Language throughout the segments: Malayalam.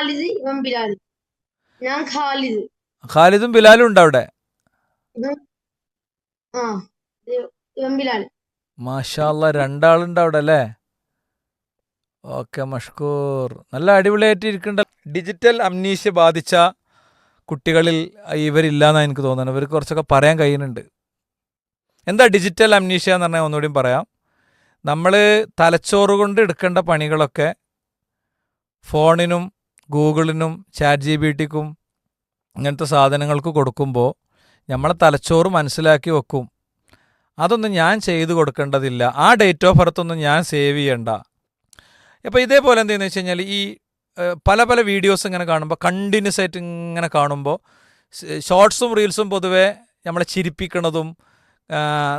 ഖാലിദ്, ഇവൻ ബിലാൽ. ഞാൻ ഖാലിദ്. ഖാലിദും ബിലാലും ഉണ്ട് അവിടെ. ഇവൻ ആ ഇവൻ ബിലാൽ. മാഷാ അല്ലാ, രണ്ടാളുണ്ട് അവിടെ അല്ലേ? ഓക്കെ മഷ്കൂർ. നല്ല അടിപൊളിയായിട്ട് ഇരിക്കണ്ട. ഡിജിറ്റൽ അംനീഷ്യ ബാധിച്ച കുട്ടികളിൽ ഇവരില്ലാന്നാണ് എനിക്ക് തോന്നുന്നത്. ഇവർക്ക് കുറച്ചൊക്കെ പറയാൻ കഴിയുന്നുണ്ട്. എന്താ ഡിജിറ്റൽ അംനീഷ്യ എന്ന് പറഞ്ഞാൽ ഒന്നുകൂടിയും പറയാം. നമ്മൾ തലച്ചോറ് കൊണ്ട് എടുക്കേണ്ട പണികളൊക്കെ ഫോണിനും ഗൂഗിളിനും ചാറ്റ് GPT ക്കും ഇങ്ങനത്തെ സാധനങ്ങൾക്ക് കൊടുക്കുമ്പോൾ നമ്മളെ തലച്ചോറ് മനസ്സിലാക്കി വെക്കും, അതൊന്നും ഞാൻ ചെയ്തു കൊടുക്കേണ്ടതില്ല, ആ ഡേറ്റ് ഓഫ് ബർത്ത് ഒന്നും ഞാൻ സേവ് ചെയ്യണ്ട. അപ്പോൾ ഇതേപോലെ എന്തെന്ന് വെച്ച് കഴിഞ്ഞാൽ ഈ പല പല വീഡിയോസ് ഇങ്ങനെ കാണുമ്പോൾ, കണ്ടിന്യൂസ് ആയിട്ട് ഇങ്ങനെ കാണുമ്പോൾ, ഷോർട്സും റീൽസും പൊതുവെ നമ്മളെ ചിരിപ്പിക്കണതും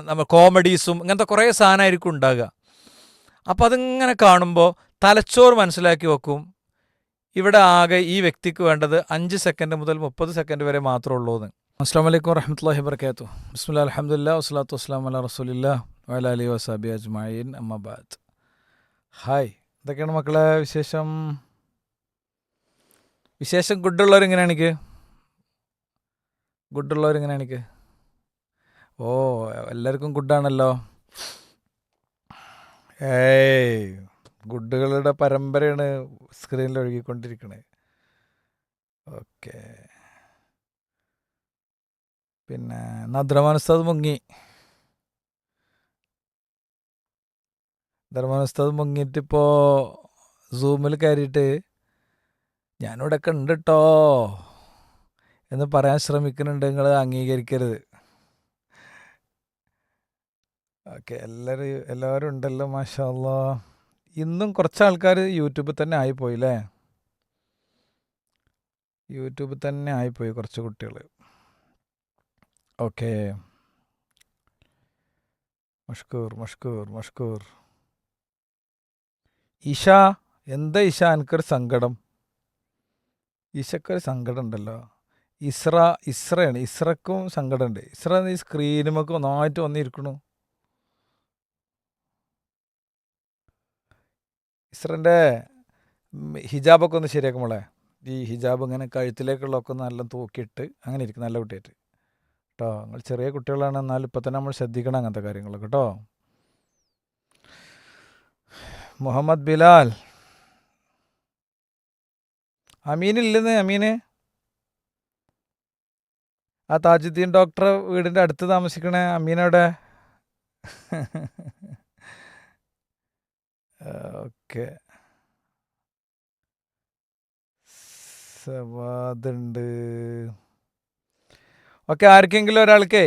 നമ്മൾ കോമഡീസും ഇങ്ങനത്തെ കുറേ സാധനമായിരിക്കും ഉണ്ടാകുക. അപ്പോൾ അതിങ്ങനെ കാണുമ്പോൾ തലച്ചോറ് മനസ്സിലാക്കി വെക്കും, ഇവിടെ ആകെ ഈ വ്യക്തിക്ക് വേണ്ടത് 5 സെക്കൻഡ് മുതൽ 30 സെക്കൻഡ് വരെ മാത്രമേ ഉള്ളൂ എന്ന്. അസ്സലാമു അലൈക്കും വറഹ്മത്തുള്ളാഹി വബറകാതുഹു. ബിസ്മില്ലാഹിൽ അൽഹംദുലില്ലാഹി വസ്സലാത്തു വസ്സലാമു അലാ റസൂലില്ലാഹി വഅലാ ആലിഹി വസഹ്ബിഹി അജ്മഈൻ, അമ്മാ ബഅദ്. ഹായ്, എന്തൊക്കെയാണ് മക്കളെ വിശേഷം? ഗുഡുള്ളവരിങ്ങനെയാണെങ്കിൽ ഓ, എല്ലാവർക്കും ഗുഡാണല്ലോ. ഗുഡുകളുടെ പരമ്പരയാണ് സ്ക്രീനിൽ ഒഴുകിക്കൊണ്ടിരിക്കണേ. ഓക്കെ, പിന്നെ നദ്രമാൻ ഉസ്താദ് മുങ്ങിയിട്ടിപ്പോൾ സൂമിൽ കയറിയിട്ട് ഞാനിവിടെയൊക്കെ ഉണ്ട് കേട്ടോ എന്ന് പറയാൻ ശ്രമിക്കുന്നുണ്ട്. നിങ്ങൾ അംഗീകരിക്കരുത്. ഓക്കെ, എല്ലാവരും ഉണ്ടല്ലോ, മാഷാ അല്ലാ. ഇന്നും കുറച്ച് ആൾക്കാർ യൂട്യൂബിൽ തന്നെ ആയിപ്പോയില്ലേ? കുറച്ച് കുട്ടികൾ. ഓക്കെ, മഷ്കൂർ. ഇഷ, എന്താ ഇഷ എനിക്കൊരു സങ്കടം? ഈശക്കൊരു സങ്കടം ഉണ്ടല്ലോ. ഇസ്രയാണ്, ഇസ്രക്കും സങ്കടമുണ്ട്. ഇസ്ര ഈ സ്ക്രീനുമൊക്കെ ഒന്നായിട്ട് വന്നിരിക്കണു. ഇസ്രൻ്റെ ഹിജാബൊക്കെ ഒന്ന് ശരിയാക്കും മോളെ. ഈ ഹിജാബ് ഇങ്ങനെ കഴുത്തിലേക്കുള്ളതൊക്കെ ഒന്ന് നല്ല തൂക്കിയിട്ട് അങ്ങനെ ഇരിക്കും, നല്ല കുട്ടിയായിട്ട് കേട്ടോ. നിങ്ങൾ ചെറിയ കുട്ടികളാണ്, എന്നാലും ഇപ്പം തന്നെ നമ്മൾ ശ്രദ്ധിക്കണം അങ്ങനത്തെ കാര്യങ്ങളൊക്കെ കേട്ടോ. മുഹമ്മദ് ബിലാൽ, അമീനില്ലെന്ന്. അമീന് ആ താജുദ്ദീൻ ഡോക്ടർ വീടിൻ്റെ അടുത്ത് താമസിക്കണേ അമീനവിടെ. ഓക്കെ, സവാദുണ്ട്. ഓക്കെ, ആർക്കെങ്കിലും ഒരാൾക്കേ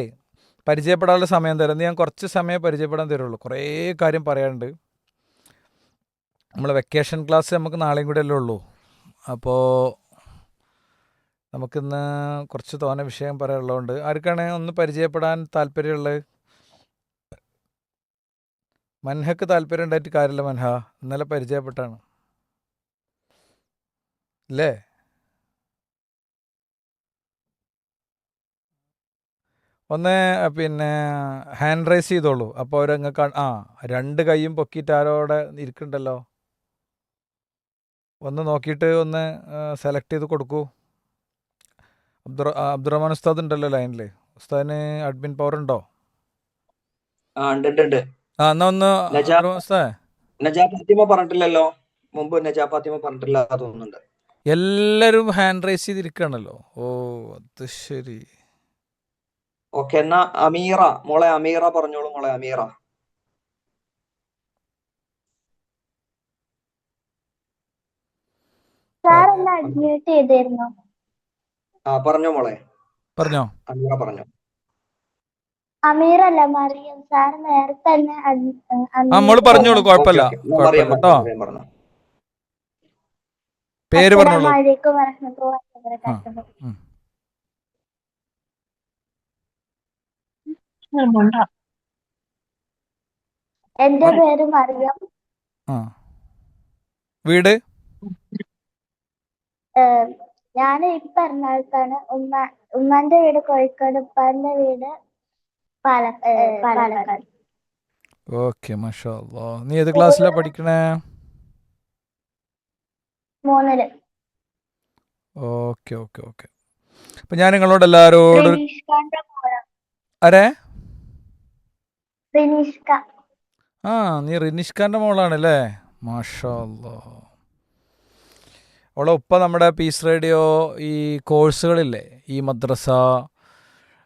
പരിചയപ്പെടാനുള്ള സമയം തരാം. ഞാൻ കുറച്ച് സമയം പരിചയപ്പെടാൻ തരുള്ളൂ, കുറേ കാര്യം പറയാനുണ്ട്. നമ്മൾ വെക്കേഷൻ ക്ലാസ് നമുക്ക് നാളെയും കൂടെ അല്ലേ ഉള്ളൂ. അപ്പോൾ നമുക്കിന്ന് കുറച്ച് തോനെ വിഷയം പറയാനുള്ളതുകൊണ്ട് ആർക്കാണ് ഒന്ന് പരിചയപ്പെടാൻ താല്പര്യമുള്ളത്? മൻഹക്ക് താല്പര്യം ഉണ്ടായിട്ട് കാര്യമില്ല. മൻഹ ഇന്നലെ പരിചയപ്പെട്ടാണ് അല്ലേ? ഒന്ന് പിന്നെ ഹാൻഡ് റൈസ് ചെയ്തോളൂ. അപ്പോൾ അവരങ്ങ് രണ്ട് കൈയും പൊക്കിയിട്ട് ആരോടെ ഇരിക്കുന്നുണ്ടല്ലോ, ഒന്ന് നോക്കിയിട്ട് ഒന്ന് സെലക്ട് ചെയ്ത് കൊടുക്കൂ. അബ്ദുറഹ്മാൻ ഉസ്താദ് ഉണ്ടല്ലോ ലൈനിൽ. ഉസ്താദിന് അഡ്മിൻ പവർ ഉണ്ടോ? എന്നാ ഒന്ന് ഫാത്തിമ പറഞ്ഞിട്ടില്ലല്ലോ, മുമ്പ് ഫാത്തിമ പറഞ്ഞിട്ടില്ല തോന്നുന്നുണ്ട്. എല്ലാരും ഹാൻഡ് റൈസ് ചെയ്തിരിക്കുകയാണല്ലോ. ഓ, അത് ശരി. ഓക്കെ, എന്നാ മോളെ അമീറ പറഞ്ഞോളൂ. മോളെ അമീറ. പറഞ്ഞോ മോളെ, പറഞ്ഞോ. അമീറ പറഞ്ഞോ. അമീറല്ല, മറിയം. സാർ നേരത്തെ തന്നെ മോള് പറഞ്ഞോളൂ, കുഴപ്പമില്ല കേട്ടോ. പേര് പറഞ്ഞോളൂ. എന്റെ പേര് മറിയം. വീട്? ഞാൻ ഇപ്പൊ എറണാകുളത്താണ്. ഉമ്മാന്റെ വീട് കോഴിക്കോട്, ഉപ്പാന്റെ വീട് പാലക്കാട്. ഓക്കെ, മാഷാ അല്ലാ. നീ ഏത് ക്ലാസ്സിലാ പഠിക്കണേ? 3. Okay okay okay. അപ്പം ഞാൻ നിങ്ങളോട് എല്ലാവരോടും റിനീഷ്കാന്റെ മോള്. ആരെ റിനീഷ്ക. ആ നീ റിനിഷ്കാൻ്റെ മോളാണല്ലേ? മാഷാ അല്ലാ. അവളെ ഉപ്പ നമ്മുടെ പീസ് റേഡിയോ ഈ കോഴ്സുകളില്ലേ, ഈ മദ്രസ,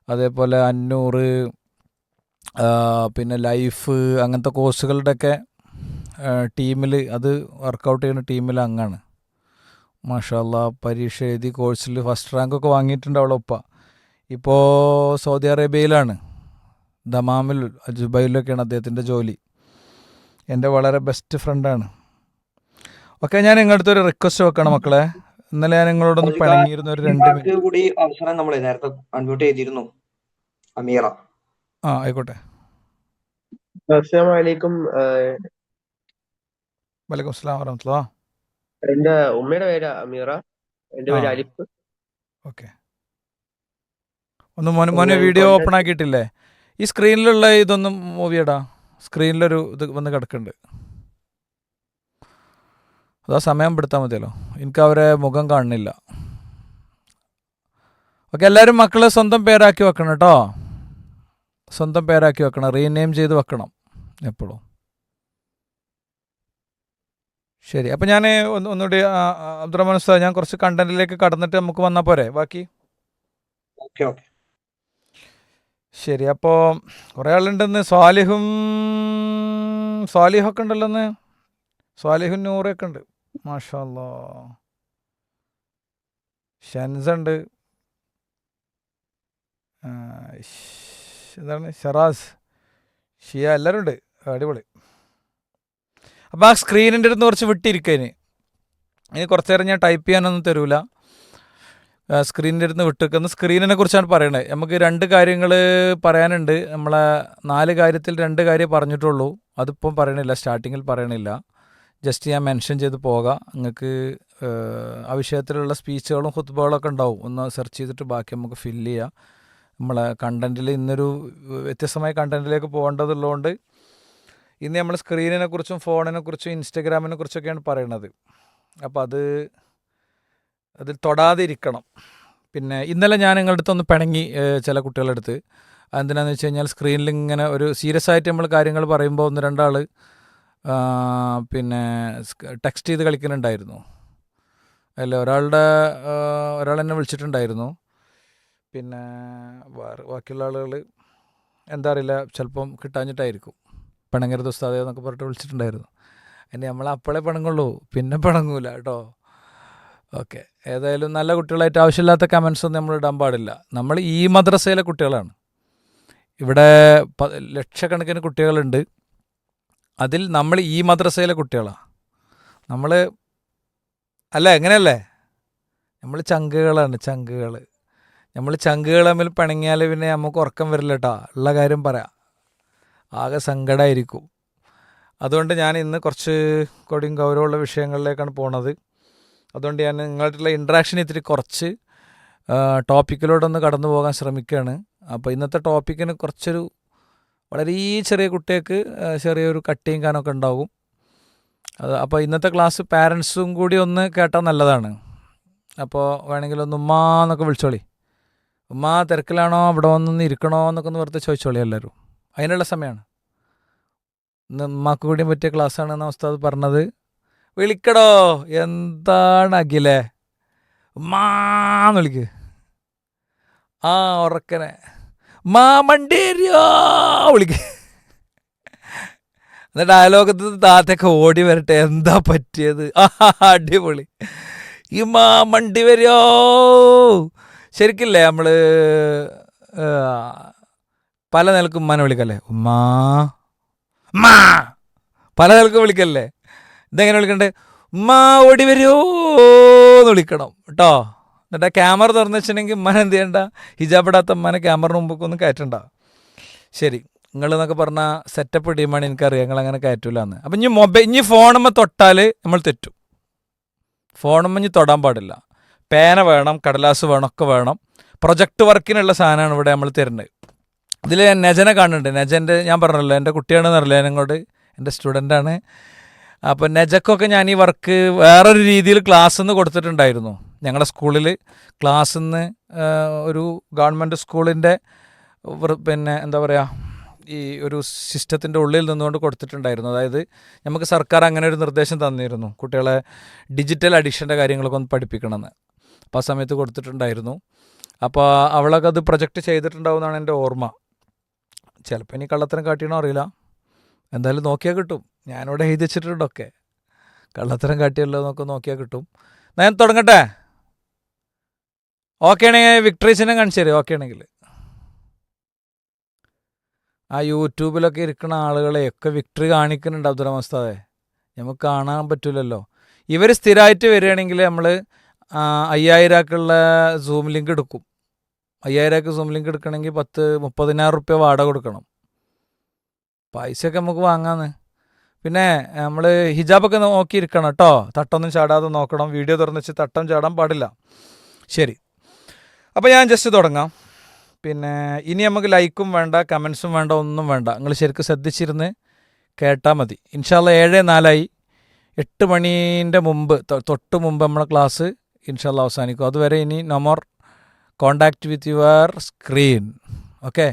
അതേപോലെ അന്നൂറ്, പിന്നെ ലൈഫ്, അങ്ങനത്തെ കോഴ്സുകളുടെയൊക്കെ ടീമിൽ, അത് വർക്കൗട്ട് ചെയ്യുന്ന ടീമിൽ അങ്ങാണ്. മാഷാ അല്ലാ. പരീക്ഷ എഴുതി കോഴ്സിൽ ഫസ്റ്റ് റാങ്കൊക്കെ വാങ്ങിയിട്ടുണ്ട് അവളെ ഉപ്പ. ഇപ്പോൾ സൗദി അറേബ്യയിലാണ്, ദമാമിൽ ജുബൈലിലൊക്കെയാണ് അദ്ദേഹത്തിൻ്റെ ജോലി. എൻ്റെ വളരെ ബെസ്റ്റ് ഫ്രണ്ടാണ്. ഓക്കെ, ഞാൻ നിങ്ങളുടെ അടുത്തൊരു റിക്വസ്റ്റ് വെക്കണം മക്കളെ. ഇന്നലെ ഞാൻ നിങ്ങളോടൊന്ന് പിണങ്ങിയിരുന്ന ഒരു 2 മിനിറ്റ് കൂടി അവസരം നമ്മൾ നേരത്തെ അൺമ്യൂട്ട് ചെയ്തിരുന്നു. അമീറ. ആ ആയിക്കോട്ടെ. അസ്സലാമു അലൈക്കും. വലൈക്കും അസ്സലാം വറഹ്മത്തുള്ളാ. എന്റെ ഉമ്മയുടെ പേര് അമീറ, എന്റെ പേര് അലിഫ്. ഓക്കെ. ഒന്ന് മോനെ വീഡിയോ ഓപ്പൺ ആക്കിയിട്ടില്ലേ? ഈ സ്ക്രീനിലുള്ള ഇതൊന്നും മൂവിയടാ. സ്ക്രീനിലൊരു ഇത് വന്ന് കിടക്കുന്നുണ്ട്. അതാ സമയം പെടുത്താൽ മതിയല്ലോ, എനിക്ക് അവരെ മുഖം കാണുന്നില്ല. ഓക്കെ, എല്ലാവരും മക്കളെ സ്വന്തം പേരാക്കി വെക്കണം കേട്ടോ. സ്വന്തം പേരാക്കി വെക്കണം, റീനെയിം ചെയ്ത് വെക്കണം എപ്പോഴും. ശരി, അപ്പം ഞാൻ ഒന്നുകൂടി അബ്ദുറഹ്മാൻ ഉസ്താദ്, ഞാൻ കുറച്ച് കണ്ടന്റിലേക്ക് കടന്നിട്ട് നമുക്ക് വന്നാൽ പോരെ ബാക്കി? Okay okay. ശരി, അപ്പോൾ കുറേ ആളുണ്ടെന്ന്. സ്വാലിഹൊക്കെ ഉണ്ടല്ലോ ഇന്ന്. സ്വാലിഹും നൂറൊക്കെ ഉണ്ട്. മാഷാ അല്ലാ. ഷൻസ ഉണ്ട്. എന്താണ് ഷറാസ്, ഷിയ, എല്ലാവരും ഉണ്ട്. അടിപൊളി. അപ്പോൾ ആ സ്ക്രീനിൻ്റെ അടുത്ത് കുറച്ച് വിട്ടിരിക്കതിന്. ഇനി കുറച്ച് നേരം ഞാൻ ടൈപ്പ് ചെയ്യാനൊന്നും തരൂല. സ്ക്രീനിൻ്റെ അടുത്ത് വിട്ടിരിക്കുന്ന സ്ക്രീനിനെ കുറിച്ചാണ് പറയണത്. നമുക്ക് 2 കാര്യങ്ങൾ പറയാനുണ്ട്. നമ്മളെ 4 കാര്യത്തിൽ 2 കാര്യം പറഞ്ഞിട്ടുള്ളൂ. അതിപ്പം പറയണില്ല, സ്റ്റാർട്ടിങ്ങിൽ പറയണില്ല. ജസ്റ്റ് ഞാൻ മെൻഷൻ ചെയ്ത് പോകാം. നിങ്ങൾക്ക് ആ വിഷയത്തിലുള്ള സ്പീച്ചുകളും ഖുത്ബകളൊക്കെ ഉണ്ടാവും. ഒന്ന് സെർച്ച് ചെയ്തിട്ട് ബാക്കി നമുക്ക് ഫില്ല് ചെയ്യാം. നമ്മളെ കണ്ടൻറ്റിൽ ഇന്നൊരു വ്യത്യസ്തമായ കണ്ടൻറ്റിലേക്ക് പോകേണ്ടതുള്ളതുകൊണ്ട് ഇന്ന് നമ്മൾ സ്ക്രീനിനെ കുറിച്ചും ഫോണിനെ കുറിച്ചും ഇൻസ്റ്റഗ്രാമിനെ കുറിച്ചൊക്കെയാണ് പറയണത്. അപ്പോൾ അതിൽ തൊടാതിരിക്കണം. പിന്നെ ഇന്നലെ ഞാൻ നിങ്ങളുടെ അടുത്തൊന്ന് പിണങ്ങി ചില കുട്ടികളുടെ അടുത്ത്. അതെന്തിനാന്ന് വെച്ച് കഴിഞ്ഞാൽ സ്ക്രീനിൽ ഇങ്ങനെ ഒരു സീരിയസ് ആയിട്ട് നമ്മൾ കാര്യങ്ങൾ പറയുമ്പോൾ 1-2 ആൾ പിന്നെ ടെക്സ്റ്റ് ചെയ്ത് കളിക്കുന്നുണ്ടായിരുന്നു. അല്ല, ഒരാൾ എന്നെ വിളിച്ചിട്ടുണ്ടായിരുന്നു. പിന്നെ ബാക്കിയുള്ള ആളുകൾ എന്താ അറിയില്ല, ചിലപ്പം കിട്ടാഞ്ഞിട്ടായിരിക്കും. പിണങ്ങരുത് ഉസ്താദേ എന്നൊക്കെ പറഞ്ഞിട്ട് വിളിച്ചിട്ടുണ്ടായിരുന്നു. അതിന് നമ്മൾ അപ്പോഴേ പിണങ്ങുള്ളൂ, പിന്നെ പിണങ്ങൂല കേട്ടോ. ഓക്കെ, ഏതായാലും നല്ല കുട്ടികളായിട്ട് ആവശ്യമില്ലാത്ത കമൻസ് ഒന്നും നമ്മൾ ഇടാൻ പാടില്ല. നമ്മൾ ഈ മദ്രസയിലെ കുട്ടികളാണ്. ഇവിടെ ലക്ഷക്കണക്കിന് കുട്ടികളുണ്ട്. അതിൽ നമ്മൾ ഈ മദ്രസയിലെ കുട്ടികളാണ്. നമ്മൾ അല്ല, എങ്ങനെയല്ലേ, നമ്മൾ ചങ്കുകളാണ്, ചങ്കുകൾ. നമ്മൾ ചങ്കുകൾ തമ്മിൽ പിണങ്ങിയാൽ പിന്നെ നമുക്ക് ഉറക്കം വരില്ല കേട്ടോ. ഉള്ള കാര്യം പറയാം, ആകെ സങ്കടമായിരിക്കും. അതുകൊണ്ട് ഞാൻ ഇന്ന് കുറച്ച് കൂടിയും ഗൗരവമുള്ള വിഷയങ്ങളിലേക്കാണ് പോണത്. അതുകൊണ്ട് ഞാൻ നിങ്ങളുടെ ഇൻട്രാക്ഷൻ ഇത്തിരി കുറച്ച് ടോപ്പിക്കിലോട്ടൊന്ന് കടന്നു പോകാൻ ശ്രമിക്കുകയാണ്. അപ്പോൾ ഇന്നത്തെ ടോപ്പിക്കിന് കുറച്ചൊരു വളരെ ചെറിയ കുട്ടികൾക്ക് ചെറിയൊരു കട്ടിയും കാനൊക്കെ ഉണ്ടാകും. അപ്പോൾ ഇന്നത്തെ ക്ലാസ് പാരൻസും കൂടി ഒന്ന് കേട്ടാൽ നല്ലതാണ്. അപ്പോൾ വേണമെങ്കിൽ ഒന്ന് ഉമ്മ എന്നൊക്കെ വിളിച്ചോളി. ഉമ്മ തിരക്കിലാണോ, ഇവിടെ വന്നൊന്ന് ഇരിക്കണോ എന്നൊക്കെ ഒന്ന് വെറുതെ ചോദിച്ചോളി എല്ലാവരും. അതിനുള്ള സമയമാണ്. ഇന്ന് ഉമ്മാക്ക് കൂടിയും പറ്റിയ ക്ലാസ്സാണെന്ന് ഉസ്താദ് പറഞ്ഞത്. വിളിക്കടോ, എന്താണ് അഖിലേ, ഉമ്മാന്ന് വിളിക്ക്. ആ ഉറക്കനെ മാമണ്ടേരിയോ വിളിക്ക്. എന്നിട്ട് ഡയലോഗത്ത് താത്തൊക്കെ ഓടി വരട്ടെ, എന്താ പറ്റിയത്, അടിപൊളി. ഈ മാമണ്ടി വരിയോ. ശരിക്കില്ലേ നമ്മൾ പല നിലക്കും ഉമ്മാനെ വിളിക്കല്ലേ, ഉമ്മാ ഉമ്മാ, പല നിലക്കും വിളിക്കല്ലേ. ഇതെങ്ങനെ വിളിക്കണ്ടേ, ഉമ്മാ ഓടി വരുമോ എന്ന് വിളിക്കണം കേട്ടോ. എന്നിട്ട് ആ ക്യാമറ തുറന്നു വെച്ചിട്ടുണ്ടെങ്കിൽ ഉമ്മാനെ എന്ത് ചെയ്യണ്ട, ഹിജാബ് ഇടാത്ത ഉമ്മാനെ ക്യാമറ മുമ്പൊക്കെ കയറ്റണ്ട. ശരി, നിങ്ങളെന്നൊക്കെ പറഞ്ഞാൽ സെറ്റപ്പ് ടീമാണ്, എനിക്കറിയാം നിങ്ങളങ്ങനെ കയറ്റൂല എന്ന്. അപ്പം ഇനി ഫോണുമ്മ തൊട്ടാൽ നമ്മൾ തെറ്റും. ഫോണുമ്മ ഇനി തൊടാൻ പാടില്ല. പേന വേണം, കടലാസ് വേണം, ഒക്കെ വേണം. പ്രൊജക്റ്റ് വർക്കിനുള്ള സാധനമാണ് ഇവിടെ നമ്മൾ തരുന്നത്. ഇതിൽ നജനെ കാണുന്നുണ്ട്. നജൻ്റെ ഞാൻ പറഞ്ഞല്ലോ, എൻ്റെ കുട്ടിയാണെന്ന് അറിയില്ല, എന്നോട് എൻ്റെ സ്റ്റുഡൻ്റാണ്. അപ്പോൾ നെജക്കൊക്കെ ഞാൻ ഈ വർക്ക് വേറൊരു രീതിയിൽ ക്ലാസ്സിൽ നിന്ന് കൊടുത്തിട്ടുണ്ടായിരുന്നു. ഞങ്ങളുടെ സ്കൂളിൽ ക്ലാസ്സിൽ നിന്ന് ഒരു ഗവൺമെൻറ് സ്കൂളിൻ്റെ പിന്നെ എന്താ പറയുക, ഈ ഒരു സിസ്റ്റത്തിൻ്റെ ഉള്ളിൽ നിന്നുകൊണ്ട് കൊടുത്തിട്ടുണ്ടായിരുന്നു. അതായത് നമുക്ക് സർക്കാർ അങ്ങനെ ഒരു നിർദ്ദേശം തന്നിരുന്നു, കുട്ടികളെ ഡിജിറ്റൽ അഡിക്ഷൻ്റെ കാര്യങ്ങളൊക്കെ ഒന്ന് പഠിപ്പിക്കണമെന്ന്. അപ്പോൾ ആ സമയത്ത് കൊടുത്തിട്ടുണ്ടായിരുന്നു. അപ്പോൾ അവളൊക്കെ അത് പ്രൊജക്റ്റ് ചെയ്തിട്ടുണ്ടാവുമെന്നാണ് എൻ്റെ ഓർമ്മ. ചിലപ്പോൾ ഇനി കള്ളത്തരം കാട്ടിയണോ അറിയില്ല, എന്തായാലും നോക്കിയാൽ കിട്ടും. ഞാനിവിടെ എഴുതി വെച്ചിട്ടുണ്ടൊക്കെ, കള്ളത്തരം കാട്ടിയല്ലോ എന്നൊക്കെ നോക്കിയാൽ കിട്ടും. ഞാൻ തുടങ്ങട്ടെ? ഓക്കെ ആണെങ്കിൽ വിക്ടറീസിനെ കാണിച്ചു തരും. ഓക്കെ ആണെങ്കിൽ ആ യൂട്യൂബിലൊക്കെ ഇരിക്കുന്ന ആളുകളെയൊക്കെ വിക്ടറി കാണിക്കുന്നുണ്ട് അബ്ദുറഹ്മാൻ ഉസ്താദേ, നമുക്ക് കാണാൻ പറ്റില്ലല്ലോ. ഇവർ സ്ഥിരമായിട്ട് വരികയാണെങ്കിൽ നമ്മൾ 5000-ക്കുള്ള സൂം ലിങ്ക് എടുക്കും. 5000-ക്ക് സൂം ലിങ്ക് എടുക്കണമെങ്കിൽ 30,000 റുപ്യ വാടക കൊടുക്കണം. പൈസയൊക്കെ നമുക്ക് വാങ്ങാന്ന്. പിന്നെ നമ്മൾ ഹിജാബൊക്കെ നോക്കിയിരിക്കണം കേട്ടോ, തട്ടൊന്നും ചാടാതെ നോക്കണം. വീഡിയോ തുറന്ന് വെച്ച് തട്ടം ചാടാൻ പാടില്ല. ശരി, അപ്പോൾ ഞാൻ ജസ്റ്റ് തുടങ്ങാം. പിന്നെ ഇനി നമുക്ക് ലൈക്കും വേണ്ട, കമൻസും വേണ്ട, ഒന്നും വേണ്ട. നിങ്ങൾ ശരിക്കും ശ്രദ്ധിച്ചിരുന്ന് കേട്ടാൽ മതി. ഇൻഷാല്ല 7:04 8 മണീൻ്റെ മുമ്പ് തൊട്ട് മുമ്പ് നമ്മളെ ക്ലാസ് ഇൻഷാല്ല അവസാനിക്കും. അതുവരെ ഇനി no more contact with your screen. Okay,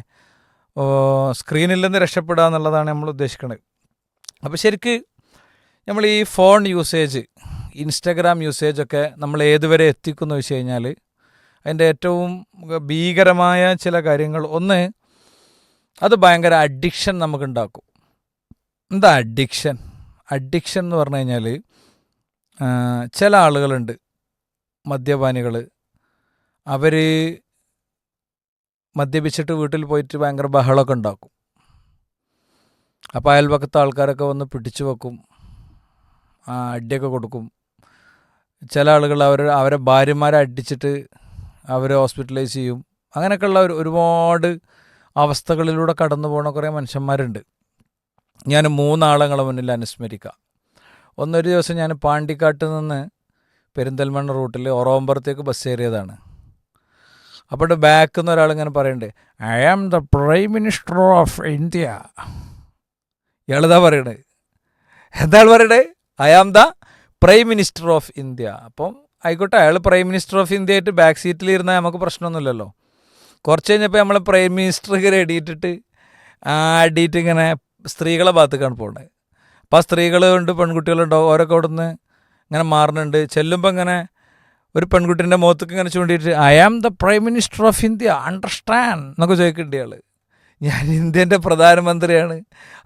സ്ക്രീനിൽ നിന്ന് രക്ഷപ്പെടുക എന്നുള്ളതാണ് നമ്മൾ ഉദ്ദേശിക്കുന്നത്. അപ്പോൾ ശരിക്ക് നമ്മൾ ഈ ഫോൺ യൂസേജ്, ഇൻസ്റ്റഗ്രാം യൂസേജൊക്കെ നമ്മൾ ഏതുവരെ എത്തിക്കുന്നു വെച്ച് കഴിഞ്ഞാൽ അതിൻ്റെ ഏറ്റവും ഭീകരമായ ചില കാര്യങ്ങൾ, ഒന്ന് അത് ഭയങ്കര അഡിക്ഷൻ നമുക്കുണ്ടാക്കും. എന്താ അഡിക്ഷൻ? അഡിക്ഷൻ എന്ന് പറഞ്ഞു കഴിഞ്ഞാൽ ചില ആളുകളുണ്ട്, മദ്യപാനികൾ, അവർ മദ്യപിച്ചിട്ട് വീട്ടിൽ പോയിട്ട് ഭയങ്കര ബഹളമൊക്കെ ഉണ്ടാക്കും. അപ്പോൾ അയൽപക്കത്തെ ആൾക്കാരൊക്കെ വന്ന് പിടിച്ചു വെക്കും, അടിയൊക്കെ കൊടുക്കും. ചില ആളുകൾ അവരെ ഭാര്യമാരെ അടിച്ചിട്ട് അവരെ ഹോസ്പിറ്റലൈസ് ചെയ്യും. അങ്ങനെയൊക്കെയുള്ള ഒരുപാട് അവസ്ഥകളിലൂടെ കടന്നു പോകുന്ന കുറേ മനുഷ്യന്മാരുണ്ട്. ഞാൻ 3 ആളങ്ങളെ മുന്നിൽ അനുസ്മരിക്കാം. ഒന്നൊരു ദിവസം ഞാൻ പാണ്ടിക്കാട്ട് നിന്ന് പെരിന്തൽമണ്ണ റൂട്ടിൽ ഒറോമ്പുറത്തേക്ക് ബസ് കയറിയതാണ്. അപ്പോൾ ബാക്കിൽ നിന്ന് ഒരാളിങ്ങനെ പറയുന്നുണ്ട്, I am the prime minister of India. ഇയാളിതാ പറയണേ, എന്താണ് പറയണേ? I am the prime minister of India. അപ്പം ആയിക്കോട്ടെ, അയാൾ പ്രൈം മിനിസ്റ്റർ ഓഫ് ഇന്ത്യ ആയിട്ട് ബാക്ക് സീറ്റിലിരുന്നാൽ നമുക്ക് പ്രശ്നമൊന്നുമില്ലല്ലോ. കുറച്ച് കഴിഞ്ഞപ്പോൾ നമ്മൾ പ്രൈം മിനിസ്റ്റർ ഇങ്ങനെ അടിയിട്ടിട്ട് അടിയിട്ട് ഇങ്ങനെ സ്ത്രീകളെ ഭാഗത്തേക്കാണ് പോകുന്നത്. അപ്പോൾ ആ സ്ത്രീകൾ കൊണ്ട് പെൺകുട്ടികളുണ്ടാവും, ഓരോക്കെ അവിടെ നിന്ന് ഇങ്ങനെ മാറുന്നുണ്ട്. ചെല്ലുമ്പോൾ ഇങ്ങനെ ഒരു പെൺകുട്ടീൻ്റെ മുഖത്തേക്ക് ഇങ്ങനെ ചൂണ്ടിയിട്ട് I am the prime minister of India, understand എന്നൊക്കെ ചോദിക്കുന്നുണ്ട് ഇയാൾ. ഞാൻ ഇന്ത്യൻ്റെ പ്രധാനമന്ത്രിയാണ്,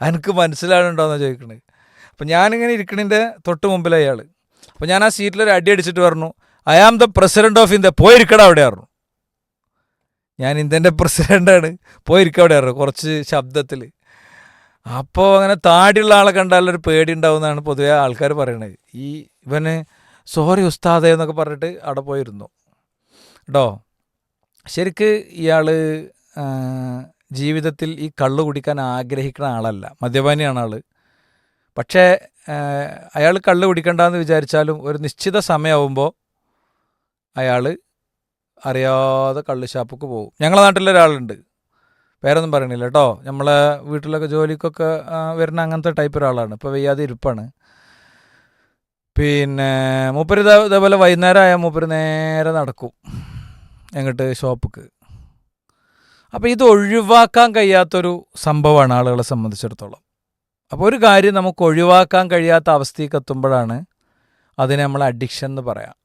എനിക്ക് മനസ്സിലാവുന്നുണ്ടോയെന്നാണ് ചോദിക്കണത്. അപ്പം ഞാനിങ്ങനെ ഇരിക്കണതിൻ്റെ തൊട്ട് മുമ്പിലാണ് അയാൾ. അപ്പോൾ ഞാൻ ആ സീറ്റിലൊരു അടി അടിച്ചിട്ട് പറഞ്ഞു, I am the president of India, പോയിരിക്കട അവിടെ ആയിരുന്നു. ഞാൻ ഇന്ത്യൻ്റെ പ്രസിഡൻ്റാണ്, പോയിരിക്കുക അവിടെ ആയിരുന്നു കുറച്ച് ശബ്ദത്തിൽ. അപ്പോൾ അങ്ങനെ താടിയുള്ള ആളെ കണ്ടാലൊരു പേടി ഉണ്ടാവുമെന്നാണ് പൊതുവെ ആൾക്കാർ പറയണത്. ഇവന് സോറി ഉസ്താദേ എന്നൊക്കെ പറഞ്ഞിട്ട് അവിടെ പോയിരുന്നു കേട്ടോ. ശരിക്ക് ഇയാൾ ജീവിതത്തിൽ ഈ കള്ളു കുടിക്കാൻ ആഗ്രഹിക്കുന്ന ആളല്ല, മദ്യപാനിയാണ് ആൾ. പക്ഷേ അയാൾ കള്ളു കുടിക്കണ്ടെന്ന് വിചാരിച്ചാലും ഒരു നിശ്ചിത സമയമാകുമ്പോൾ അയാൾ അറിയാതെ കള്ള് ഷാപ്പൊക്കെ പോകും. ഞങ്ങളുടെ നാട്ടിലൊരാളുണ്ട്, പേരൊന്നും പറയണില്ല കേട്ടോ, നമ്മളെ വീട്ടിലൊക്കെ ജോലിക്കൊക്കെ വരുന്ന അങ്ങനത്തെ ടൈപ്പ് ഒരാളാണ്. ഇപ്പോൾ വയ്യാതെ ഇരിപ്പാണ്. പിന്നെ മൂപ്പര് ഇതേപോലെ വൈകുന്നേരം ആയാൽ മൂപ്പര് നേരെ നടക്കും എങ്ങോട്ട്, ഷോപ്പിക്ക്. അപ്പോൾ ഇത് ഒഴിവാക്കാൻ കഴിയാത്തൊരു സംഭവമാണ് ആളുകളെ സംബന്ധിച്ചിടത്തോളം. അപ്പോൾ ഒരു കാര്യം നമുക്ക് ഒഴിവാക്കാൻ കഴിയാത്ത അവസ്ഥയ്ക്ക് എത്തുമ്പോഴാണ് അതിനെ നമ്മൾ അഡിക്ഷൻ എന്ന് പറയാം.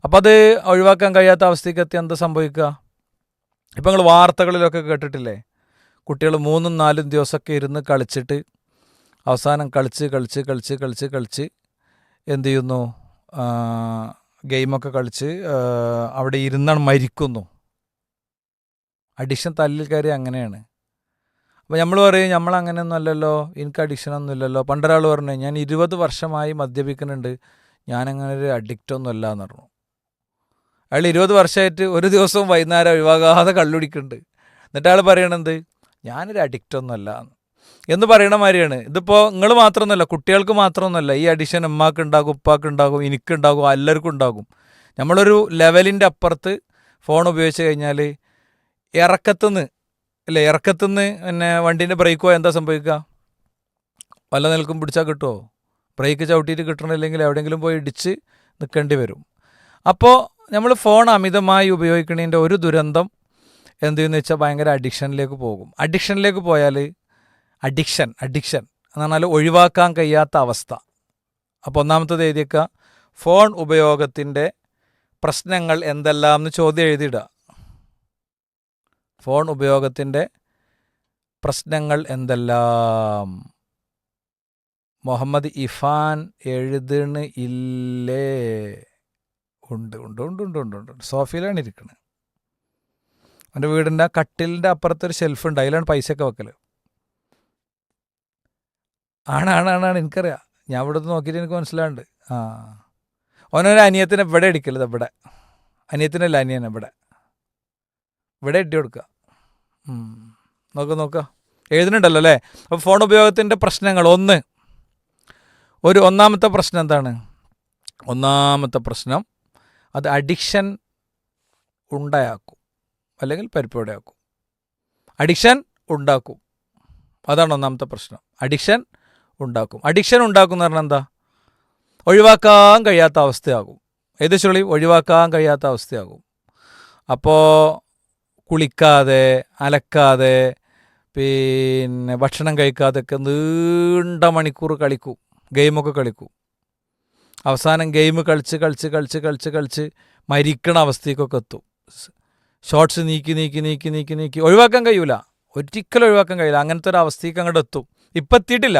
അപ്പോൾ അത് ഒഴിവാക്കാൻ കഴിയാത്ത അവസ്ഥയ്ക്ക് എത്തി എന്താ സംഭവിക്കുക? ഇപ്പം നിങ്ങൾ വാർത്തകളിലൊക്കെ കേട്ടിട്ടില്ലേ, കുട്ടികൾ 3-4 ദിവസമൊക്കെ ഇരുന്ന് കളിച്ചിട്ട് അവസാനം കളിച്ച് എന്ത് ചെയ്യുന്നു, ഗെയിമൊക്കെ കളിച്ച് അവിടെ ഇരുന്നാണ് മരിക്കുന്നു. അഡിക്ഷൻ തല്ലിൽ കയറി അങ്ങനെയാണ്. അപ്പോൾ നമ്മൾ പറയും നമ്മളങ്ങനെയൊന്നും അല്ലല്ലോ, എനിക്ക് അഡിക്ഷനൊന്നും ഇല്ലല്ലോ. പണ്ടൊരാൾ പറഞ്ഞു, ഞാൻ 20 വർഷമായി മദ്യപിക്കുന്നുണ്ട്, ഞാനങ്ങനെ ഒരു അഡിക്റ്റൊന്നും അല്ല എന്ന് പറഞ്ഞു. അയാൾ 20 വർഷമായിട്ട് ഒരു ദിവസവും വൈകുന്നേരം ഒഴിവാകാതെ കള്ളുടിക്കുന്നുണ്ട്. എന്നിട്ട് അയാൾ പറയണത് ഞാനൊരു അഡിക്റ്റൊന്നും അല്ല എന്ന് പറയണ മാതിരിയാണ്. ഇതിപ്പോൾ നിങ്ങൾ മാത്രമൊന്നുമല്ല, കുട്ടികൾക്ക് മാത്രമൊന്നുമല്ല ഈ അഡിക്ഷൻ. ഉമ്മാക്ക് ഉണ്ടാകും, ഉപ്പാക്ക് ഉണ്ടാകും, എനിക്കുണ്ടാകും, എല്ലാവർക്കും ഉണ്ടാകും. നമ്മളൊരു ലെവലിൻ്റെ അപ്പുറത്ത് ഫോൺ ഉപയോഗിച്ച് കഴിഞ്ഞാൽ ഇറക്കത്തുനിന്ന് പിന്നെ വണ്ടീൻ്റെ ബ്രേക്ക് പോയാൽ എന്താ സംഭവിക്കുക? വല്ല നിലക്കും പിടിച്ചാൽ കിട്ടുമോ? ബ്രേക്ക് ചവിട്ടിയിട്ട് കിട്ടണില്ലെങ്കിൽ എവിടെയെങ്കിലും പോയി ഇടിച്ച് നിൽക്കേണ്ടി വരും. അപ്പോൾ നമ്മൾ ഫോൺ അമിതമായി ഉപയോഗിക്കുന്നതിൻ്റെ ഒരു ദുരന്തം എന്തെന്ന് വെച്ചാൽ ഭയങ്കര അഡിക്ഷനിലേക്ക് പോകും. അഡിക്ഷനിലേക്ക് പോയാൽ അഡിക്ഷൻ എന്ന് പറഞ്ഞാൽ ഒഴിവാക്കാൻ കഴിയാത്ത അവസ്ഥ. അപ്പോൾ ഒന്നാമത്തത് എഴുതിയേക്കുക, ഫോൺ ഉപയോഗത്തിൻ്റെ പ്രശ്നങ്ങൾ എന്തെല്ലാം എന്ന് ചോദ്യം എഴുതിയിടുക. ഫോൺ ഉപയോഗത്തിൻ്റെ പ്രശ്നങ്ങൾ എന്തെല്ലാം? മുഹമ്മദ് ഇഫാൻ എഴുതണ ഇല്ലേ? ഉണ്ട് ഉണ്ട് ഉണ്ട് ഉണ്ട് ഉണ്ട് ഉണ്ട് സോഫയിലാണ് ഇരിക്കുന്നത്. അവൻ്റെ വീടിൻ്റെ കട്ടിലിൻ്റെ അപ്പുറത്തൊരു ഷെൽഫ് ഉണ്ട്, അതിലാണ് പൈസയൊക്കെ വെക്കൽ. ആണ് എനിക്കറിയാം, ഞാൻ ഇവിടുന്ന് നോക്കിയിട്ട് എനിക്ക് മനസ്സിലാണ്ട്. ഓനൊരു അനിയത്തിനെ ഇവിടെ അടിക്കരുത്, ഇവിടെ അനിയത്തിനല്ല അനിയനെ ഇവിടെ ഇട്ടി കൊടുക്കുക. നോക്കുക എഴുതുന്നുണ്ടല്ലോ അല്ലേ. അപ്പോൾ ഫോൺ ഉപയോഗത്തിൻ്റെ പ്രശ്നങ്ങൾ ഒന്നാമത്തെ പ്രശ്നം എന്താണ്? ഒന്നാമത്തെ പ്രശ്നം അത് അഡിക്ഷൻ ഉണ്ടാക്കും, അല്ലെങ്കിൽ പരിപ്പോടെയാക്കും. അഡിക്ഷൻ ഉണ്ടാക്കും, അതാണ് ഒന്നാമത്തെ പ്രശ്നം. അഡിക്ഷൻ ഉണ്ടാക്കും എന്ന് പറഞ്ഞാൽ എന്താ? ഒഴിവാക്കാൻ കഴിയാത്ത അവസ്ഥയാകും. ഏത് ചുളി ഒഴിവാക്കാൻ കഴിയാത്ത അവസ്ഥയാകും. അപ്പോൾ കുളിക്കാതെ, അലക്കാതെ, പിന്നെ ഭക്ഷണം കഴിക്കാതെയൊക്കെ നീണ്ട മണിക്കൂർ കളിക്കും, ഗെയിമൊക്കെ കളിക്കും. അവസാനം ഗെയിം കളിച്ച് മരിക്കണ അവസ്ഥയ്ക്കൊക്കെ എത്തും. ഷോർട്സ് നീക്കി ഒഴിവാക്കാൻ കഴിയൂല, ഒരിക്കലും ഒഴിവാക്കാൻ കഴിയില്ല. അങ്ങനത്തെ ഒരു അവസ്ഥയ്ക്ക് അങ്ങോട്ട് എത്തും. ഇപ്പം എത്തിയിട്ടില്ല,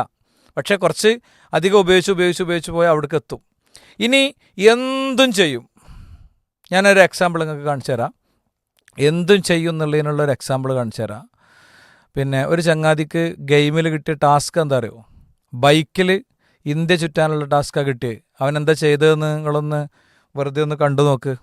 പക്ഷേ കുറച്ച് അധികം ഉപയോഗിച്ച് പോയി അവിടേക്ക് എത്തും. ഇനി എന്തും ചെയ്യും. ഞാനൊരു എക്സാമ്പിൾ നിങ്ങൾക്ക് കാണിച്ചു തരാം. എന്തും ചെയ്യും എന്നുള്ളതിനുള്ളൊരു എക്സാമ്പിൾ കാണിച്ചു തരാം. പിന്നെ ഒരു ചങ്ങാതിക്ക് ഗെയിമിൽ കിട്ടിയ ടാസ്ക് എന്താ അറിയോ? ബൈക്കിൽ ഇന്ത്യ ചുറ്റാനുള്ള ടാസ്ക്കാണ് കിട്ടിയത്. അവൻ എന്താ ചെയ്തതെന്ന് നിങ്ങളൊന്ന് വെറുതെ ഒന്ന് കണ്ടു നോക്ക്.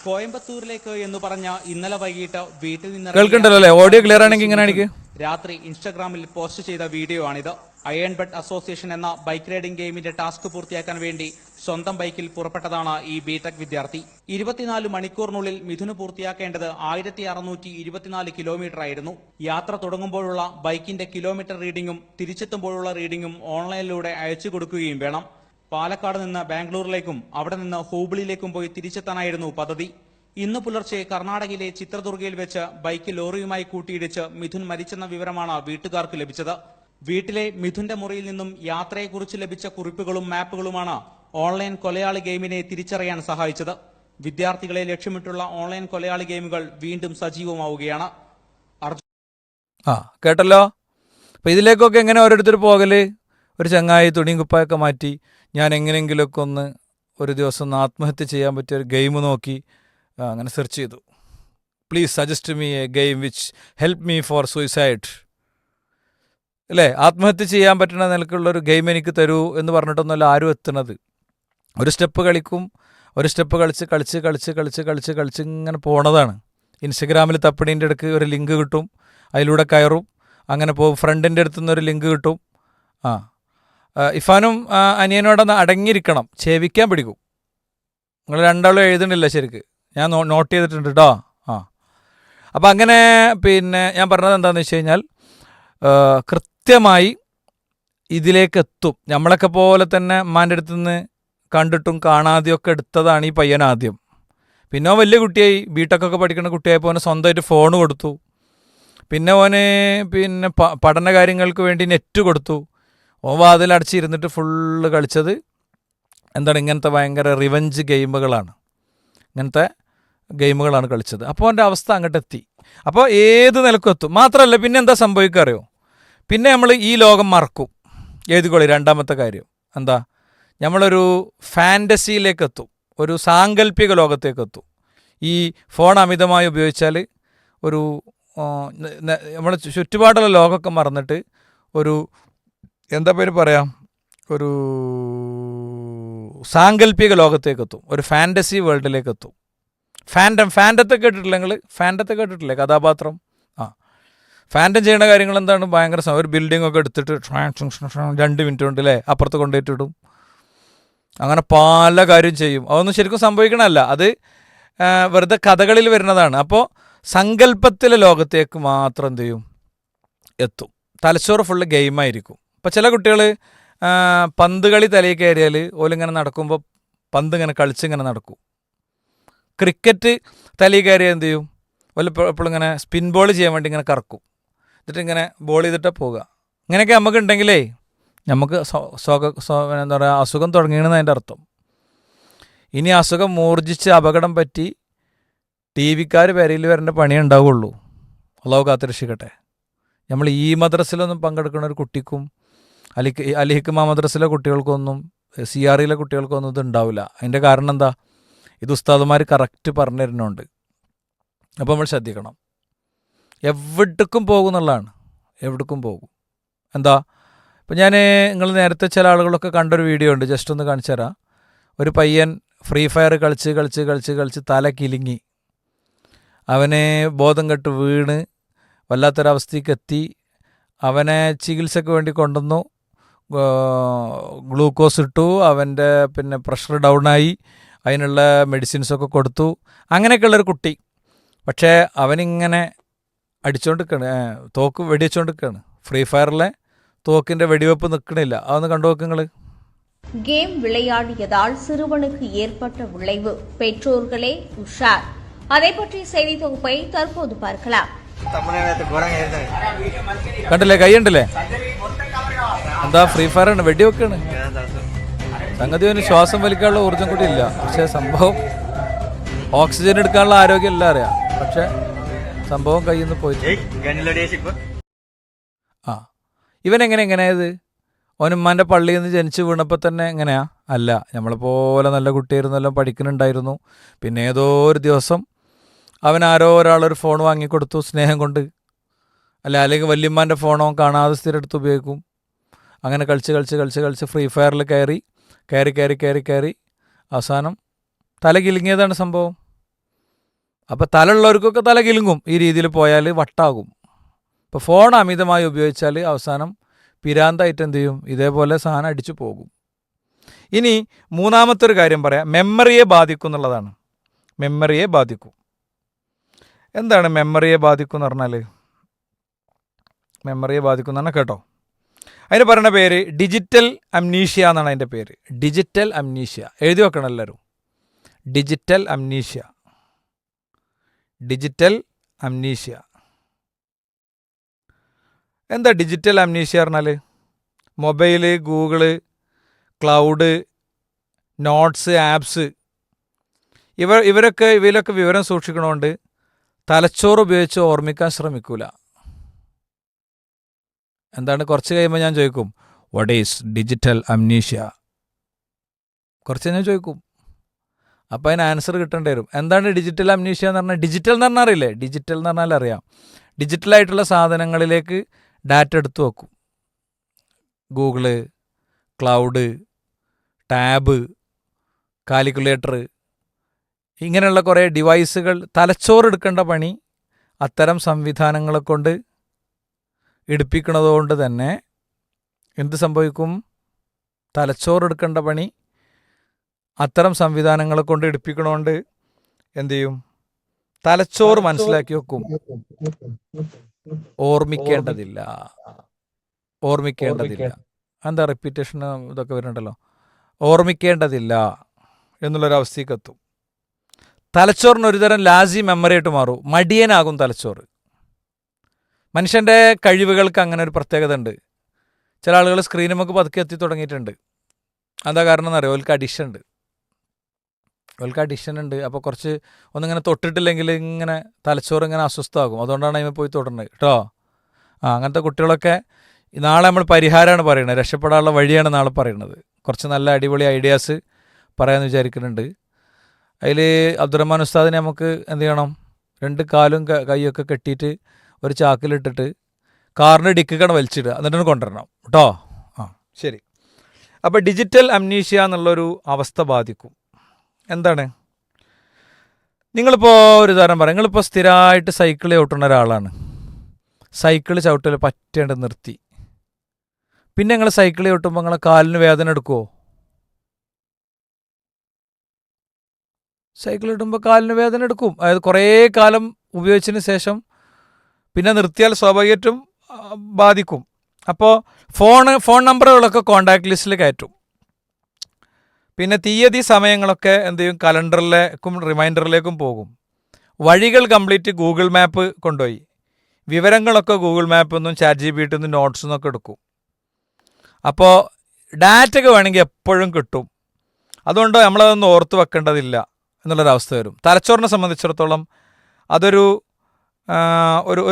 കോയമ്പത്തൂരിലേക്ക് എന്ന് പറഞ്ഞ ഇന്നലെ വൈകിട്ട് വീട്ടിൽ നിന്ന് കേൾക്കണ്ടല്ലോ അല്ലേ? ഓഡിയോ ക്ലിയർ ആണെങ്കിൽ ഇങ്ങനെ ആണെങ്കിൽ രാത്രി ഇൻസ്റ്റാഗ്രാമിൽ പോസ്റ്റ് ചെയ്ത വീഡിയോ ആണിത്. അയൺ ബെഡ് അസോസിയേഷൻ എന്ന ബൈക്ക് റൈഡിംഗ് ഗെയിമിന്റെ ടാസ്ക് പൂർത്തിയാക്കാൻ വേണ്ടി സ്വന്തം ബൈക്കിൽ പുറപ്പെട്ടതാണ് ഈ ബിടെക് വിദ്യാർത്ഥി. 24 മണിക്കൂറിനുള്ളിൽ മിഥുന് പൂർത്തിയാക്കേണ്ടത് 1624 കിലോമീറ്റർ ആയിരുന്നു. യാത്ര തുടങ്ങുമ്പോഴുള്ള ബൈക്കിന്റെ കിലോമീറ്റർ റീഡിംഗും തിരിച്ചെത്തുമ്പോഴുള്ള റീഡിംഗും ഓൺലൈനിലൂടെ അയച്ചു കൊടുക്കുകയും വേണം. പാലക്കാട് നിന്ന് ബാംഗ്ലൂരിലേക്കും അവിടെ നിന്ന് ഹൂബ്ലിയിലേക്കും പോയി തിരിച്ചെത്താനായിരുന്നു പദ്ധതി. ഇന്ന് പുലർച്ചെ കർണാടകയിലെ ചിത്രദുർഗയിൽ വെച്ച് ബൈക്ക് ലോറിയുമായി കൂട്ടിയിടിച്ച് മിഥുൻ മരിച്ചെന്ന വിവരമാണ് വീട്ടുകാർക്ക് ലഭിച്ചത്. വീട്ടിലെ മിഥുന്റെ മുറിയിൽ നിന്നും യാത്രയെക്കുറിച്ച് ലഭിച്ച കുറിപ്പുകളും മാപ്പുകളുമാണ് ഓൺലൈൻ കൊലയാളി ഗെയിമിനെ തിരിച്ചറിയാൻ സഹായിച്ചത്. വിദ്യാർത്ഥികളെ ലക്ഷ്യമിട്ടുള്ള ഓൺലൈൻ കൊലയാളി ഗെയിമുകൾ വീണ്ടും സജീവമാവുകയാണ്. കേട്ടല്ലോ. അപ്പം ഇതിലേക്കൊക്കെ എങ്ങനെ ഓരോരുത്തർ പോകല്? ഒരു ചങ്ങായി തുണിയും കുപ്പായൊക്കെ മാറ്റി ഞാൻ എങ്ങനെയെങ്കിലുമൊക്കെ ഒരു ദിവസം ആത്മഹത്യ ചെയ്യാൻ പറ്റിയ ഒരു ഗെയിം നോക്കി അങ്ങനെ സെർച്ച് ചെയ്തു. Please suggest me A game which help me for suicide. അല്ലേ? ആത്മഹത്യ ചെയ്യാൻ പറ്റുന്ന നിലക്കുള്ളൊരു ഗെയിം എനിക്ക് തരൂ എന്ന് പറഞ്ഞിട്ടൊന്നുമല്ല ആരും എത്തുന്നത്. ഒരു സ്റ്റെപ്പ് കളിക്കും, ഒരു സ്റ്റെപ്പ് കളിച്ച് ഇങ്ങനെ പോണതാണ്. ഇൻസ്റ്റഗ്രാമിൽ തപ്പണീൻ്റെ ഇടയ്ക്ക് ഒരു ലിങ്ക് കിട്ടും, അതിലൂടെ കയറും, അങ്ങനെ പോകും. ഫ്രണ്ടിൻ്റെ അടുത്തുനിന്ന് ഒരു ലിങ്ക് കിട്ടും. ഇഫാനും അനിയനോടൊന്ന് അടങ്ങിയിരിക്കണം, ഛേവിക്കാൻ പിടിക്കും. നിങ്ങൾ രണ്ടാളും എഴുതണില്ല ശരിക്ക്, ഞാൻ നോട്ട് ചെയ്തിട്ടുണ്ട് കേട്ടോ. അപ്പം അങ്ങനെ പിന്നെ ഞാൻ പറഞ്ഞത് എന്താണെന്ന് വെച്ച് കഴിഞ്ഞാൽ കൃത്യമായി ഇതിലേക്ക് എത്തും. നമ്മളൊക്കെ പോലെ തന്നെ അമ്മാൻ്റെ അടുത്ത് നിന്ന് കണ്ടിട്ടും കാണാതെയൊക്കെ എടുത്തതാണ് ഈ പയ്യൻ ആദ്യം. പിന്നെ ഓൻ വലിയ കുട്ടിയായി, ബിടെക്കൊക്കെ പഠിക്കുന്ന കുട്ടിയായപ്പോൾ ഓന് സ്വന്തമായിട്ട് ഫോൺ കൊടുത്തു. പിന്നെ ഓന് പിന്നെ പഠന കാര്യങ്ങൾക്ക് വേണ്ടി നെറ്റ് കൊടുത്തു. ഓൻ വാതിലടച്ചിരുന്നിട്ട് ഫുള്ള് കളിച്ചത് എന്താണ്? ഇങ്ങനത്തെ ഭയങ്കര റിവഞ്ച് ഗെയിമുകളാണ് കളിച്ചത്. അപ്പോൾ അവൻ്റെ അവസ്ഥ അങ്ങോട്ട് എത്തി. അപ്പോൾ ഏത് നിലക്കും എത്തും. മാത്രമല്ല പിന്നെ എന്താ സംഭവിക്കുക അറിയോ? പിന്നെ നമ്മൾ ഈ ലോകം മറക്കും. എഴുതിക്കോളി. രണ്ടാമത്തെ കാര്യം എന്താ? നമ്മളൊരു ഫാൻറ്റസിയിലേക്ക് എത്തും, ഒരു സാങ്കല്പിക ലോകത്തേക്ക് എത്തും. ഈ ഫോൺ അമിതമായി ഉപയോഗിച്ചാൽ ഒരു നമ്മുടെ ചുറ്റുപാടുള്ള ലോകമൊക്കെ മറന്നിട്ട് ഒരു എന്താ പേര് പറയാം, ഒരു സാങ്കല്പിക ലോകത്തേക്ക് എത്തും, ഒരു ഫാൻറ്റസി വേൾഡിലേക്ക് എത്തും. ഫാൻറ്റത്തെ കേട്ടിട്ടില്ല നിങ്ങൾ? ഫാൻറ്റത്തെ കേട്ടിട്ടില്ലേ? കഥാപാത്രം. ഫാൻറ്റം ചെയ്യുന്ന കാര്യങ്ങൾ എന്താണ്? ഭയങ്കര ഒരു ബിൽഡിംഗ് ഒക്കെ എടുത്തിട്ട് 2 മിനിറ്റ് കൊണ്ട് അല്ലേ അപ്പുറത്ത് കൊണ്ടുപോയിട്ടിടും. അങ്ങനെ പല കാര്യം ചെയ്യും. അതൊന്നും ശരിക്കും സംഭവിക്കണമല്ല, അത് വെറുതെ കഥകളിൽ വരുന്നതാണ്. അപ്പോൾ സങ്കല്പത്തിലെ ലോകത്തേക്ക് മാത്രം എന്ത് ചെയ്യും? എത്തും. തലച്ചോറ് ഫുള്ള് ഗെയിമായിരിക്കും. ഇപ്പോൾ ചില കുട്ടികൾ പന്ത് കളി തലയിൽ കയറിയാൽ ഓലിങ്ങനെ നടക്കുമ്പോൾ പന്ത് ഇങ്ങനെ കളിച്ചിങ്ങനെ നടക്കും. ക്രിക്കറ്റ് തലയിൽ കയറിയാൽ എന്ത് ചെയ്യും, ഓല് എപ്പോഴും ഇങ്ങനെ സ്പിൻ ബോൾ ചെയ്യാൻ വേണ്ടി ഇങ്ങനെ കറക്കും, എന്നിട്ട് ഇങ്ങനെ ബോൾ ചെയ്തിട്ടാണ് പോവുക. ഇങ്ങനെയൊക്കെ നമുക്ക് ഉണ്ടെങ്കിലേ നമുക്ക് എന്താ പറയുക, അസുഖം തുടങ്ങിയെന്ന് അതിൻ്റെ അർത്ഥം. ഇനി അസുഖം മൂർജിച്ച് അപകടം പറ്റി ടി വിക്കാർ പെരയിൽ വരേണ്ട പണിയേ ഉണ്ടാവുള്ളൂ. അള്ളാഹു കാത്തിരക്ഷിക്കട്ടെ. നമ്മൾ ഈ മദ്രസിലൊന്നും പങ്കെടുക്കുന്ന ഒരു കുട്ടിക്കും അലിഹിക്കുമ മദ്രസിലെ കുട്ടികൾക്കൊന്നും CREയിലെ കുട്ടികൾക്കൊന്നും ഇത് ഉണ്ടാവില്ല. അതിൻ്റെ കാരണം എന്താ, ഇത് ഉസ്താദുമാർ കറക്റ്റ് പറഞ്ഞു തരുന്നുണ്ട്. അപ്പോൾ നമ്മൾ ശ്രദ്ധിക്കണം. എവിടേക്കും പോകും എന്നുള്ളതാണ്, എവിടേക്കും പോകും. എന്താ, ഇപ്പം ഞാൻ നിങ്ങൾ നേരത്തെ ചില ആളുകളൊക്കെ കണ്ടൊരു വീഡിയോ ഉണ്ട്, ജസ്റ്റ് ഒന്ന് കാണിച്ചു തരാം. ഒരു പയ്യൻ ഫ്രീ ഫയർ കളിച്ച് തല കിലുങ്ങി, അവനെ ബോധം കെട്ട് വീണ് വല്ലാത്തൊരവസ്ഥയ്ക്ക് എത്തി. അവനെ ചികിത്സയ്ക്ക് വേണ്ടി കൊണ്ടുവന്നു, ഗ്ലൂക്കോസ് ഇട്ടു, അവൻ്റെ പിന്നെ പ്രഷർ ഡൗണായി, അതിനുള്ള മെഡിസിൻസൊക്കെ കൊടുത്തു. അങ്ങനെയൊക്കെയുള്ളൊരു കുട്ടി. പക്ഷേ അവനിങ്ങനെ അടിച്ചുകൊണ്ടിരിക്കുകയാണ്, തോക്ക് വെടിവെച്ചുകൊണ്ടിരിക്കുകയാണ്. ഫ്രീ ഫയറിലെ തോക്കിൻ്റെ വെടിവെപ്പ് നിൽക്കണില്ല. അതൊന്ന് കണ്ടു നോക്ക് നിങ്ങൾ. கேம் விளையாடியதால் சிறுவனுக்கு ஏற்பட்ட விளைவு. பெற்றோர்களே உஷார். அதை பற்றிய செய்தி தொகுப்பை தற்போது பார்க்கலாம். കണ്ടില്ലേ, കൈയുണ്ടല്ലേ, എന്താ ഫ്രീ ഫയറാണ്, വെടിവെക്കാണ്. സംഗതി അവന് ശ്വാസം വലിക്കാനുള്ള ഊർജ്ജം കൂടി ഇല്ല. പക്ഷേ സംഭവം ഓക്സിജൻ എടുക്കാനുള്ള ആരോഗ്യം എല്ലാം അറിയാം. പക്ഷെ സംഭവം കയ്യിൽ നിന്ന് പോയി. ഇവനെങ്ങനെയായത്, ഓനുമ്മാൻ്റെ പള്ളിയിൽ നിന്ന് ജനിച്ച് വീണപ്പോൾ തന്നെ എങ്ങനെയാ? അല്ല, നമ്മളെപ്പോലെ നല്ല കുട്ടിയായിരുന്നല്ലോ, പഠിക്കുന്നുണ്ടായിരുന്നു. പിന്നെ ഏതോ ഒരു ദിവസം അവൻ ആരോ ഒരാളൊരു ഫോൺ വാങ്ങിക്കൊടുത്തു സ്നേഹം കൊണ്ട്. അല്ലെങ്കിൽ വല്യമ്മാൻ്റെ ഫോണോ കാണാതെ സ്ഥിരം എടുത്ത് ഉപയോഗിക്കും. അങ്ങനെ കളിച്ച് ഫ്രീ ഫയറിൽ കയറി അവസാനം തല കിലുങ്ങിയതാണ് സംഭവം. അപ്പോൾ തലയുള്ളവർക്കൊക്കെ തല കിലുങ്ങും. ഈ രീതിയിൽ പോയാൽ വട്ടാകും. ഇപ്പോൾ ഫോൺ അമിതമായി ഉപയോഗിച്ചാൽ അവസാനം പിരാന്തായിട്ട് എന്ത് ചെയ്യും, ഇതേപോലെ സാധനം അടിച്ചു പോകും. ഇനി മൂന്നാമത്തെ ഒരു കാര്യം പറയാം, മെമ്മറിയെ ബാധിക്കും എന്നുള്ളതാണ്. മെമ്മറിയെ ബാധിക്കും. എന്താണ് മെമ്മറിയെ ബാധിക്കും എന്ന് പറഞ്ഞാൽ? മെമ്മറിയെ ബാധിക്കും എന്ന് പറഞ്ഞാൽ കേട്ടോ, അതിന് പറയുന്ന പേര് ഡിജിറ്റൽ അംനീഷ്യ എന്നാണ് അതിൻ്റെ പേര്. ഡിജിറ്റൽ അംനീഷ്യ എഴുതി വെക്കണം എല്ലാവരും. Digital amnesia. എന്താ ഡിജിറ്റൽ അംനീഷ്യ പറഞ്ഞാൽ? Mobile, Google, cloud, notes, apps, ഇവയിലൊക്കെ വിവരം സൂക്ഷിക്കണോണ്ട് തലച്ചോറ് ഉപയോഗിച്ച് ഓർമ്മിക്കാൻ ശ്രമിക്കൂല. എന്താണ്, കുറച്ച് കഴിയുമ്പോൾ ഞാൻ ചോദിക്കും വാട്ട് ഈസ് ഡിജിറ്റൽ അംനീഷ്യ, കുറച്ച് ഞാൻ ചോദിക്കും. അപ്പോൾ അതിന് ആൻസർ കിട്ടേണ്ടി വരും. എന്താണ് ഡിജിറ്റൽ അംനീഷ്യ എന്ന് പറഞ്ഞാൽ? ഡിജിറ്റൽ എന്ന് പറഞ്ഞാൽ അറിയില്ലേ? ഡിജിറ്റൽ എന്ന് പറഞ്ഞാൽ അറിയാം. ഡിജിറ്റലായിട്ടുള്ള സാധനങ്ങളിലേക്ക് ഡാറ്റ എടുത്തു വെക്കും. ഗൂഗിള്, ക്ലൗഡ്, ടാബ്, കാൽക്കുലേറ്റർ, ഇങ്ങനെയുള്ള കുറേ ഡിവൈസുകൾ. തലച്ചോറ് എടുക്കേണ്ട പണി അത്തരം സംവിധാനങ്ങളെ കൊണ്ട് എടുപ്പിക്കുന്നതുകൊണ്ട് തന്നെ എന്ത് സംഭവിക്കും? തലച്ചോറ് എടുക്കേണ്ട പണി അത്തരം സംവിധാനങ്ങളെ കൊണ്ട് എടുപ്പിക്കണോണ്ട് എന്തു ചെയ്യും? തലച്ചോറ് മനസ്സിലാക്കി വെക്കും. ഓർമ്മിക്കേണ്ടതില്ല. എന്താ റിപ്പീറ്റേഷൻ ഇതൊക്കെ വരുന്നുണ്ടല്ലോ. ഓർമ്മിക്കേണ്ടതില്ല എന്നുള്ളൊരവസ്ഥയ്ക്ക് എത്തും. തലച്ചോറിന് ഒരുതരം ലാസി മെമ്മറി ആയിട്ട് മാറും. മടിയനാകും തലച്ചോറ്. മനുഷ്യൻ്റെ കഴിവുകൾക്ക് അങ്ങനെ ഒരു പ്രത്യേകത ഉണ്ട്. ചില ആളുകൾ സ്ക്രീനുമൊക്കെ പതുക്കെ എത്തി തുടങ്ങിയിട്ടുണ്ട്. എന്താ കാരണം എന്നറിയോ? ഓൽക്ക് അഡിഷൻ ഉണ്ട്. അപ്പോൾ കുറച്ച് ഒന്നിങ്ങനെ തൊട്ടിട്ടില്ലെങ്കിൽ ഇങ്ങനെ തലച്ചോറ് ഇങ്ങനെ അസ്വസ്ഥമാകും. അതുകൊണ്ടാണ് അതിന് പോയി തൊടുന്നത് കേട്ടോ. അങ്ങനത്തെ കുട്ടികളൊക്കെ നാളെ നമ്മൾ പരിഹാരമാണ് പറയുന്നത്, രക്ഷപ്പെടാനുള്ള വഴിയാണ് നാളെ പറയുന്നത്. കുറച്ച് നല്ല അടിപൊളി ഐഡിയാസ് പറയാമെന്ന് വിചാരിക്കുന്നുണ്ട്. അതിൽ അബ്ദുറഹ്മാൻ ഉസ്താദിനെ നമുക്ക് എന്ത് ചെയ്യണം, 2 കാലും കൈയൊക്കെ കെട്ടിയിട്ട് ഒരു ചാക്കിലിട്ടിട്ട് കാറിൻ്റെ ഡിക്കിക്കണ വലിച്ചിടുക, എന്നിട്ടാണ് കൊണ്ടുവരണം കേട്ടോ. ശരി. അപ്പോൾ ഡിജിറ്റൽ അംനീഷ്യ എന്നുള്ളൊരു അവസ്ഥ ബാധിക്കും. എന്താണ്? നിങ്ങളിപ്പോൾ ഒരു ഉദാഹരണം പറയാം. നിങ്ങളിപ്പോൾ സ്ഥിരമായിട്ട് സൈക്കിൾ ചവിട്ടുന്ന ഒരാളാണ്. സൈക്കിൾ ചവിട്ടൽ പറ്റേണ്ടത് നിർത്തി. പിന്നെ നിങ്ങൾ സൈക്കിൾ ചവിട്ടുമ്പോൾ നിങ്ങളെ കാലിന് വേദന എടുക്കുമോ? സൈക്കിൾ ഇടുമ്പോൾ കാലിന് വേദന എടുക്കും. അതായത് കുറേ കാലം ഉപയോഗിച്ചതിന് ശേഷം പിന്നെ നിർത്തിയാൽ സ്വാഭാവികമായിട്ടും ബാധിക്കും. അപ്പോൾ ഫോൺ നമ്പറുകളൊക്കെ കോൺടാക്ട് ലിസ്റ്റിൽ കയറ്റും. പിന്നെ തീയതി സമയങ്ങളൊക്കെ എന്ത് ചെയ്യും, കലണ്ടറിലേക്കും റിമൈൻഡറിലേക്കും പോകും. വഴികൾ കംപ്ലീറ്റ് ഗൂഗിൾ മാപ്പ് കൊണ്ടുപോയി. വിവരങ്ങളൊക്കെ ഗൂഗിൾ മാപ്പിൽ നിന്നും ChatGPT നിന്നും നോട്ട്സിൽ നിന്നൊക്കെ എടുക്കും. അപ്പോൾ ഡാറ്റയൊക്കെ വേണമെങ്കിൽ എപ്പോഴും കിട്ടും. അതുകൊണ്ട് നമ്മളതൊന്നും ഓർത്ത് വെക്കേണ്ടതില്ല എന്നുള്ളൊരവസ്ഥ വരും. തലച്ചോറിനെ സംബന്ധിച്ചിടത്തോളം അതൊരു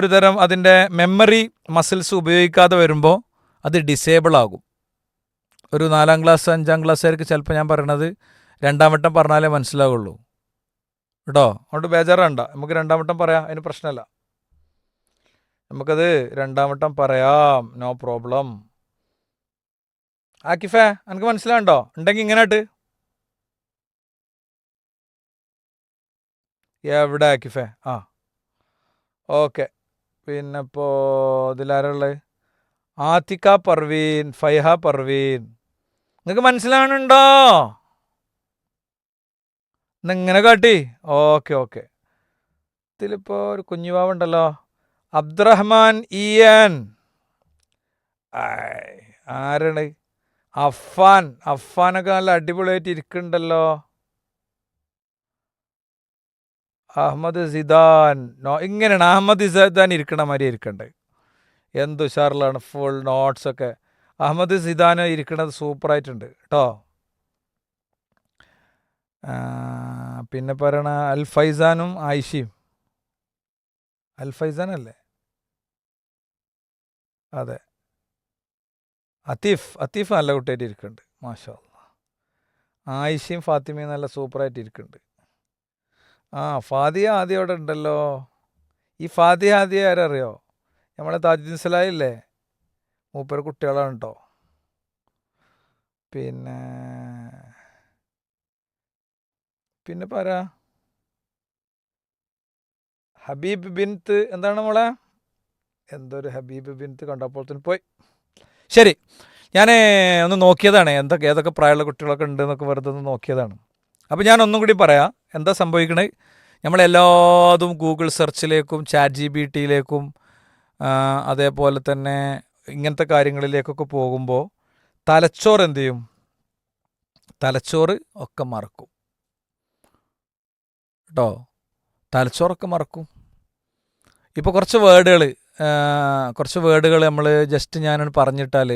ഒരു തരം അതിൻ്റെ മെമ്മറി മസിൽസ് ഉപയോഗിക്കാതെ വരുമ്പോൾ അത് ഡിസേബിൾ ആകും. ഒരു 4ാം ക്ലാസ് 5ാം ക്ലാസ്സുകാർക്ക് ചിലപ്പോൾ ഞാൻ പറയണത് 2ാം വട്ടം പറഞ്ഞാലേ മനസ്സിലാവുള്ളൂ കേട്ടോ. അതുകൊണ്ട് ബേജാറാണ്ട, നമുക്ക് 2ാം വട്ടം പറയാം, അതിന് പ്രശ്നമല്ല. നമുക്കത് 2ാം വട്ടം പറയാം, നോ പ്രോബ്ലം. ആക്കിഫേ, എനിക്ക് മനസ്സിലാവുണ്ടോ? ഉണ്ടെങ്കിൽ ഇങ്ങനെയായിട്ട് എവിടെ ആക്കിഫേ? ആ ഓക്കെ. പിന്നെ ഇപ്പോൾ ഇതിലാരുള്ളത്? ആത്തിക്ക പർവീൻ, ഫൈഹ പർവീൻ. നിങ്ങൾക്ക് മനസ്സിലാവുന്നുണ്ടോ? ഇന്നിങ്ങനെ കാട്ടി. ഓക്കെ. ഇതിലിപ്പോൾ ഒരു കുഞ്ഞുവാവുണ്ടല്ലോ, അബ്ദുറഹ്മാൻ ഇയൻ. ആരാണ്? അഫ്ഫാനൊക്കെ നല്ല അടിപൊളിയായിട്ട് ഇരിക്കുന്നുണ്ടല്ലോ. അഹമ്മദ് സിദാൻ. ഇങ്ങനെയാണ് അഹമ്മദ് സിദാൻ ഇരിക്കണ മാതിരി ഇരിക്കണ്ടേ. എന്ത് ഉഷാറിലാണ്, ഫുൾ നോട്ട്സൊക്കെ. അഹമ്മദ് സിദാൻ ഇരിക്കണത് സൂപ്പറായിട്ടുണ്ട് കേട്ടോ. പിന്നെ പറയണ അൽ ഫൈസാനും ആയിഷയും. അൽ ഫൈസാൻ അല്ലേ? അതെ. അത്തീഫ് നല്ല കുട്ടിയായിട്ട് ഇരിക്കുന്നുണ്ട്, മാഷാ അല്ലാ. ആയിഷയും ഫാത്തിമയും നല്ല സൂപ്പറായിട്ട് ഇരിക്കുന്നുണ്ട്. ഫാദിയ ആദ്യം അവിടെ ഉണ്ടല്ലോ. ഈ ഫാദിയ ആദ്യം ആരറിയോ? നമ്മളെ താജുദ്ദീൻ സലാഹില്ലേ, മൂപ്പര കുട്ടികളാണ് കേട്ടോ. പിന്നെ പറയാ ഹബീബ് ബിൻത്ത്. എന്താണ് മോളെ? എന്തൊരു ഹബീബ് ബിൻത്ത് കണ്ടപ്പോൾ തന്നെ പോയി. ശരി, ഞാൻ ഒന്ന് നോക്കിയതാണ് ഏതൊക്കെ പ്രായമുള്ള കുട്ടികളൊക്കെ ഉണ്ട് എന്നൊക്കെ വെറുതെ ഒന്ന് നോക്കിയതാണ്. അപ്പോൾ ഞാൻ ഒന്നും കൂടി പറയാം എന്താ സംഭവിക്കണേ. നമ്മളെല്ലാതും ഗൂഗിൾ സെർച്ചിലേക്കും ChatGPTയിലേക്കും അതേപോലെ തന്നെ ഇങ്ങനത്തെ കാര്യങ്ങളിലേക്കൊക്കെ പോകുമ്പോൾ തലച്ചോറ് എന്ത് ചെയ്യും? തലച്ചോറ് ഒക്കെ മറക്കും കേട്ടോ. തലച്ചോറൊക്കെ മറക്കും. ഇപ്പോൾ കുറച്ച് വേർഡുകൾ നമ്മൾ ജസ്റ്റ് ഞാനൊന്ന് പറഞ്ഞിട്ടാൽ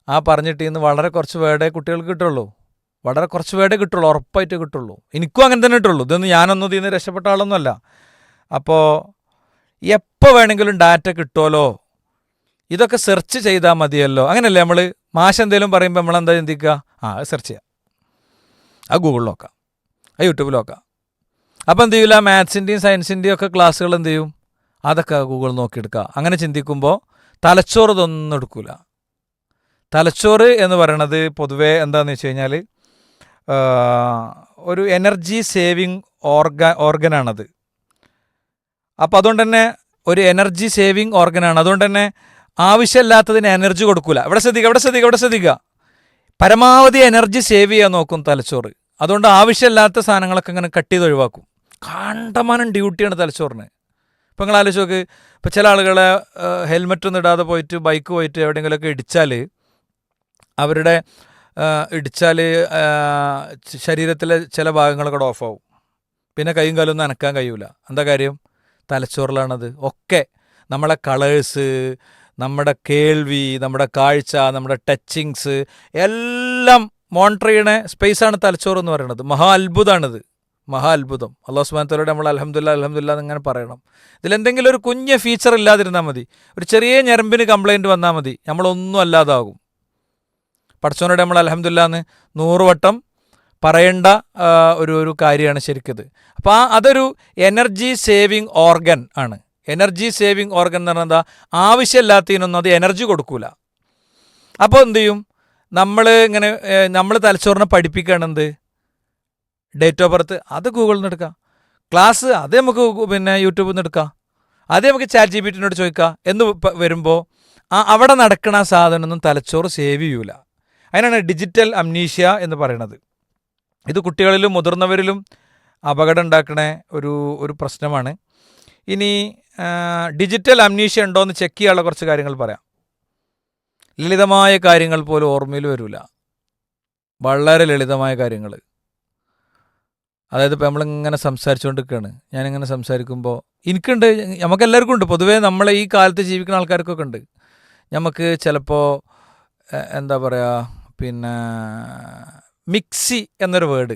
ആ പറഞ്ഞിട്ട് ഇന്ന് വളരെ കുറച്ച് വേർഡേ കുട്ടികൾക്ക് കിട്ടുള്ളൂ. വളരെ കുറച്ച് വേർഡേ കിട്ടുള്ളൂ, ഉറപ്പായിട്ട് കിട്ടുള്ളൂ. എനിക്കും അങ്ങനെ തന്നെ കിട്ടുള്ളൂ. ഇതൊന്നും ഞാനൊന്നും ഇതിൽ നിന്ന് രക്ഷപ്പെട്ട ആളൊന്നുമല്ല. അപ്പോൾ എപ്പോൾ വേണമെങ്കിലും ഡാറ്റ കിട്ടുമല്ലോ, ഇതൊക്കെ സെർച്ച് ചെയ്താൽ മതിയല്ലോ. അങ്ങനെയല്ലേ നമ്മൾ മാഷ് എന്തെങ്കിലും പറയുമ്പോൾ നമ്മളെന്താ ചിന്തിക്കുക? അത് സെർച്ച് ചെയ്യാം, അത് ഗൂഗിളിൽ നോക്കാം, അത് യൂട്യൂബിൽ നോക്കാം. അപ്പോൾ എന്ത് ചെയ്യില്ല, മാത്സിൻ്റെയും സയൻസിൻ്റെയും ഒക്കെ ക്ലാസ്സുകൾ എന്ത് ചെയ്യും? അതൊക്കെ ഗൂഗിൾ നോക്കിയെടുക്കുക. അങ്ങനെ ചിന്തിക്കുമ്പോൾ തലച്ചോറ് ഇതൊന്നും എടുക്കില്ല. തലച്ചോറ് എന്ന് പറയണത് പൊതുവേ എന്താണെന്ന് വെച്ച് കഴിഞ്ഞാൽ ഒരു എനർജി സേവിങ് ഓർഗനാണത്. അപ്പോൾ അതുകൊണ്ട് തന്നെ ഒരു എനർജി സേവിങ് ഓർഗനാണ്. അതുകൊണ്ട് തന്നെ ആവശ്യമില്ലാത്തതിന് എനർജി കൊടുക്കില്ല. ഇവിടെ ശ്രദ്ധിക്കുക. പരമാവധി എനർജി സേവ് ചെയ്യാൻ നോക്കും തലച്ചോറ്. അതുകൊണ്ട് ആവശ്യമില്ലാത്ത സാധനങ്ങളൊക്കെ ഇങ്ങനെ കട്ട് ചെയ്ത് ഒഴിവാക്കും. കണ്ടമാനം ഡ്യൂട്ടിയാണ് തലച്ചോറിന്. ഇപ്പം നിങ്ങൾ ആലോചിച്ച് നോക്ക്, ഇപ്പോൾ ചില ആളുകളെ ഹെൽമെറ്റൊന്നും ഇടാതെ പോയിട്ട് ബൈക്ക് പോയിട്ട് എവിടെയെങ്കിലുമൊക്കെ ഇടിച്ചാൽ ശരീരത്തിലെ ചില ഭാഗങ്ങളൊക്കെ ഓഫാവും. പിന്നെ കൈയും കാലൊന്നും അനക്കാൻ കഴിയൂല. എന്താ കാര്യം? തലച്ചോറിലാണത്. ഒക്കെ നമ്മളെ കളേഴ്സ്, നമ്മുടെ കേൾവി, നമ്മുടെ കാഴ്ച, നമ്മുടെ ടച്ചിങ്സ് എല്ലാം മോണിറ്റർ ചെയ്യണ സ്പേസാണ് തലച്ചോറ് എന്ന് പറയുന്നത്. മഹാ അത്ഭുതം. അല്ലാഹു സുബ്ഹാനഹു വ തആലയോട് നമ്മൾ അൽഹംദുലില്ലാഹ് എന്നിങ്ങനെ പറയണം. ഇതിലെന്തെങ്കിലും ഒരു കുഞ്ഞ് ഫീച്ചർ ഇല്ലാതിരുന്നാൽ മതി, ഒരു ചെറിയ ഞരമ്പിന് കംപ്ലൈൻറ്റ് വന്നാൽ മതി, നമ്മളൊന്നും അല്ലാതാകും. പടച്ചോനോട് നമ്മൾ അൽഹംദുലില്ലാഹ് എന്ന് 100 വട്ടം പറയേണ്ട ഒരു കാര്യമാണ് ശരിക്കത്. അപ്പോൾ അതൊരു എനർജി സേവിങ് ഓർഗൻ ആണ്. എനർജി സേവിങ് ഓർഗൻ എന്ന് പറഞ്ഞാൽ എന്താ? ആവശ്യമില്ലാത്തതിനൊന്നും അത് എനർജി കൊടുക്കൂല. അപ്പോൾ എന്ത് ചെയ്യും? നമ്മൾ തലച്ചോറിനെ പഠിപ്പിക്കുകയാണ് എന്ത്? ഡേറ്റ് ഓഫ് ബർത്ത് അത് ഗൂഗിളിൽ നിന്ന് എടുക്കാം, ക്ലാസ് അത് നമുക്ക് പിന്നെ യൂട്യൂബിൽ നിന്ന് എടുക്കാം, അത് നമുക്ക് ChatGPTനോട് ചോദിക്കാം എന്ന് വരുമ്പോൾ അവിടെ നടക്കണ സാധനമൊന്നും തലച്ചോറ് സേവ് ചെയ്യൂല. അതിനാണ് ഡിജിറ്റൽ അംനീഷ്യ എന്ന് പറയുന്നത്. ഇത് കുട്ടികളിലും മുതിർന്നവരിലും അപകടം ഉണ്ടാക്കണ ഒരു പ്രശ്നമാണ്. ഇനി ഡിജിറ്റൽ അംനീഷ്യ ഉണ്ടോ എന്ന് ചെക്ക് ചെയ്യാനുള്ള കുറച്ച് കാര്യങ്ങൾ പറയാം. ലളിതമായ കാര്യങ്ങൾ പോലും ഓർമ്മയിൽ വരില്ല. വളരെ ലളിതമായ കാര്യങ്ങൾ. അതായത് ഇപ്പോൾ നമ്മളിങ്ങനെ സംസാരിച്ചുകൊണ്ടിരിക്കുകയാണ്. ഞാനിങ്ങനെ സംസാരിക്കുമ്പോൾ എനിക്കുണ്ട്, നമുക്കെല്ലാവർക്കും ഉണ്ട്. പൊതുവേ നമ്മളെ ഈ കാലത്ത് ജീവിക്കുന്ന ആൾക്കാർക്കൊക്കെ ഉണ്ട്. നമുക്ക് ചിലപ്പോൾ എന്താ പറയുക, പിന്നെ മിക്സി എന്നൊരു വേർഡ്,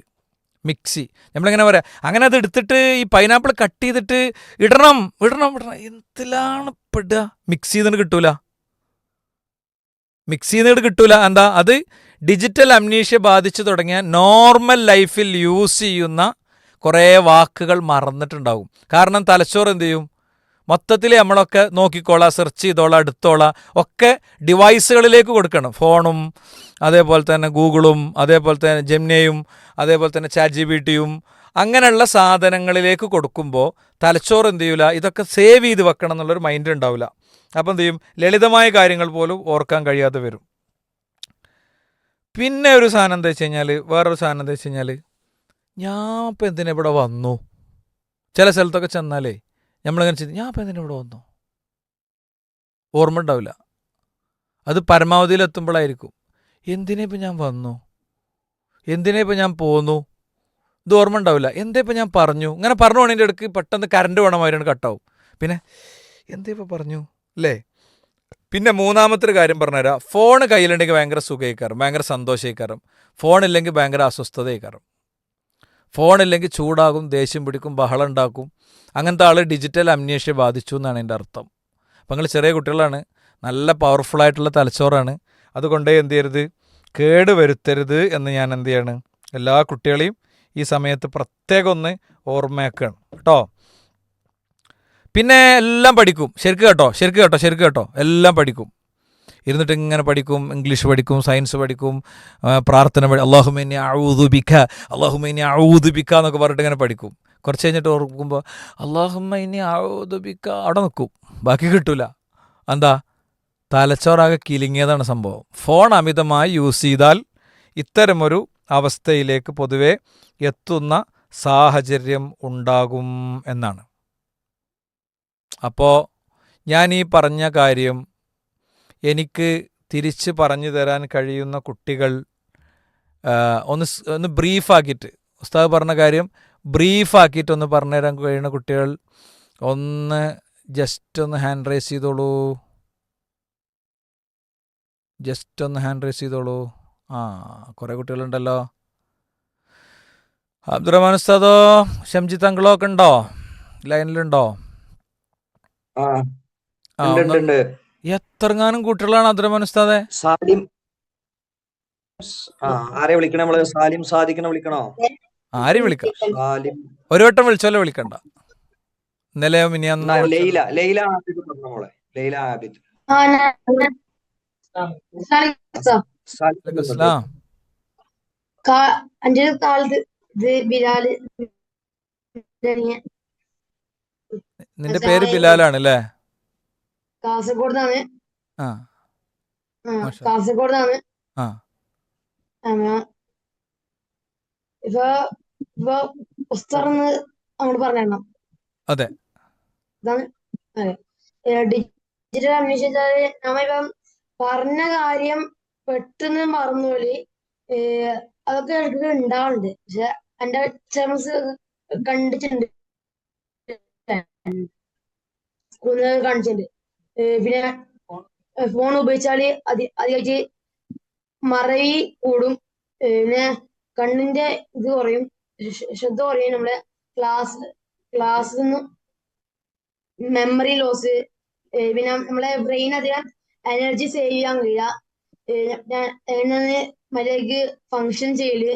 മിക്സി നമ്മളിങ്ങനെ പറയാം. അങ്ങനെ അത് എടുത്തിട്ട് ഈ പൈനാപ്പിൾ കട്ട് ചെയ്തിട്ട് ഇടണം ഇടണം ഇടണം, എന്തിലാണ് പെടുക? മിക്സി ചെയ്തിട്ട് കിട്ടൂല, മിക്സ് ചെയ്തിട്ട് കിട്ടൂല. എന്താ അത്? ഡിജിറ്റൽ അംനീഷ്യ ബാധിച്ചു തുടങ്ങിയ നോർമൽ ലൈഫിൽ യൂസ് ചെയ്യുന്ന കുറേ വാക്കുകൾ മറന്നിട്ടുണ്ടാകും. കാരണം തലച്ചോറ് എന്ത് ചെയ്യും? മൊത്തത്തിൽ നമ്മളൊക്കെ നോക്കിക്കോളാം, സെർച്ച് ചെയ്തോളാം, എടുത്തോളാം ഒക്കെ ഡിവൈസുകളിലേക്ക് കൊടുക്കണം. ഫോണും അതേപോലെ തന്നെ ഗൂഗിളും അതേപോലെ തന്നെ ജെമിനിയും അതേപോലെ തന്നെ ChatGPTയും അങ്ങനെയുള്ള സാധനങ്ങളിലേക്ക് കൊടുക്കുമ്പോൾ തലച്ചോറ് എന്ത് ചെയ്യൂല? ഇതൊക്കെ സേവ് ചെയ്ത് വെക്കണം എന്നുള്ളൊരു മൈൻഡ് ഉണ്ടാവില്ല. അപ്പം എന്ത് ചെയ്യും? ലളിതമായ കാര്യങ്ങൾ പോലും ഓർക്കാൻ കഴിയാതെ വരും. പിന്നെ ഒരു സാധനം എന്താ വെച്ച് കഴിഞ്ഞാൽ, വേറൊരു സാധനം എന്താ വെച്ച് കഴിഞ്ഞാൽ, ഞാൻ ഇപ്പം എന്തിനാ ഇവിടെ വന്നു? ചില സ്ഥലത്തൊക്കെ ചെന്നാലേ നമ്മളിങ്ങനെ ചെയ്ത് ഞാൻ ഇപ്പം എന്തിനാ ഇവിടെ വന്നു ഓർമ്മ ഉണ്ടാവില്ല. അത് പരമാവധിയിലെത്തുമ്പോഴായിരിക്കും എന്തിനാ ഇപ്പം ഞാൻ വന്നു, എന്തിനാ ഇപ്പം ഞാൻ പോന്നു, ഇത് ഓർമ്മ ഉണ്ടാവില്ല. എന്താ ഇപ്പം ഞാൻ പറഞ്ഞു, ഇങ്ങനെ പറഞ്ഞു പോണതിൻ്റെ ഇടയ്ക്ക് പെട്ടെന്ന് കറണ്ട് വേണമായിരുന്നു കട്ടാവും. പിന്നെ എന്താ ഇപ്പം പറഞ്ഞു അല്ലേ? പിന്നെ മൂന്നാമത്തെ ഒരു കാര്യം പറഞ്ഞുതരാം. ഫോൺ കയ്യിലുണ്ടെങ്കിൽ ഭയങ്കര സുഖമായിക്കാറും, ഭയങ്കര സന്തോഷമായിക്കാറും. ഫോണില്ലെങ്കിൽ ഭയങ്കര അസ്വസ്ഥതയായിക്കാറും. ഫോണില്ലെങ്കിൽ ചൂടാകും, ദേഷ്യം പിടിക്കും, ബഹളം ഉണ്ടാക്കും. അങ്ങനത്തെ ആൾ ഡിജിറ്റൽ അംനീഷ്യ ബാധിച്ചു എന്നാണ് എൻ്റെ അർത്ഥം. അപ്പം നിങ്ങൾ ചെറിയ കുട്ടികളാണ്, നല്ല പവർഫുള്ളായിട്ടുള്ള തലച്ചോറാണ്. അതുകൊണ്ട് എന്ത് ചെയ്യരുത്? കേട് വരുത്തരുത് എന്ന് ഞാൻ എന്ത് ചെയ്യാണ്? എല്ലാ കുട്ടികളെയും ഈ സമയത്ത് പ്രത്യേകം ഒന്ന് ഓർമ്മയാക്കുകയാണ് കേട്ടോ. പിന്നെ എല്ലാം പഠിക്കും. ശരിക്കും കേട്ടോ, ശരിക്കും കേട്ടോ, ശരിക്കും കേട്ടോ, എല്ലാം പഠിക്കും. ഇരുന്നിട്ട് ഇങ്ങനെ പഠിക്കും. ഇംഗ്ലീഷ് പഠിക്കും, സയൻസ് പഠിക്കും, പ്രാർത്ഥന അല്ലാഹുമ്മ ഇന്നി അഊദു ബിക, അല്ലാഹുമ്മ ഇന്നി അഊദു ബിക എന്നൊക്കെ പറഞ്ഞിട്ട് ഇങ്ങനെ പഠിക്കും. കുറച്ച് കഴിഞ്ഞിട്ട് ഓർക്കുമ്പോൾ അല്ലാഹുമ്മ ഇന്നി അഊദു ബിക അവിടെ നിൽക്കും, ബാക്കി കിട്ടൂല. എന്താ? തലച്ചോറാകെ കിലിങ്ങിയതാണ് സംഭവം. ഫോൺ അമിതമായി യൂസ് ചെയ്താൽ ഇത്തരമൊരു അവസ്ഥയിലേക്ക് പൊതുവെ എത്തുന്ന സാഹചര്യം ഉണ്ടാകും എന്നാണ്. അപ്പോൾ ഞാൻ ഈ പറഞ്ഞ കാര്യം എനിക്ക് തിരിച്ച് പറഞ്ഞു തരാൻ കഴിയുന്ന കുട്ടികൾ ഒന്ന് ബ്രീഫാക്കിയിട്ട്, ഉസ്താദ് പറഞ്ഞ കാര്യം ബ്രീഫാക്കിയിട്ട് ഒന്ന് പറഞ്ഞു തരാൻ കഴിയുന്ന കുട്ടികൾ ഒന്ന് ജസ്റ്റ് ഒന്ന് ഹാൻഡ് റൈസ് ചെയ്തോളൂ. ജസ്റ്റ് ഒന്ന് ഹാൻഡ് റൈസ് ചെയ്തോളൂ. കുറേ കുട്ടികളുണ്ടല്ലോ. അബ്ദുറഹ്മാൻ ഉസ്താദോ ഷംജിത്ത് അങ്കിളോ ഒക്കെ ഉണ്ടോ? ലൈനിലുണ്ടോ? എത്രങ്ങാനും കുട്ടികളാണ് അബ്ദുറഹ്മാൻ ഉസ്താദെ? സാലിം ആരെ വിളിക്കണേ? നമ്മള് സാലിം സാദിഖിനെ വിളിക്കണോ? ആരെയും വിളിക്കാം. സാലിം ഒരു വട്ടം വിളിച്ചോലെ വിളിക്കണ്ട. ഇന്നലെ മിനിയാന്ന് ലൈല ലൈല ആബിദ് പറഞ്ഞ മോളെ, ലൈല ആബിദ്. ഇസ്ലാം അഞ്ച് കാലത്ത് ഇത് ബിലാല്. നിന്റെ പേര് ബിലാലാണ് അല്ലേ? കാസർഗോഡാണ്. ആ കാസർഗോഡാണ്. ആ ഇപ്പൊ പുസ്തകം അങ്ങോട്ട് പറഞ്ഞോ. അതെ, ഇതാണ്. അതെ, ഡിജിറ്റൽ അംനീഷ്യ നമ്മളിപ്പം പറഞ്ഞ കാര്യം പെട്ടെന്ന് മറന്നുപോലെ അതൊക്കെ എനിക്ക് ഉണ്ടാവുന്നുണ്ട്. പക്ഷെ എന്റെ എക്സാംസ് കണ്ടിട്ടുണ്ട്, സ്കൂളിൽ കാണിച്ചിട്ടുണ്ട്. പിന്നെ ഫോൺ ഉപയോഗിച്ചാല് അധികമായിട്ട് മറവി കൂടും, പിന്നെ കണ്ണിന്റെ ഇത് കുറയും, ശ്രദ്ധ കുറയും, നമ്മളെ ക്ലാസ്സിൽ നിന്നും മെമ്മറി ലോസ്, പിന്നെ നമ്മളെ ബ്രെയിൻ അധികം എനർജി സേവ് ചെയ്യാൻ കഴിയില്ല, മര്യാദക്ക് ഫങ്ഷൻ ചെയ്യല്,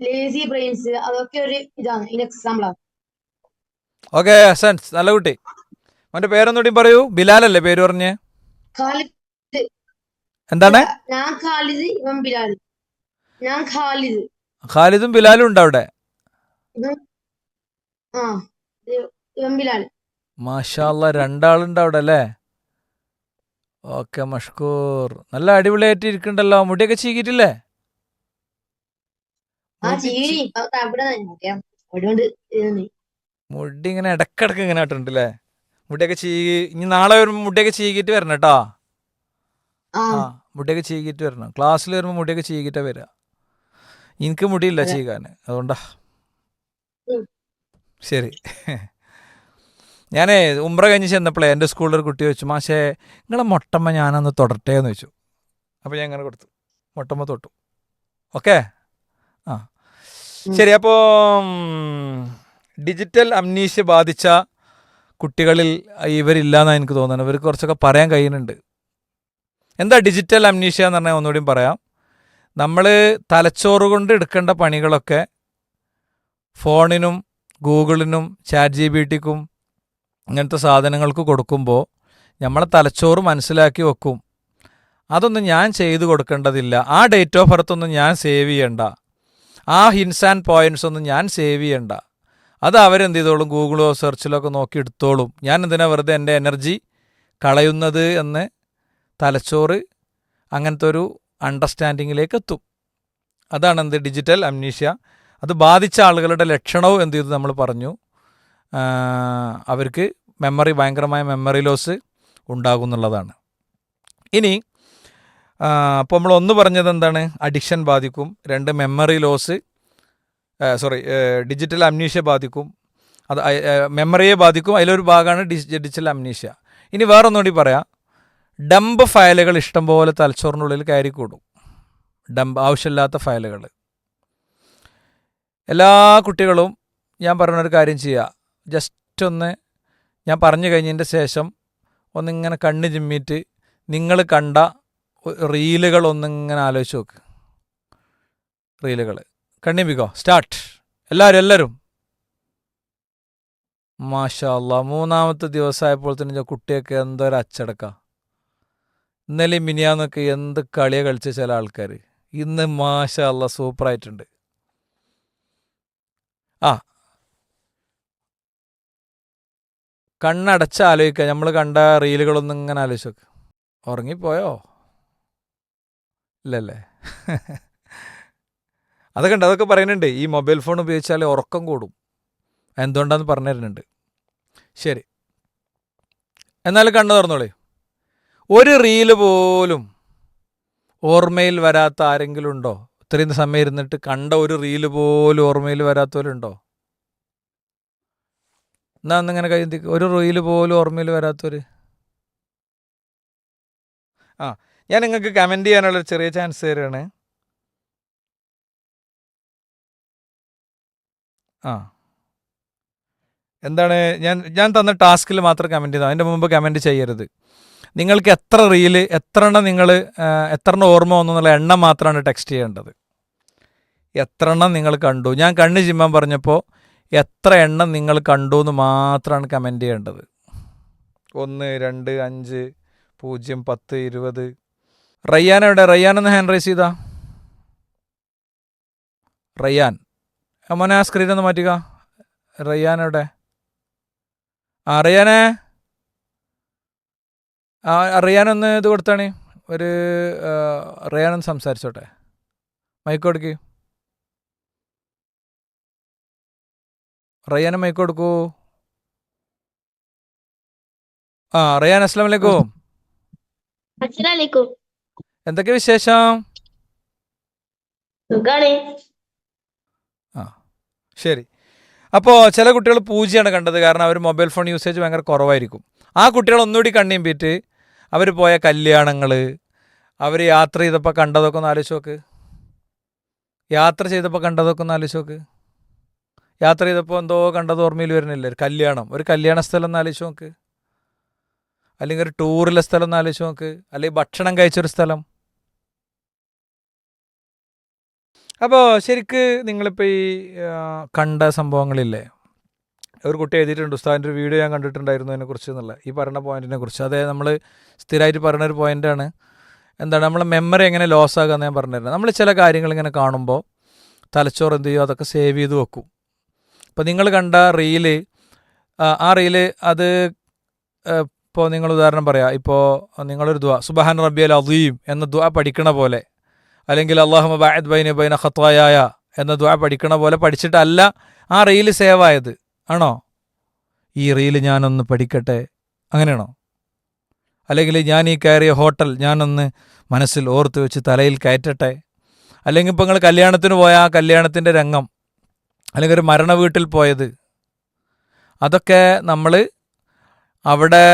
ലേസി ബ്രെയിൻസ്, അതൊക്കെ ഒരു ഇതാണ്, ഇതിന് എക്സാമ്പിളാണ്. ഓക്കെ സെൻസ്, നല്ല കുട്ടി. അവന്റെ പേരൊന്നുകൂടി പറയൂ. ബിലാലല്ലേ പേര് പറഞ്ഞേ? ഖാലിദ്. എന്താണ്? ഞാൻ ഖാലിദ്, ഇവൻ ബിലാൽ. ഞാൻ ഖാലിദ്. ഖാലിദും ബിലാലും ഉണ്ട് അവിടെ. ഇവൻ ബിലാൽ. മാഷാ അല്ലാ, രണ്ടാളുണ്ട് അവിടെ അല്ലേ? ഓക്കെ മഷ്കൂർ. നല്ല അടിപൊളിയായിട്ട് ഇരിക്കണ്ടല്ലോ. മുടിയൊക്കെ ചീകിട്ടില്ലേ? മുടി ഇങ്ങനെ ഇടക്കിടക്ക് ഇങ്ങനെ ആയിട്ടുണ്ടല്ലേ? മുടിയൊക്കെ ചീകി, ഇനി നാളെ വരുമ്പോൾ മുടിയൊക്കെ ചീകിട്ട് വരണം കേട്ടോ. മുടിയൊക്കെ ചീകിയിട്ട് വരണം. ക്ലാസ്സിൽ വരുമ്പോൾ മുടിയൊക്കെ ചീകിയിട്ടാണ് വരിക. എനിക്ക് മുടിയില്ല അതെ. ചീകാൻ, അതുകൊണ്ടാ. ഉം. ശരി. ഞാനേ ഉംറ കഴിഞ്ഞ് ചെന്നപ്പോഴേ എൻ്റെ സ്കൂളിലൊരു കുട്ടി ചോദിച്ചു, മാഷേ നിങ്ങളെ മൊട്ടമ്മ ഞാനൊന്ന് തൊടട്ടെ എന്ന് ചോദിച്ചു. അപ്പോൾ ഞാൻ അങ്ങനെ കൊടുത്തു, മൊട്ടമ്മ തൊട്ടു. ഓക്കെ. ആ ശരി. അപ്പോൾ ഡിജിറ്റൽ അംനീഷ്യ ബാധിച്ച കുട്ടികളിൽ ഇവരില്ലാന്നാണ് എനിക്ക് തോന്നുന്നത്. ഇവർക്ക് കുറച്ചൊക്കെ പറയാൻ കഴിയുന്നുണ്ട്. എന്താ ഡിജിറ്റൽ അംനീഷ്യ എന്ന് പറഞ്ഞാൽ ഒന്നുകൂടിയും പറയാം. നമ്മൾ തലച്ചോറ് കൊണ്ട് എടുക്കേണ്ട പണികളൊക്കെ ഫോണിനും ഗൂഗിളിനും ChatGPTക്കും ഇങ്ങനത്തെ സാധനങ്ങൾക്ക് കൊടുക്കുമ്പോൾ നമ്മളെ തലച്ചോറ് മനസ്സിലാക്കി വെക്കും, അതൊന്നും ഞാൻ ചെയ്തു കൊടുക്കേണ്ടതില്ല, ആ ഡേറ്റ് ഓഫ് ബർത്ത് ഒന്നും ഞാൻ സേവ് ചെയ്യണ്ട, ആ ഹിൻസ് ആൻഡ് പോയിൻറ്റ്സ് ഒന്നും ഞാൻ സേവ് ചെയ്യണ്ട, അത് അവരെന്ത് ചെയ്തോളും, ഗൂഗിളോ സെർച്ചിലൊക്കെ നോക്കി എടുത്തോളും, ഞാൻ എന്തിനാ വെറുതെ എൻ്റെ എനർജി കളയുന്നത് എന്ന് തലച്ചോറ് അങ്ങനത്തെ ഒരു അണ്ടർസ്റ്റാൻഡിങ്ങിലേക്ക് എത്തും. അതാണ് എന്ത് ഡിജിറ്റൽ അംനീഷ്യ. അത് ബാധിച്ച ആളുകളുടെ ലക്ഷണവും എന്ത് ചെയ്തു നമ്മൾ പറഞ്ഞു, അവർക്ക് ഭയങ്കരമായ മെമ്മറി ലോസ് ഉണ്ടാകും എന്നുള്ളതാണ്. ഇനി അപ്പോൾ നമ്മൾ ഒന്ന് പറഞ്ഞത് എന്താണ്, അഡിക്ഷൻ ബാധിക്കും, 2 മെമ്മറി ലോസ്, ഡിജിറ്റൽ അംനീഷ്യ ബാധിക്കും, അത് മെമ്മറിയെ ബാധിക്കും, അതിലൊരു ഭാഗമാണ് ഡിജിറ്റൽ അംനീഷ്യ. ഇനി വേറൊന്നുകൂടി പറയാം, ഡംപ് ഫയലുകൾ ഇഷ്ടംപോലെ തലച്ചോറിനുള്ളിൽ കയറിക്കൂടും, ആവശ്യമില്ലാത്ത ഫയലുകൾ. എല്ലാ കുട്ടികളും ഞാൻ പറഞ്ഞൊരു കാര്യം ചെയ്യുക, ജസ്റ്റ് ഒന്ന് ഞാൻ പറഞ്ഞു കഴിഞ്ഞതിൻ്റെ ശേഷം ഒന്നിങ്ങനെ കണ്ണ് ചിമ്മിയിട്ട് നിങ്ങൾ കണ്ട റീലുകൾ ഒന്നിങ്ങനെ ആലോചിച്ച് നോക്ക്. റീലുകൾ കണ്ണിപ്പിക്കോ, സ്റ്റാർട്ട്. എല്ലാവരും മാഷാ അല്ലാ. 3-ാമത്തെ ദിവസമായപ്പോൾ തന്നെ കുട്ടിയൊക്കെ എന്തൊരു അച്ചടക്ക. ഇന്നലെ മിനിയാന്നൊക്കെ എന്ത് കളിയാണ് കളിച്ച ചില ആൾക്കാർ. ഇന്ന് മാഷാ അല്ലാ സൂപ്പറായിട്ടുണ്ട്. കണ്ണടച്ച് ആലോചിക്കുക, നമ്മൾ കണ്ട റീലുകളൊന്നും ഇങ്ങനെ ആലോചിച്ച് നോക്ക്. ഉറങ്ങിപ്പോയോ? ഇല്ലല്ലേ? അതൊക്കെ പറയുന്നുണ്ട്, ഈ മൊബൈൽ ഫോൺ ഉപയോഗിച്ചാൽ ഉറക്കം കൂടും, എന്തുകൊണ്ടാന്ന് പറഞ്ഞു തരുന്നുണ്ട്. ശരി, എന്നാലും കണ്ണു തുറന്നോളേ. ഒരു റീല് പോലും ഓർമ്മയിൽ വരാത്ത ആരെങ്കിലും ഉണ്ടോ? ഇത്രയും സമയം ഇരുന്നിട്ട് കണ്ട ഒരു റീല് പോലും ഓർമ്മയിൽ വരാത്തവരുണ്ടോ? എന്നാ ഒന്നിങ്ങനെ കഴിയുക, ഒരു റീല് പോലും ഓർമ്മയിൽ വരാത്തവർ. ഞാൻ നിങ്ങൾക്ക് കമൻറ്റ് ചെയ്യാനുള്ളൊരു ചെറിയ ചാൻസ് തരാണ്. എന്താണ് ഞാൻ തന്ന ടാസ്കിൽ മാത്രം കമൻറ്റ് ചെയ്താൽ, അതിൻ്റെ മുമ്പ് കമൻറ്റ് ചെയ്യരുത്. നിങ്ങൾക്ക് എത്ര റീല്, എത്ര എണ്ണം ഓർമ്മ വന്നു എന്നുള്ള എണ്ണം മാത്രമാണ് ടെക്സ്റ്റ് ചെയ്യേണ്ടത്. എത്ര എണ്ണം നിങ്ങൾ കണ്ടു, ഞാൻ കണ്ണ് ചിമ്മാൻ പറഞ്ഞപ്പോൾ എത്ര എണ്ണം നിങ്ങൾ കണ്ടു എന്ന് മാത്രമാണ് കമൻറ്റ് ചെയ്യേണ്ടത്. 1, 2, 5, 0, 10, 20. റയ്യാൻ എവിടെ? റയ്യാനൊന്ന് ഹാൻഡ് റൈസ് ചെയ്താ. റയ്യാൻ മോനെ ആ സ്ക്രീനൊന്ന് മാറ്റുക. റയ്യാൻ എവിടെ? റയ്യാനെ, റയ്യാനൊന്ന് ഇത് കൊടുത്താണ്. റയ്യാനൊന്ന് സംസാരിച്ചോട്ടെ, മൈക്ക് കൊടുക്ക്. റയ്യാന് മൈക്ക് കൊടുക്കൂ. റയ്യാൻ അസ്സലാമു അലൈക്കും. എന്തൊക്കെ വിശേഷം? ശരി. അപ്പോൾ ചില കുട്ടികൾ പൂജ്യമാണ് കണ്ടത്, കാരണം അവർ മൊബൈൽ ഫോൺ യൂസേജ് ഭയങ്കര കുറവായിരിക്കും. ആ കുട്ടികൾ ഒന്നുകൂടി കണ്ണിമ്പിയിട്ട് അവർ പോയ കല്യാണങ്ങൾ, അവർ യാത്ര ചെയ്തപ്പോൾ കണ്ടതൊക്കെ ഒന്ന് ആലോചിച്ച് നോക്ക്. യാത്ര ചെയ്തപ്പോൾ കണ്ടതൊക്കെ ഒന്ന് ആലോചിച്ച് നോക്ക്. യാത്ര ചെയ്തപ്പോൾ എന്തോ കണ്ടത് ഓർമ്മയിൽ വരുന്നില്ല. ഒരു കല്യാണ സ്ഥലം ഒന്ന് ആലോചിച്ച് നോക്ക്, അല്ലെങ്കിൽ ഒരു ടൂറിലെ സ്ഥലം ഒന്ന് ആലോചിച്ച് നോക്ക്, അല്ലെങ്കിൽ ഭക്ഷണം കഴിച്ചൊരു സ്ഥലം. അപ്പോൾ ശരിക്ക് നിങ്ങളിപ്പോൾ ഈ കണ്ട സംഭവങ്ങളില്ലേ, ഒരു കുട്ടി എഴുതിയിട്ടുണ്ട്, ഉസ്താദിൻ്റെ ഒരു വീഡിയോ ഞാൻ കണ്ടിട്ടുണ്ടായിരുന്നു അതിനെക്കുറിച്ച് എന്നുള്ള ഈ പറയുന്ന പോയിൻറ്റിനെ കുറിച്ച്. അതേ നമ്മൾ സ്ഥിരമായിട്ട് പറയുന്നൊരു പോയിൻ്റാണ്. എന്താണ് നമ്മളെ മെമ്മറി എങ്ങനെ ലോസ് ആകുക ഞാൻ പറഞ്ഞിരുന്നത്. നമ്മൾ ചില കാര്യങ്ങൾ ഇങ്ങനെ കാണുമ്പോൾ തലച്ചോറ് എന്ത് ചെയ്യും, അതൊക്കെ സേവ് ചെയ്ത് വെക്കും. ഇപ്പോൾ നിങ്ങൾ കണ്ട റീല്, ആ റീല് അത് ഇപ്പോൾ നിങ്ങൾ ഉദാഹരണം പറയാം, ഇപ്പോൾ നിങ്ങളൊരു ദുആ സുബ്ഹാന റബ്ബിയൽ അദീം എന്ന ദുആ പഠിക്കണ പോലെ, അല്ലെങ്കിൽ അല്ലാഹുമ്മ ബഅദ് ബൈനി ബൈന ഖത്വായായ എന്ന ദുആ പഠിക്കണ പോലെ പഠിച്ചിട്ടല്ല ആ റീല് സേവ് ആയത്. ആണോ? ഈ റീല് ഞാനൊന്ന് പഠിക്കട്ടെ, അങ്ങനെയാണോ? അല്ലെങ്കിൽ ഞാൻ ഈ കയറിയ ഹോട്ടൽ ഞാനൊന്ന് മനസ്സിൽ ഓർത്ത് വെച്ച് തലയിൽ കയറ്റട്ടെ. അല്ലെങ്കിൽ ഇപ്പോൾ നിങ്ങൾ കല്യാണത്തിന് പോയ ആ കല്യാണത്തിൻ്റെ രംഗം, അല്ലെങ്കിൽ ഒരു മരണ വീട്ടിൽ പോയത്, അതൊക്കെ നമ്മൾ അവിടെ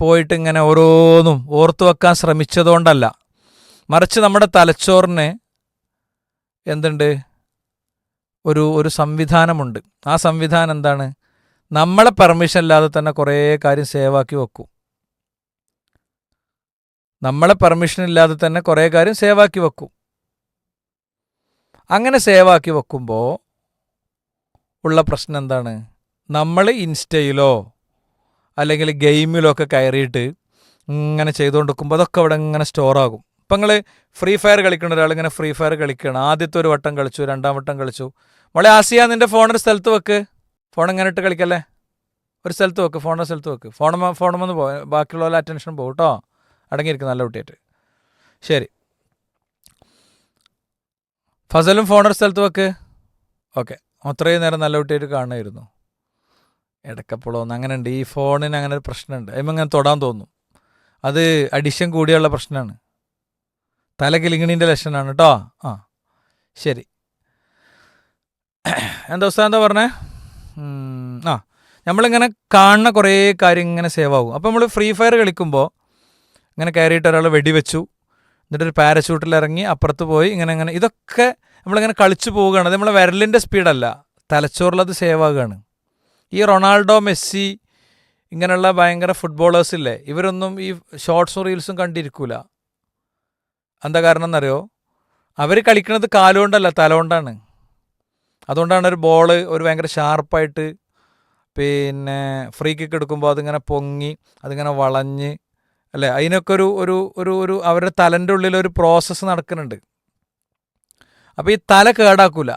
പോയിട്ട് ഇങ്ങനെ ഓരോന്നും ഓർത്തു വെക്കാൻ ശ്രമിച്ചതുകൊണ്ടല്ല, മറിച്ച് നമ്മുടെ തലച്ചോറിന് എന്തുണ്ട്, ഒരു സംവിധാനമുണ്ട്. ആ സംവിധാനം എന്താണ്? നമ്മളെ പെർമിഷൻ ഇല്ലാതെ തന്നെ കുറേ കാര്യം സേവാക്കി വെക്കും. നമ്മളെ പെർമിഷൻ ഇല്ലാതെ തന്നെ കുറേ കാര്യം സേവാക്കി വെക്കും. അങ്ങനെ സേവാക്കി വെക്കുമ്പോൾ ഉള്ള പ്രശ്നം എന്താണ്? നമ്മൾ ഇൻസ്റ്റയിലോ അല്ലെങ്കിൽ ഗെയിമിലോ ഒക്കെ കയറിയിട്ട് ഇങ്ങനെ ചെയ്തുകൊണ്ടിരിക്കുമ്പോൾ അതൊക്കെ അവിടെ ഇങ്ങനെ സ്റ്റോറാകും. ഇപ്പം നിങ്ങൾ ഫ്രീ ഫയർ കളിക്കുന്ന ഒരാളിങ്ങനെ ഫ്രീ ഫയർ കളിക്കുകയാണ്. ആദ്യത്തെ ഒരു വട്ടം കളിച്ചു, രണ്ടാം വട്ടം കളിച്ചു. മോളെ ആസിയ, നിൻ്റെ ഫോണൊരു സ്ഥലത്ത് വെക്ക്. ഫോൺ ഇങ്ങനെ ഇട്ട് കളിക്കല്ലേ, ഒരു സ്ഥലത്ത് വെക്ക്, ഫോണിൻ്റെ സ്ഥലത്ത് വെക്ക്. ഫോണുമെന്ന് ബാക്കിയുള്ള അറ്റൻഷൻ പോകും കേട്ടോ. അടങ്ങിയിരിക്കും നല്ല കുട്ടിയായിട്ട്. ശരി, ഫസലും ഫോണൊരു സ്ഥലത്ത് വെക്ക്. ഓക്കെ, അത്രയും നേരം നല്ല കുട്ടിയായിട്ട് കാണുമായിരുന്നു. ഇടയ്ക്കപ്പോഴൊന്നും അങ്ങനെ ഉണ്ട്, ഈ ഫോണിന് അങ്ങനെ ഒരു പ്രശ്നമുണ്ട്. അതിന് അങ്ങനെ തൊടാൻ തോന്നും. അത് അഡിഷൻ കൂടിയുള്ള പ്രശ്നമാണ്, തല കിലിങ്ങണീൻ്റെ ലക്ഷണമാണ് കേട്ടോ. ആ ശരി, എന്താ പറഞ്ഞേ? നമ്മളിങ്ങനെ കാണുന്ന കുറേ കാര്യം ഇങ്ങനെ സേവ് ആകും. അപ്പോൾ നമ്മൾ ഫ്രീ ഫയർ കളിക്കുമ്പോൾ ഇങ്ങനെ കയറിയിട്ട് ഒരാൾ വെടിവെച്ചു, എന്നിട്ടൊരു പാരച്യൂട്ടിൽ ഇറങ്ങി അപ്പുറത്ത് പോയി ഇങ്ങനെ ഇതൊക്കെ നമ്മളിങ്ങനെ കളിച്ചു പോവുകയാണ്. അത് നമ്മളെ വിരലിൻ്റെ സ്പീഡല്ല, തലച്ചോറിലത് സേവ് ആകുകയാണ്. ഈ റൊണാൾഡോ, മെസ്സി ഇങ്ങനെയുള്ള ഭയങ്കര ഫുട്ബോളേഴ്സില്ലേ, ഇവരൊന്നും ഈ ഷോർട്സും റീൽസും കണ്ടിരിക്കൂല. എന്താ കാരണം എന്നറിയോ? അവർ കളിക്കുന്നത് കാലുകൊണ്ടല്ല, തലകൊണ്ടാണ്. അതുകൊണ്ടാണ് ഒരു ബോള് ഒരു ഭയങ്കര ഷാർപ്പായിട്ട് പിന്നെ ഫ്രീ കിക്ക് എടുക്കുമ്പോൾ അതിങ്ങനെ പൊങ്ങി അതിങ്ങനെ വളഞ്ഞ് അല്ലേ, അതിനൊക്കെ ഒരു അവരുടെ തലൻ്റെ ഉള്ളിലൊരു പ്രോസസ്സ് നടക്കുന്നുണ്ട്. അപ്പോൾ ഈ തല കേടാക്കൂല.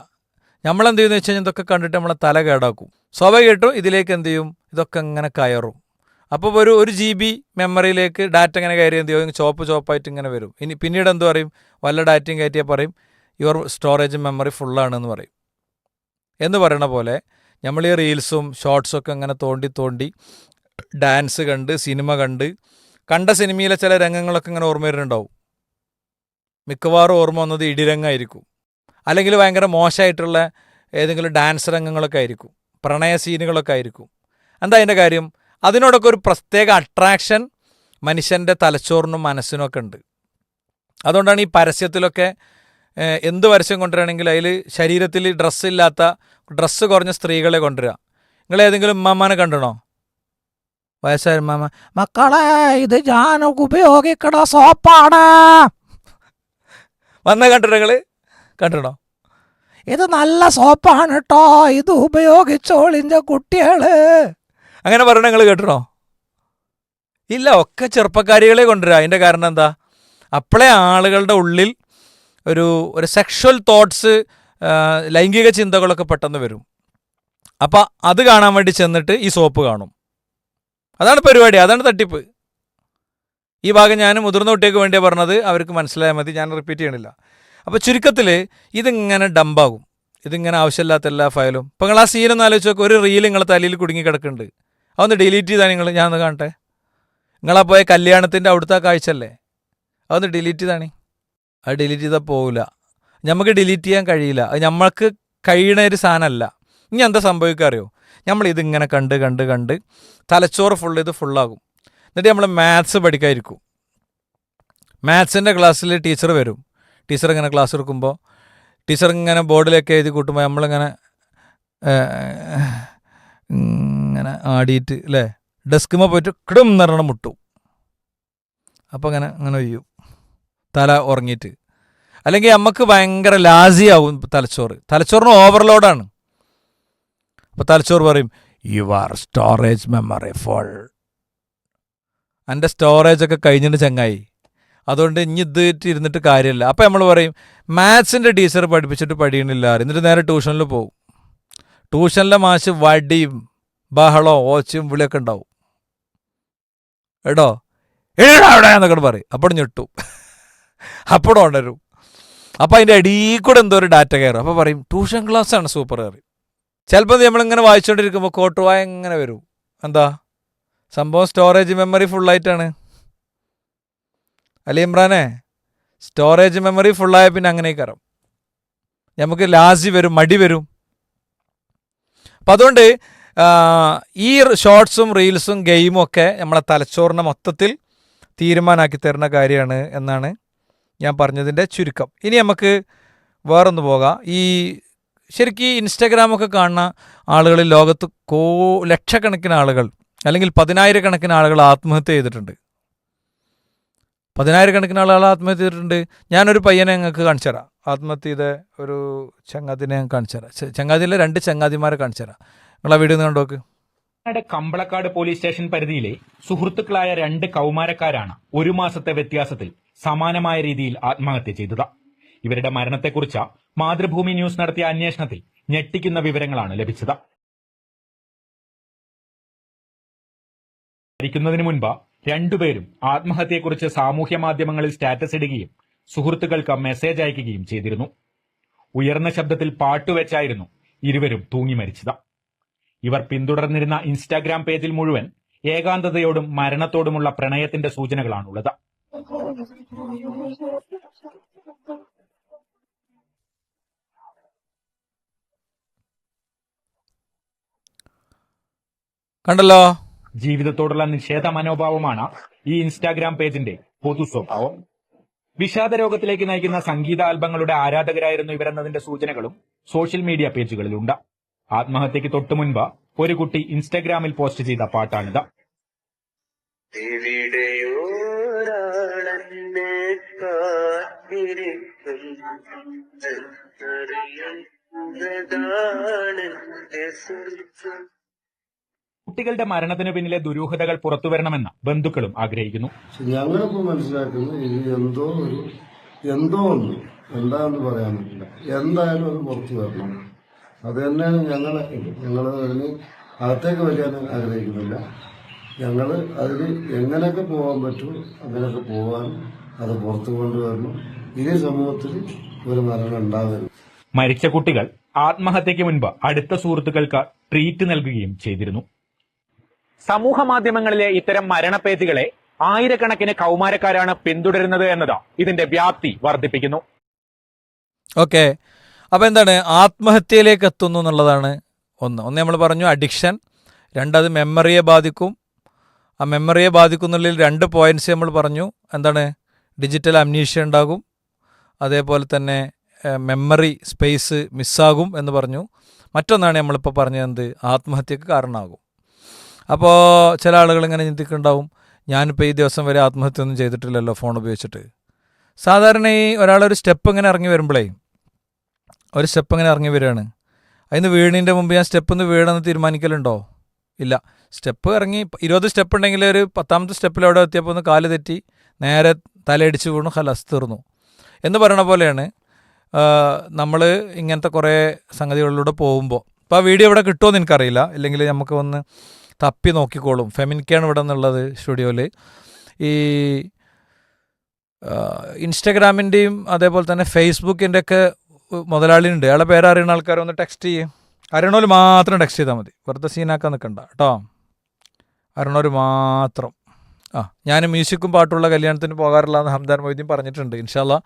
നമ്മളെന്ത് ചെയ്യുമെന്ന് വെച്ച് കഴിഞ്ഞാൽ ഇതൊക്കെ കണ്ടിട്ട് നമ്മളെ തല കേടാക്കും. സ്വാഭാവികമായിട്ടും ഇതിലേക്ക് എന്ത് ചെയ്യും, ഇതൊക്കെ ഇങ്ങനെ കയറും. അപ്പോൾ ഒരു GB മെമ്മറിയിലേക്ക് ഡാറ്റ ഇങ്ങനെ കയറി എന്ത് ചെയ്യും, ചോപ്പായിട്ട് ഇങ്ങനെ വരും. പിന്നീട് എന്ത് പറയും, വല്ല ഡാറ്റയും കയറ്റിയാൽ പറയും യുവർ സ്റ്റോറേജ് മെമ്മറി ഫുള്ളാണെന്ന് പറയും. എന്ന് പറയണ പോലെ നമ്മൾ ഈ റീൽസും ഷോർട്സും ഒക്കെ ഇങ്ങനെ തോണ്ടി ഡാൻസ് കണ്ട് സിനിമ കണ്ട സിനിമയിലെ ചില രംഗങ്ങളൊക്കെ ഇങ്ങനെ ഓർമ്മ വരുന്നുണ്ടാവും. മിക്കവാറും ഓർമ്മ വന്നത് ഇടിരംഗമായിരിക്കും, അല്ലെങ്കിൽ ഭയങ്കര മോശമായിട്ടുള്ള ഏതെങ്കിലും ഡാൻസ് രംഗങ്ങളൊക്കെ ആയിരിക്കും, പ്രണയ സീനുകളൊക്കെ ആയിരിക്കും. എന്താ അതിൻ്റെ കാര്യം? അതിനോടൊക്കെ ഒരു പ്രത്യേക അട്രാക്ഷൻ മനുഷ്യൻ്റെ തലച്ചോറിനും മനസ്സിനും ഒക്കെ ഉണ്ട്. അതുകൊണ്ടാണ് ഈ പരസ്യത്തിലൊക്കെ എന്ത് പരസ്യം കൊണ്ടുവരികയാണെങ്കിൽ അതിൽ ശരീരത്തിൽ ഡ്രസ്സ് കുറഞ്ഞ സ്ത്രീകളെ കൊണ്ടുവരിക. നിങ്ങൾ ഏതെങ്കിലും ഉമ്മാമാനെ കണ്ടണോ? വയസ്സായ ഉമ്മാമ, മക്കളെ ഇത് ഞാൻ ഉപയോഗിക്കണ സോപ്പാണ് കണ്ടിട്ടോ? കണ്ടിട്ടോ? ഇത് നല്ല സോപ്പാണ് കേട്ടോ, ഇത് ഉപയോഗിച്ചോളിഞ്ച കുട്ടികള് അങ്ങനെ പറയണ നിങ്ങൾ കേട്ടോ? ഇല്ല, ഒക്കെ ചെറുപ്പക്കാരികളെ കൊണ്ടുവരിക. അതിൻ്റെ കാരണം എന്താ? അപ്പോഴേ ആളുകളുടെ ഉള്ളിൽ ഒരു സെക്ഷൽ തോട്ട്സ്, ലൈംഗിക ചിന്തകളൊക്കെ പെട്ടെന്ന് വരും. അപ്പം അത് കാണാൻ വേണ്ടി ചെന്നിട്ട് ഈ സോപ്പ് കാണും. അതാണ് പരിപാടി, അതാണ് തട്ടിപ്പ്. ഈ ഭാഗം ഞാൻ മുതിർന്ന കുട്ടികൾക്ക് വേണ്ടിയാണ് പറഞ്ഞത്, അവർക്ക് മനസ്സിലായാൽ മതി, ഞാൻ റിപ്പീറ്റ് ചെയ്യണില്ല. അപ്പോൾ ചുരുക്കത്തിൽ ഇതിങ്ങനെ ഡംപാകും, ഇതിങ്ങനെ ആവശ്യമില്ലാത്ത എല്ലാ ഫയലും. ഇപ്പം നിങ്ങൾ ആ സീനൊന്ന് ആലോചിച്ച് നോക്കുക, ഒരു റീൽ നിങ്ങളെ തലയിൽ കുടുങ്ങി കിടക്കുന്നുണ്ട്, അതൊന്ന് ഡിലീറ്റ് ചെയ്താൽ ഞാനൊന്ന് കാണട്ടെ. നിങ്ങളാ പോയ കല്യാണത്തിൻ്റെ അവിടുത്തെ കാഴ്ചയല്ലേ, അതൊന്ന് ഡിലീറ്റ് ചെയ്താണ്. അത് ഡിലീറ്റ് ചെയ്താൽ പോവില്ല, നമുക്ക് ഡിലീറ്റ് ചെയ്യാൻ കഴിയില്ല, അത് നമ്മൾക്ക് കഴിയണ ഒരു സാധനമല്ല. ഇനി എന്താ സംഭവിക്കുക അറിയോ? നമ്മളിതിങ്ങനെ കണ്ട് തലച്ചോറ് ഫുള്ളാകും. എന്നിട്ട് നമ്മൾ മാത്സ് പഠിക്കാതിരിക്കും. മാത്സിൻ്റെ ക്ലാസ്സിൽ ടീച്ചർ വരും. ടീച്ചർ ഇങ്ങനെ ക്ലാസ് എടുക്കുമ്പോൾ ടീച്ചർ ഇങ്ങനെ ബോർഡിലേക്ക് എഴുതി കൂട്ടുമ്പോൾ നമ്മളിങ്ങനെ ഇങ്ങനെ ആടിയിട്ട് അല്ലേ ഡെസ്കുമ്പോൾ പോയിട്ട് കിടും നിറണം മുട്ടും. അപ്പോൾ അങ്ങനെ ഒയ്യും തല ഉറങ്ങിയിട്ട്. അല്ലെങ്കിൽ നമുക്ക് ഭയങ്കര ലാസിയാവും തലച്ചോറിന് ഓവർലോഡാണ്. അപ്പോൾ തലച്ചോറ് പറയും യുവർ സ്റ്റോറേജ് മെമ്മറി ഫുൾ. എൻ്റെ സ്റ്റോറേജൊക്കെ കഴിഞ്ഞിട്ട് ചങ്ങായി, അതുകൊണ്ട് ഇനി ഇത് ഇരുന്നിട്ട് കാര്യമില്ല. അപ്പോൾ നമ്മൾ പറയും മാത്സിൻ്റെ ടീച്ചർ പഠിപ്പിച്ചിട്ട് പഠിക്കണില്ല, എന്നിട്ട് നേരെ ട്യൂഷനിൽ പോകും. ട്യൂഷനിലെ മാഷ് വടിയും ബഹളവും ഓച്ചയും വിളിയൊക്കെ ഉണ്ടാവും. എടോ എവിടെ എന്നൊക്കെ പറയും. അപ്പോൾ ഞെട്ടും, അപ്പോൾ ഉണരും. അപ്പോൾ അതിൻ്റെ അടിയിൽ കൂടെ എന്തോ ഒരു ഡാറ്റ കയറും. അപ്പോൾ പറയും ട്യൂഷൻ ക്ലാസ്സാണ് സൂപ്പർ കയറി. ചിലപ്പോൾ നമ്മളിങ്ങനെ വായിച്ചുകൊണ്ടിരിക്കുമ്പോൾ കോട്ടുവായ ഇങ്ങനെ വരും. എന്താ സംഭവം? സ്റ്റോറേജ് മെമ്മറി ഫുള്ളായിട്ടാണ്. അലി ഇമ്രാനെ സ്റ്റോറേജ് മെമ്മറി ഫുള്ളായ പിന്നെ അങ്ങനെ കയറും, നമുക്ക് ലാസി വരും, മടി വരും. അപ്പം അതുകൊണ്ട് ഈ ഷോർട്സും റീൽസും ഗെയിമും ഒക്കെ നമ്മളെ തലച്ചോറിനെ മൊത്തത്തിൽ തീരുമാനമാക്കി തരുന്ന കാര്യമാണ് എന്നാണ് ഞാൻ പറഞ്ഞതിൻ്റെ ചുരുക്കം. ഇനി നമുക്ക് വേറൊന്ന് പോകാം. ഈ ശരിക്കും ഈ ഇൻസ്റ്റഗ്രാമൊക്കെ കാണുന്ന ആളുകളിൽ ലോകത്ത് ലക്ഷക്കണക്കിന് ആളുകൾ അല്ലെങ്കിൽ 10,000-കണക്കിന് ആളുകൾ ആത്മഹത്യ ചെയ്തിട്ടുണ്ട്. 10,000-കണക്കിന് ആളുകൾ ആത്മഹത്യ ചെയ്തിട്ടുണ്ട്. ഞാനൊരു പയ്യനെ ഞങ്ങൾക്ക് കാണിച്ചു തരാം, ആത്മഹത്യ ചെയ്ത ഒരു ചങ്ങാതിനെ ഞാൻ കാണിച്ചു തരാം. ചങ്ങാതിയിലെ 2 ചങ്ങാതിമാരെ കാണിച്ചു തരാം. നിങ്ങൾ ആ വീഡിയോ ഒന്ന് കണ്ടോക്ക്. കമ്പളക്കാട് പോലീസ് സ്റ്റേഷൻ പരിധിയിലെ സുഹൃത്തുക്കളായ 2 കൗമാരക്കാരാണ് ഒരു മാസത്തെ വ്യത്യാസത്തിൽ സമാനമായ രീതിയിൽ ആത്മഹത്യ ചെയ്തത്. ഇവരുടെ മരണത്തെക്കുറിച്ച് മാതൃഭൂമി ന്യൂസ് നടത്തിയ അന്വേഷണത്തിൽ ഞെട്ടിക്കുന്ന വിവരങ്ങളാണ് ലഭിച്ചത്. മരിക്കുന്നതിന് മുൻപ് രണ്ടുപേരും ആത്മഹത്യയെക്കുറിച്ച് സാമൂഹ്യ മാധ്യമങ്ങളിൽ സ്റ്റാറ്റസ് ഇടുകയും സുഹൃത്തുക്കൾക്ക് മെസ്സേജ് അയക്കുകയും ചെയ്തിരുന്നു. ഉയർന്ന ശബ്ദത്തിൽ പാട്ടുവെച്ചായിരുന്നു ഇരുവരും തൂങ്ങി മരിച്ചത്. ഇവർ പിന്തുടർന്നിരുന്ന ഇൻസ്റ്റാഗ്രാം പേജിൽ മുഴുവൻ ഏകാന്തതയോടും മരണത്തോടുമുള്ള പ്രണയത്തിന്റെ സൂചനകളാണുള്ളത്. കണ്ടല്ലോ, ജീവിതത്തോടുള്ള നിഷേധ മനോഭാവമാണ് ഈ ഇൻസ്റ്റാഗ്രാം പേജിന്റെ പൊതു സ്വഭാവം. വിഷാദ രോഗത്തിലേക്ക് നയിക്കുന്ന സംഗീത ആൽബങ്ങളുടെ ആരാധകരായിരുന്നു ഇവരെന്നതിന്റെ സൂചനകളും സോഷ്യൽ മീഡിയ പേജുകളിലുണ്ട്. ആത്മഹത്യക്ക് തൊട്ടു മുൻപ് ഒരു കുട്ടി ഇൻസ്റ്റാഗ്രാമിൽ പോസ്റ്റ് ചെയ്ത പാട്ടാണിത്. കുട്ടികളുടെ മരണത്തിന് പിന്നിലെ ദുരൂഹതകൾ പുറത്തുവരണമെന്ന് ബന്ധുക്കളും ആഗ്രഹിക്കുന്നു. ഞങ്ങളിപ്പോ മനസ്സിലാക്കുന്നത് ഇത് എന്തോ ഒന്ന് എന്താന്ന് പറയാൻ പറ്റില്ല, എന്തായാലും അത് പുറത്തു വരണം. അത് തന്നെയാണ് ഞങ്ങൾ അതിന് അകത്തേക്ക് വരാൻ ആഗ്രഹിക്കുന്നില്ല. ഞങ്ങൾ അതിൽ എങ്ങനെയൊക്കെ പോകാൻ പറ്റും അങ്ങനെയൊക്കെ പോകാൻ അത് പുറത്തു കൊണ്ടുവരണം. ഈ സമൂഹത്തിൽ ഒരു മരണം ഉണ്ടാവരുത്. മരിച്ച കുട്ടികൾ ആത്മഹത്യയ്ക്ക് മുൻപ് അടുത്ത സുഹൃത്തുക്കൾക്ക് ട്രീറ്റ് നൽകുകയും ചെയ്തിരുന്നു. സമൂഹ മാധ്യമങ്ങളിലെ ഇത്തരം മരണ പേജുകളെ ആയിരക്കണക്കിന് കൗമാരക്കാരാണ് പിന്തുടരുന്നത് എന്നത് ഇതിന്റെ വ്യാപ്തി വർദ്ധിപ്പിക്കുന്നു. ഓക്കെ, അപ്പോൾ എന്താണ് ആത്മഹത്യയിലേക്ക് എത്തുന്നു എന്നുള്ളതാണ് ഒന്ന് നമ്മൾ പറഞ്ഞു അഡിക്ഷൻ, 2 അത് മെമ്മറിയെ ബാധിക്കും. ആ മെമ്മറിയെ ബാധിക്കുന്നുള്ളിൽ 2 പോയിന്റ്സ് നമ്മൾ പറഞ്ഞു. എന്താണ്, ഡിജിറ്റൽ അംനീഷ്യ ഉണ്ടാകും, അതേപോലെ തന്നെ മെമ്മറി സ്പേസ് മിസ്സാകും എന്ന് പറഞ്ഞു. മറ്റൊന്നാണ് നമ്മളിപ്പോൾ പറഞ്ഞത്, ആത്മഹത്യക്ക് കാരണമാകും. അപ്പോൾ ചില ആളുകൾ ഇങ്ങനെ ചിന്തിക്കുന്നുണ്ടാവും, ഞാനിപ്പോൾ ഈ ദിവസം വരെ ആത്മഹത്യ ഒന്നും ചെയ്തിട്ടില്ലല്ലോ ഫോൺ ഉപയോഗിച്ചിട്ട്. സാധാരണ ഈ ഒരാളൊരു സ്റ്റെപ്പ് ഇങ്ങനെ ഇറങ്ങി വരുമ്പോഴേ ഒരു സ്റ്റെപ്പ് ഇങ്ങനെ ഇറങ്ങി വരികയാണ്, അതിന് വീണിൻ്റെ മുമ്പ് ഞാൻ സ്റ്റെപ്പ് ഒന്ന് വീണെന്ന് തീരുമാനിക്കലുണ്ടോ? ഇല്ല. സ്റ്റെപ്പ് ഇറങ്ങി 20 സ്റ്റെപ്പ് ഉണ്ടെങ്കിൽ ഒരു 10ാമത്തെ സ്റ്റെപ്പിൽ അവിടെ എത്തിയപ്പോൾ ഒന്ന് കാല് തെറ്റി നേരെ തലയടിച്ച് വീണു, ഹലസ് തീർന്നു എന്ന് പറയണ പോലെയാണ് നമ്മൾ ഇങ്ങനത്തെ കുറേ സംഗതികളിലൂടെ പോകുമ്പോൾ. അപ്പോൾ ആ വീഡിയോ ഇവിടെ കിട്ടുമോ എനിക്കറിയില്ല, ഇല്ലെങ്കിൽ നമുക്ക് ഒന്ന് തപ്പി നോക്കിക്കോളും. ഫെമിനിക്കാണ് ഇവിടെ നിന്നുള്ളത് സ്റ്റുഡിയോയിൽ. ഈ ഇൻസ്റ്റഗ്രാമിൻ്റെയും അതേപോലെ തന്നെ ഫേസ്ബുക്കിൻ്റെ ഒക്കെ മുതലാളിയുണ്ട്. അയാളെ പേരറിയുന്ന ആൾക്കാരൊന്ന് ടെക്സ്റ്റ് ചെയ്യും. അറിയണവർ മാത്രം ടെക്സ്റ്റ് ചെയ്താൽ മതി, വെറുതെ സീനാക്കാൻ നിൽക്കണ്ട കേട്ടോ. അറിയണവർ മാത്രം. ഞാൻ മ്യൂസിക്കും പാട്ടുള്ള കല്യാണത്തിന് പോകാറില്ല എന്ന് ഹംദാൻ മൊയ്തീൻ പറഞ്ഞിട്ടുണ്ട്. ഇൻഷാല്ലാ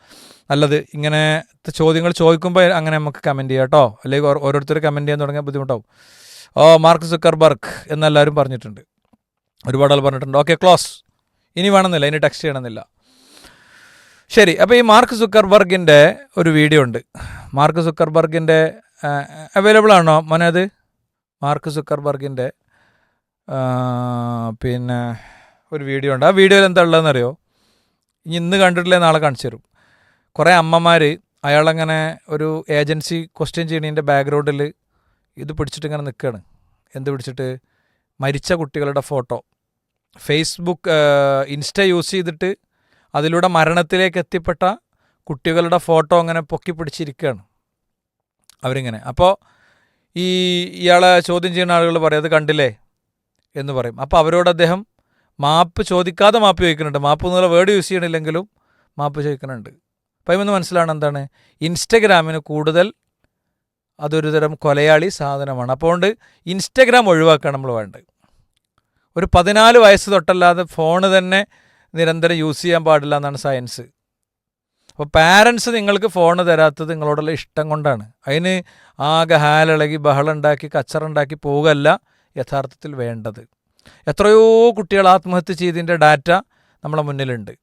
നല്ലത്. ഇങ്ങനെ ചോദ്യങ്ങൾ ചോദിക്കുമ്പോൾ അങ്ങനെ നമുക്ക് കമൻറ്റ് ചെയ്യാം കേട്ടോ, അല്ലെങ്കിൽ ഓരോരുത്തർ കമൻറ്റ് ചെയ്യാൻ തുടങ്ങിയാൽ ബുദ്ധിമുട്ടാവും. മാർക്ക് സുക്കർബർഗ് എന്നെല്ലാവരും പറഞ്ഞിട്ടുണ്ട്, ഒരുപാട് ആൾ പറഞ്ഞിട്ടുണ്ട്. Okay, close. ഇനി വേണമെന്നില്ല, ഇനി ടെക്സ്റ്റ് ചെയ്യണമെന്നില്ല. ശരി, അപ്പോൾ ഈ മാർക്ക് സുക്കർബർഗിൻ്റെ ഒരു വീഡിയോ ഉണ്ട്. മാർക്ക് സുക്കർബർഗിൻ്റെ അവൈലബിൾ ആണോ മോനെ അത്? മാർക്ക് സുക്കർബർഗിൻ്റെ പിന്നെ ഒരു വീഡിയോ ഉണ്ട്. ആ വീഡിയോയിൽ എന്താ ഉള്ളതെന്നറിയോ? ഇന്ന് കണ്ടിട്ടില്ലേ നാളെ കാണിച്ചു തരും. കുറേ അമ്മമാർ അയാളങ്ങനെ ഒരു ഏജൻസി ക്വസ്റ്റ്യൻ ചെയ്യണതിൻ്റെ ബാക്ക്ഗ്രൗണ്ടിൽ ഇത് പിടിച്ചിട്ട് ഇങ്ങനെ നിൽക്കുകയാണ്. എന്ത് പിടിച്ചിട്ട്? മരിച്ച കുട്ടികളുടെ ഫോട്ടോ. ഫേസ്ബുക്ക് ഇൻസ്റ്റ യൂസ് ചെയ്തിട്ട് അതിലൂടെ മരണത്തിലേക്ക് എത്തിപ്പെട്ട കുട്ടികളുടെ ഫോട്ടോ അങ്ങനെ പൊക്കി പിടിച്ചിരിക്കുകയാണ് അവരിങ്ങനെ. അപ്പോൾ ഇയാളെ ചോദ്യം ചെയ്യുന്ന ആളുകൾ പറയും അത് കണ്ടില്ലേ എന്ന് പറയും. അപ്പോൾ അവരോട് അദ്ദേഹം മാപ്പ് ചോദിക്കാതെ മാപ്പ് ചോദിക്കുന്നുണ്ട്. മാപ്പ് എന്നുള്ള വേർഡ് യൂസ് ചെയ്യണില്ലെങ്കിലും മാപ്പ് ചോദിക്കുന്നുണ്ട്. അപ്പം അതിൽ നിന്ന് മനസ്സിലാണ് എന്താണ്, ഇൻസ്റ്റഗ്രാമിന് കൂടുതൽ അതൊരു തരം കൊലയാളി സാധനമാണ്. അപ്പോൾ കൊണ്ട് ഇൻസ്റ്റഗ്രാം ഒഴിവാക്കാൻ നമ്മൾ വേണ്ടത്. ഒരു 14 വയസ്സ് തൊട്ടല്ലാതെ ഫോണ് തന്നെ നിരന്തരം യൂസ് ചെയ്യാൻ പാടില്ല എന്നാണ് സയൻസ്. അപ്പോൾ പാരൻസ് നിങ്ങൾക്ക് ഫോൺ തരാത്തത് നിങ്ങളോടുള്ള ഇഷ്ടം കൊണ്ടാണ്. അതിന് ആകെ ഹാലിളകി ബഹളം ഉണ്ടാക്കി കച്ചറുണ്ടാക്കി പോവുകയല്ല യഥാർത്ഥത്തിൽ വേണ്ടത്. എത്രയോ കുട്ടികൾ ആത്മഹത്യ ചെയ്തതിൻ്റെ ഡാറ്റ നമ്മളെ മുന്നിലുണ്ട്.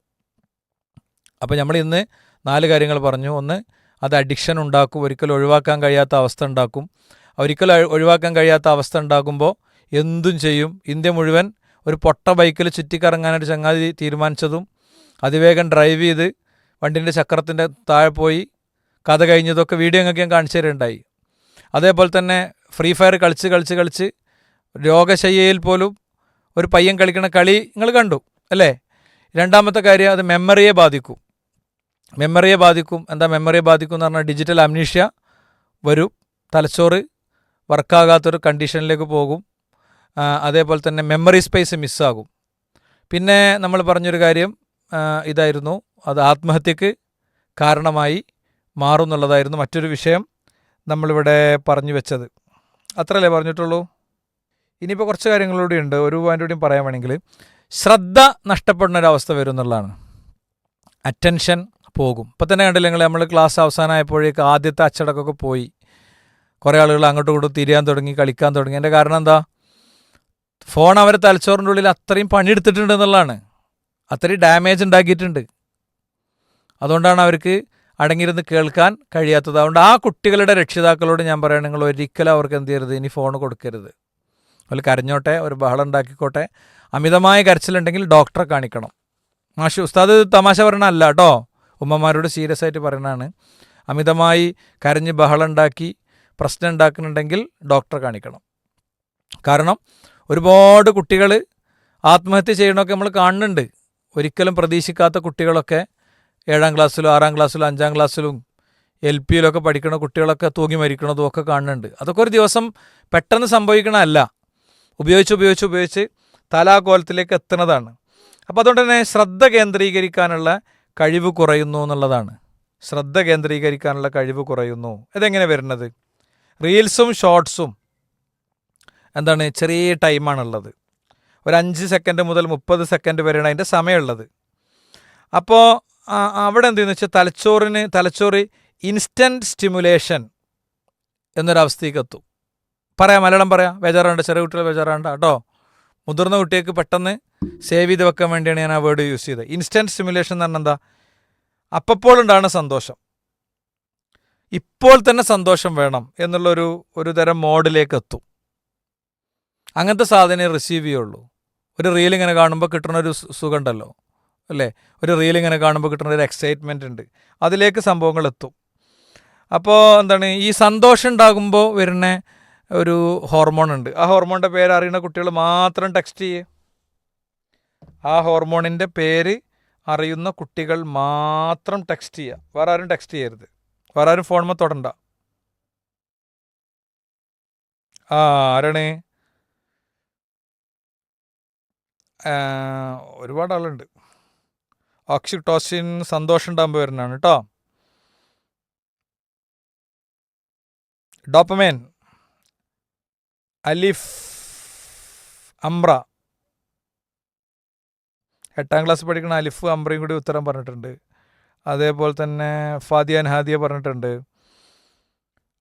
അപ്പോൾ നമ്മൾ ഇന്ന് 4 കാര്യങ്ങൾ പറഞ്ഞു. ഒന്ന്, അത് അഡിക്ഷൻ ഉണ്ടാക്കും, ഒരിക്കലും ഒഴിവാക്കാൻ കഴിയാത്ത അവസ്ഥ ഉണ്ടാക്കും. ഒരിക്കലും ഒഴിവാക്കാൻ കഴിയാത്ത അവസ്ഥ ഉണ്ടാകുമ്പോൾ എന്തും ചെയ്യും. ഇന്ത്യ മുഴുവൻ ഒരു പൊട്ട ബൈക്കിൽ ചുറ്റിക്കറങ്ങാനായിട്ട് ചങ്ങാതി തീരുമാനിച്ചതും അതിവേഗം ഡ്രൈവ് ചെയ്ത് വണ്ടിൻ്റെ ചക്രത്തിൻ്റെ താഴെ പോയി കഥ കഴിഞ്ഞതൊക്കെ വീഡിയോ ഞങ്ങൾക്ക് ഞാൻ കാണിച്ചു തരുന്നുണ്ടായി. അതേപോലെ തന്നെ ഫ്രീ ഫയർ കളിച്ച് രോഗശയ്യയിൽ പോലും ഒരു പയ്യൻ കളിക്കുന്ന കളി നിങ്ങൾ കണ്ടു അല്ലേ. രണ്ടാമത്തെ കാര്യം, അത് മെമ്മറിയെ ബാധിക്കും. എന്താ മെമ്മറിയെ ബാധിക്കും എന്ന് പറഞ്ഞാൽ ഡിജിറ്റൽ അംനീഷ്യ വരും, തലച്ചോറ് വർക്കാകാത്തൊരു കണ്ടീഷനിലേക്ക് പോകും. അതേപോലെ തന്നെ മെമ്മറി സ്പേസ് മിസ്സാകും. പിന്നെ നമ്മൾ പറഞ്ഞൊരു കാര്യം ഇതായിരുന്നു, അത് ആത്മഹത്യക്ക് കാരണമായി മാറും എന്നുള്ളതായിരുന്നു മറ്റൊരു വിഷയം നമ്മളിവിടെ പറഞ്ഞു വെച്ചത്. അത്രയല്ലേ പറഞ്ഞിട്ടുള്ളൂ. ഇനിയിപ്പോൾ കുറച്ച് കാര്യങ്ങളൂടെ ഉണ്ട്. ഒരു പോയിൻ്റ് കൂടിയും പറയാൻ വേണമെങ്കിൽ, ശ്രദ്ധ നഷ്ടപ്പെടുന്ന ഒരവസ്ഥ വരും എന്നുള്ളതാണ്. അറ്റൻഷൻ പോകും. ഇപ്പം തന്നെ കണ്ടില്ല നിങ്ങൾ, നമ്മൾ ക്ലാസ് അവസാനമായപ്പോഴേക്ക് ആദ്യത്തെ അച്ചടക്കമൊക്കെ പോയി. കുറേ ആളുകൾ അങ്ങോട്ടും ഇങ്ങോട്ടും തിരിയാൻ തുടങ്ങി, കളിക്കാൻ തുടങ്ങി. എൻ്റെ കാരണം എന്താ? ഫോൺ അവരെ തലച്ചോറിൻ്റെ ഉള്ളിൽ അത്രയും പണിയെടുത്തിട്ടുണ്ട് എന്നുള്ളതാണ്. അത്രയും ഡാമേജ് ഉണ്ടാക്കിയിട്ടുണ്ട്. അതുകൊണ്ടാണ് അവർക്ക് അടങ്ങിയിരുന്ന് കേൾക്കാൻ കഴിയാത്തത്. അതുകൊണ്ട് ആ കുട്ടികളുടെ രക്ഷിതാക്കളോട് ഞാൻ പറയണം, നിങ്ങൾ ഒരിക്കലും അവർക്ക് എന്ത് ചെയ്യരുത്, ഇനി ഫോൺ കൊടുക്കരുത്. അവർ കരഞ്ഞോട്ടെ, ഒരു ബഹളം ഉണ്ടാക്കിക്കോട്ടെ. അമിതമായ കരച്ചിലുണ്ടെങ്കിൽ ഡോക്ടറെ കാണിക്കണം. ഉസ്താദ് തമാശ പറയണല്ല കേട്ടോ, ഉമ്മമാരോട് സീരിയസ് ആയിട്ട് പറയണതാണ്. അമിതമായി കരഞ്ഞ് ബഹളം ഉണ്ടാക്കി പ്രശ്നം ഉണ്ടാക്കുന്നുണ്ടെങ്കിൽ ഡോക്ടറെ കാണിക്കണം. കാരണം ഒരുപാട് കുട്ടികൾ ആത്മഹത്യ ചെയ്യണമൊക്കെ നമ്മൾ കാണുന്നുണ്ട്. ഒരിക്കലും പ്രതീക്ഷിക്കാത്ത കുട്ടികളൊക്കെ 7ാം ക്ലാസ്സിലും 6ാം ക്ലാസ്സിലും 5ാം ക്ലാസ്സിലും LP-യിലൊക്കെ പഠിക്കുന്ന കുട്ടികളൊക്കെ തൂങ്ങി മരിക്കണതും ഒക്കെ കാണുന്നുണ്ട്. അതൊക്കെ ഒരു ദിവസം പെട്ടെന്ന് സംഭവിക്കണമല്ല, ഉപയോഗിച്ച് തലാകോലത്തിലേക്ക് എത്തുന്നതാണ്. അപ്പോൾ അതുകൊണ്ട് തന്നെ ശ്രദ്ധ കേന്ദ്രീകരിക്കാനുള്ള കഴിവ് കുറയുന്നു എന്നുള്ളതാണ്. ഇതെങ്ങനെ വരുന്നത്? റീൽസും ഷോർട്സും എന്താണ്, ചെറിയ ടൈമാണുള്ളത്. ഒരു 5 സെക്കൻഡ് മുതൽ 30 സെക്കൻഡ് വരെയാണ് അതിൻ്റെ സമയമുള്ളത്. അപ്പോൾ അവിടെ എന്തെന്ന് വെച്ചാൽ തലച്ചോറ് ഇൻസ്റ്റൻറ്റ് സ്റ്റിമുലേഷൻ എന്നൊരവസ്ഥയ്ക്ക് എത്തും. മലയാളം പറയാം, ബേജാറാണ്ട്, ചെറിയ കുട്ടികൾ ബേജാറാണ്ട കേട്ടോ. മുതിർന്ന കുട്ടികൾക്ക് പെട്ടെന്ന് സേവ് ചെയ്ത് വെക്കാൻ വേണ്ടിയാണ് ഞാൻ ആ വേർഡ് യൂസ് ചെയ്തത്. ഇൻസ്റ്റൻറ്റ് സ്റ്റിമുലേഷൻ എന്ന് പറഞ്ഞാൽ എന്താ? അപ്പോഴുണ്ടാകുന്ന സന്തോഷം, ഇപ്പോൾ തന്നെ സന്തോഷം വേണം ഒരു തരം മോഡിലേക്ക് എത്തും. അങ്ങനത്തെ സാധനം റിസീവ് ചെയ്യുള്ളൂ. ഒരു റീൽ ഇങ്ങനെ കാണുമ്പോൾ കിട്ടുന്ന ഒരു സുഖം ഉണ്ടല്ലോ അല്ലേ, ഒരു റീൽ ഇങ്ങനെ കാണുമ്പോൾ കിട്ടുന്ന ഒരു എക്സൈറ്റ്മെൻ്റ് ഉണ്ട്, അതിലേക്ക് സംഭവങ്ങൾ എത്തും. അപ്പോൾ എന്താണ്, ഈ സന്തോഷം ഉണ്ടാകുമ്പോൾ വരുന്ന ഒരു ഹോർമോൺ ഉണ്ട്. ആ ഹോർമോണിൻ്റെ പേര് അറിയുന്ന കുട്ടികൾ മാത്രം ടെക്സ്റ്റ് ചെയ്യേ. ആ ഹോർമോണിൻ്റെ പേര് അറിയുന്ന കുട്ടികൾ മാത്രം ടെക്സ്റ്റ് ചെയ്യുക. വേറെ ആരും ടെക്സ്റ്റ് ചെയ്യരുത്, വേറെ ആരും ഫോണിന്മേൽ തൊടണ്ട. ആരാണ്? ഒരുപാട് ആളുണ്ട്. ഓക്സിറ്റോസിൻ സന്തോഷം ഉണ്ടാകുമ്പോൾ വരുന്നതാണ് കേട്ടോ. ഡോപ്പമൈൻ, അലിഫ്, അംബ്ര. 8ാം ക്ലാസ് പഠിക്കുന്ന അലിഫ് അംബ്രയും കൂടി ഉത്തരം പറഞ്ഞിട്ടുണ്ട്. അതേപോലെ തന്നെ ഫാദിയാൻ ഹാദിയ പറഞ്ഞിട്ടുണ്ട്,